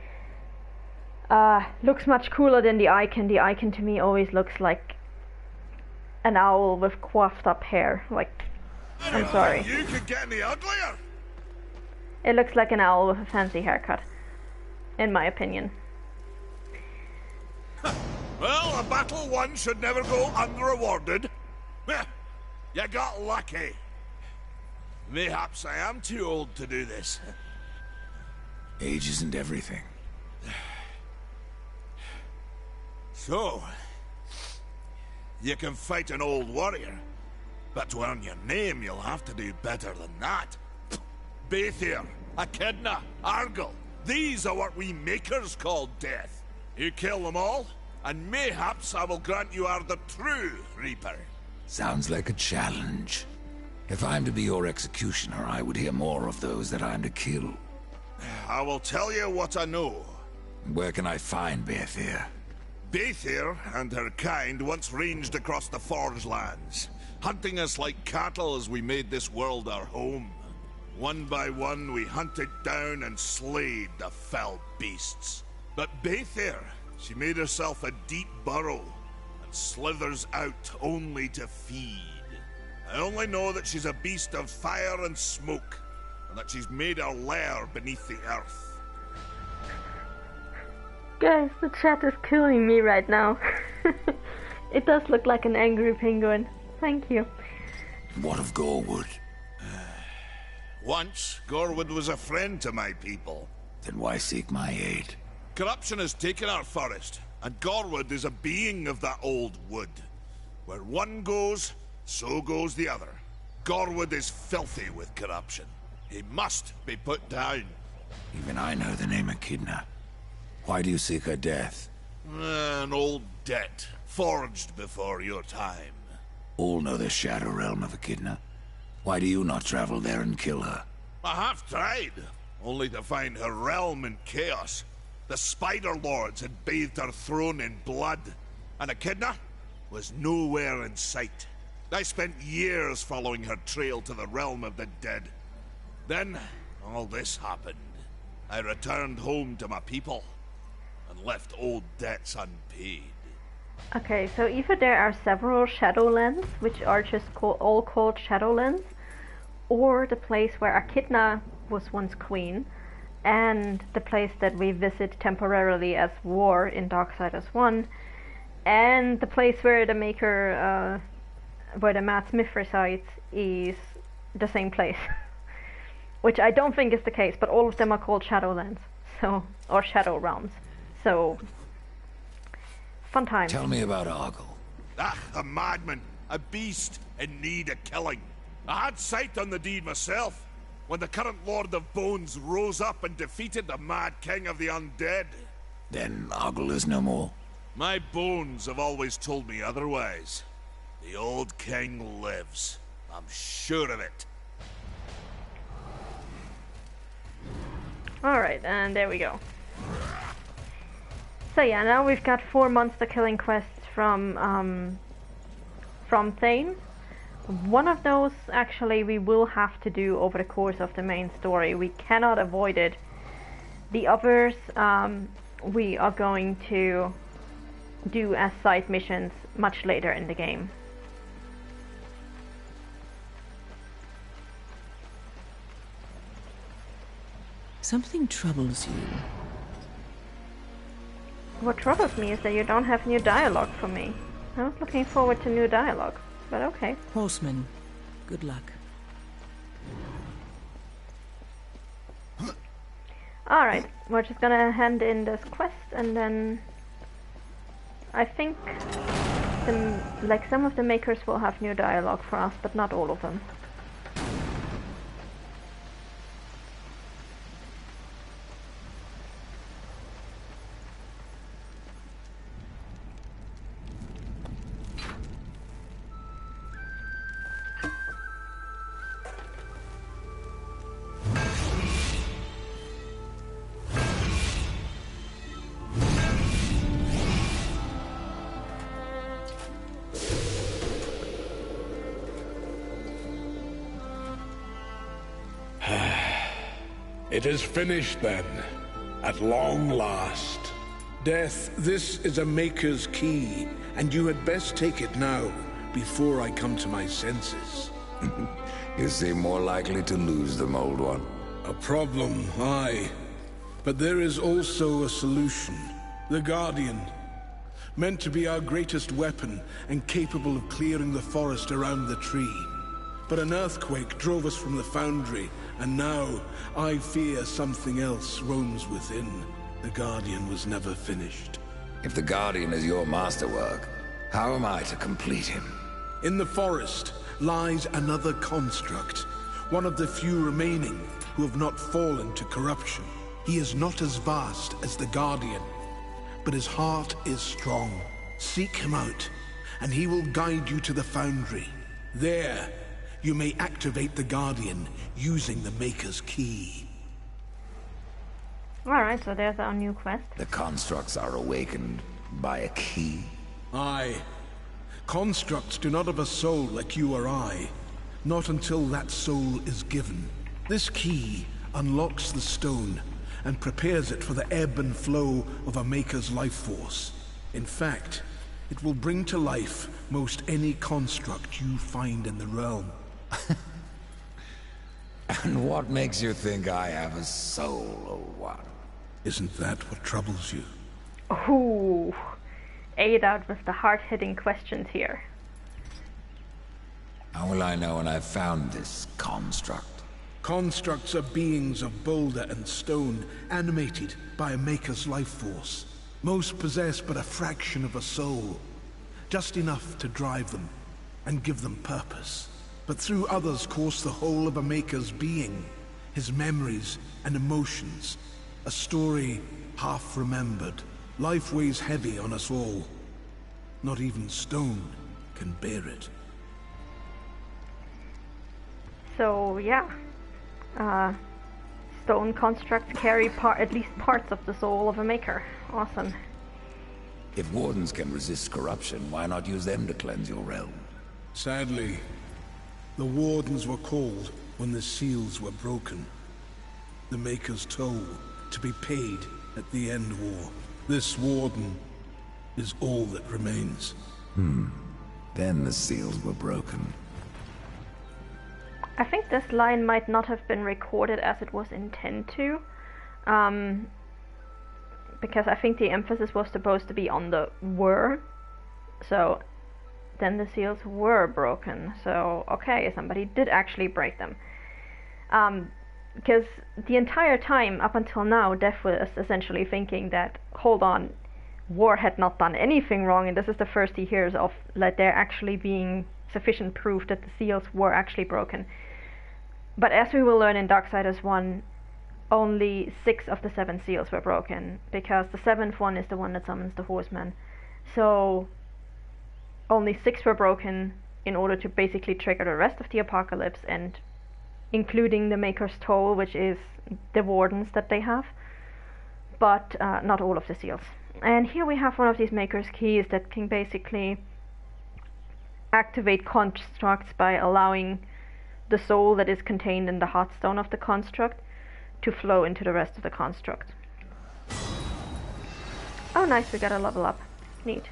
Looks much cooler than the icon. The icon to me always looks like an owl with coiffed up hair. Like, I'm sorry. You could get any uglier! It looks like an owl with a fancy haircut, in my opinion. Well, a battle won should never go unrewarded. You got lucky. Mayhaps I am too old to do this. Age isn't everything. So, you can fight an old warrior, but to earn your name you'll have to do better than that. Baethir, Echidna, Argyll, these are what we Makers call death. You kill them all, and mayhaps I will grant you are the true Reaper. Sounds like a challenge. If I'm to be your executioner, I would hear more of those that I'm to kill. I will tell you what I know. Where can I find Baethir? Baethir and her kind once ranged across the Forge lands, hunting us like cattle as we made this world our home. One by one, we hunted down and slayed the fell beasts. But Baethir, she made herself a deep burrow, and slithers out only to feed. I only know that she's a beast of fire and smoke, and that she's made her lair beneath the earth. Guys, the chat is killing me right now. It does look like an angry penguin. Thank you. What of Gorwood? Once, Gorwood was a friend to my people. Then why seek my aid? Corruption has taken our forest, and Gorwood is a being of that old wood. Where one goes, so goes the other. Gorwood is filthy with corruption. He must be put down. Even I know the name Echidna. Why do you seek her death? An old debt, forged before your time. All know the Shadow Realm of Echidna. Why do you not travel there and kill her? I have tried, only to find her realm in chaos. The Spider Lords had bathed her throne in blood, and Echidna was nowhere in sight. I spent years following her trail to the realm of the dead. Then, all this happened. I returned home to my people, and left old debts unpaid. Okay, so either there are several Shadowlands, which are just all called Shadowlands, or the place where Echidna was once queen, and the place that we visit temporarily as War in Darksiders 1, and the place where the Maker, where the Matt Smith resides, is the same place. Which I don't think is the case, but all of them are called Shadowlands, so, or Shadow Realms. So, fun times. Tell me about Argle. Ah, a madman, a beast in need of killing. I had sight on the deed myself, when the current Lord of Bones rose up and defeated the Mad King of the Undead. Then Argle is no more. My bones have always told me otherwise. The old king lives. I'm sure of it. Alright, and there we go. So yeah, now we've got 4 monster killing quests from Thane. One of those, actually, we will have to do over the course of the main story. We cannot avoid it. The others, we are going to do as side missions much later in the game. Something troubles you. What troubles me is that you don't have new dialogue for me. I was looking forward to new dialogue, but okay. Horseman, good luck. Alright, we're just gonna hand in this quest and then I think some of the makers will have new dialogue for us, but not all of them. It is finished then, at long last. Death, this is a Maker's key, and you had best take it now, before I come to my senses. You seem more likely to lose them, old one. A problem, aye. But there is also a solution. The Guardian. Meant to be our greatest weapon, and capable of clearing the forest around the tree. But an earthquake drove us from the foundry, and now I fear something else roams within. The Guardian was never finished. If the Guardian is your masterwork, how am I to complete him? In the forest lies another construct, one of the few remaining who have not fallen to corruption. He is not as vast as the Guardian, but his heart is strong. Seek him out, and he will guide you to the foundry. There, you may activate the Guardian using the Maker's key. Alright, so there's our new quest. The constructs are awakened by a key? Aye. Constructs do not have a soul like you or I. Not until that soul is given. This key unlocks the stone and prepares it for the ebb and flow of a Maker's life force. In fact, it will bring to life most any construct you find in the realm. And what makes you think I have a soul, old one? Isn't that what troubles you? Ooh, Ada with the hard-hitting questions here. How will I know when I've found this construct? Constructs are beings of boulder and stone, animated by a Maker's life force. Most possess but a fraction of a soul, just enough to drive them and give them purpose. But through others course the whole of a Maker's being, his memories and emotions, a story half remembered. Life weighs heavy on us all. Not even stone can bear it. So yeah, stone constructs carry at least parts of the soul of a Maker. Awesome. If wardens can resist corruption, why not use them to cleanse your realm? Sadly, the Wardens were called when the seals were broken. The Maker's toll to be paid at the end war. This Warden is all that remains. Then the seals were broken. I think this line might not have been recorded as it was intended to, because I think the emphasis was supposed to be on the were. So then the seals were broken. So okay, somebody did actually break them. Because the entire time up until now, Death was essentially thinking that, hold on, War had not done anything wrong, and this is the first he hears of like there actually being sufficient proof that the seals were actually broken. But as we will learn in Darksiders 1, only 6 of the 7 seals were broken, because the 7th one is the one that summons the horseman. So only 6 were broken in order to basically trigger the rest of the apocalypse, and including the Maker's Toll, which is the wardens that they have, but not all of the seals. And here we have one of these Maker's keys that can basically activate constructs by allowing the soul that is contained in the heartstone of the construct to flow into the rest of the construct. Oh nice, we got a level up. Neat.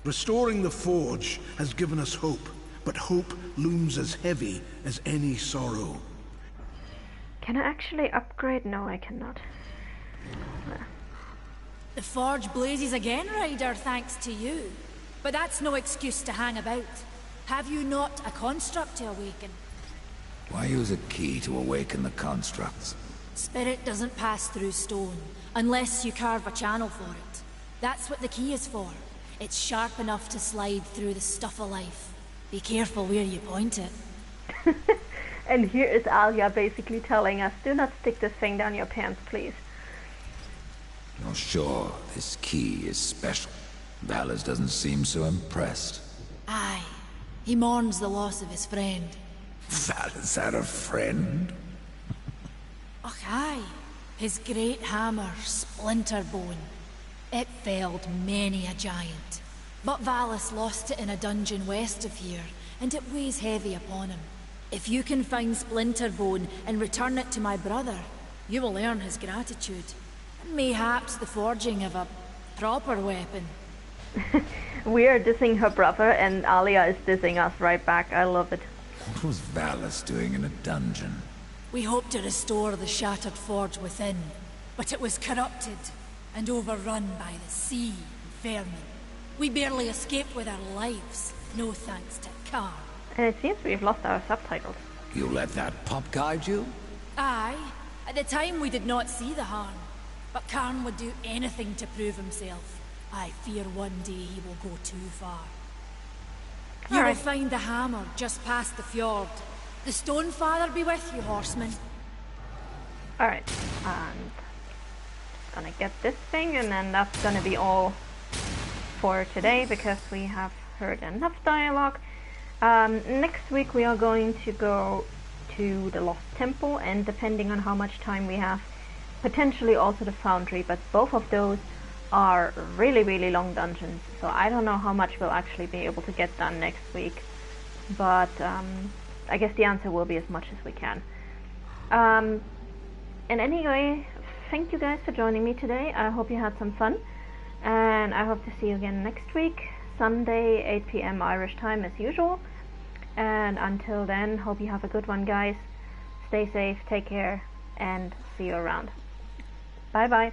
Restoring the Forge has given us hope, but hope looms as heavy as any sorrow. Can I actually upgrade? No, I cannot. The Forge blazes again, Ryder, thanks to you. But that's no excuse to hang about. Have you not a construct to awaken? Why use a key to awaken the constructs? Spirit doesn't pass through stone, unless you carve a channel for it. That's what the key is for. It's sharp enough to slide through the stuff of life. Be careful where you point it. And here is Alia basically telling us, do not stick this thing down your pants, please. You're sure this key is special? Valus doesn't seem so impressed. Aye. He mourns the loss of his friend. Valus had a friend? Och, aye. His great hammer, Splinterbone. It felled many a giant. But Valus lost it in a dungeon west of here, and it weighs heavy upon him. If you can find Splinterbone and return it to my brother, you will earn his gratitude. Mayhaps the forging of a proper weapon. We are dissing her brother, and Alia is dissing us right back. I love it. What was Valus doing in a dungeon? We hoped to restore the shattered forge within, but it was corrupted and overrun by the sea and vermin. We barely escaped with our lives, no thanks to Karn. And it seems we've lost our subtitles. You let that pup guide you? Aye. At the time we did not see the harm, but Karn would do anything to prove himself. I fear one day he will go too far. You will find the hammer just past the fjord. The Stone Father be with you, horseman. Alright, and gonna get this thing, and then that's gonna be all for today, because we have heard enough dialogue. Next week we are going to go to the Lost Temple, and depending on how much time we have, potentially also the Foundry, but both of those are really, really long dungeons, so I don't know how much we'll actually be able to get done next week, but I guess the answer will be as much as we can. And anyway, thank you guys for joining me today. I hope you had some fun, and I hope to see you again next week, Sunday, 8 PM Irish time as usual. And until then, hope you have a good one, guys. Stay safe, take care, and see you around. Bye bye.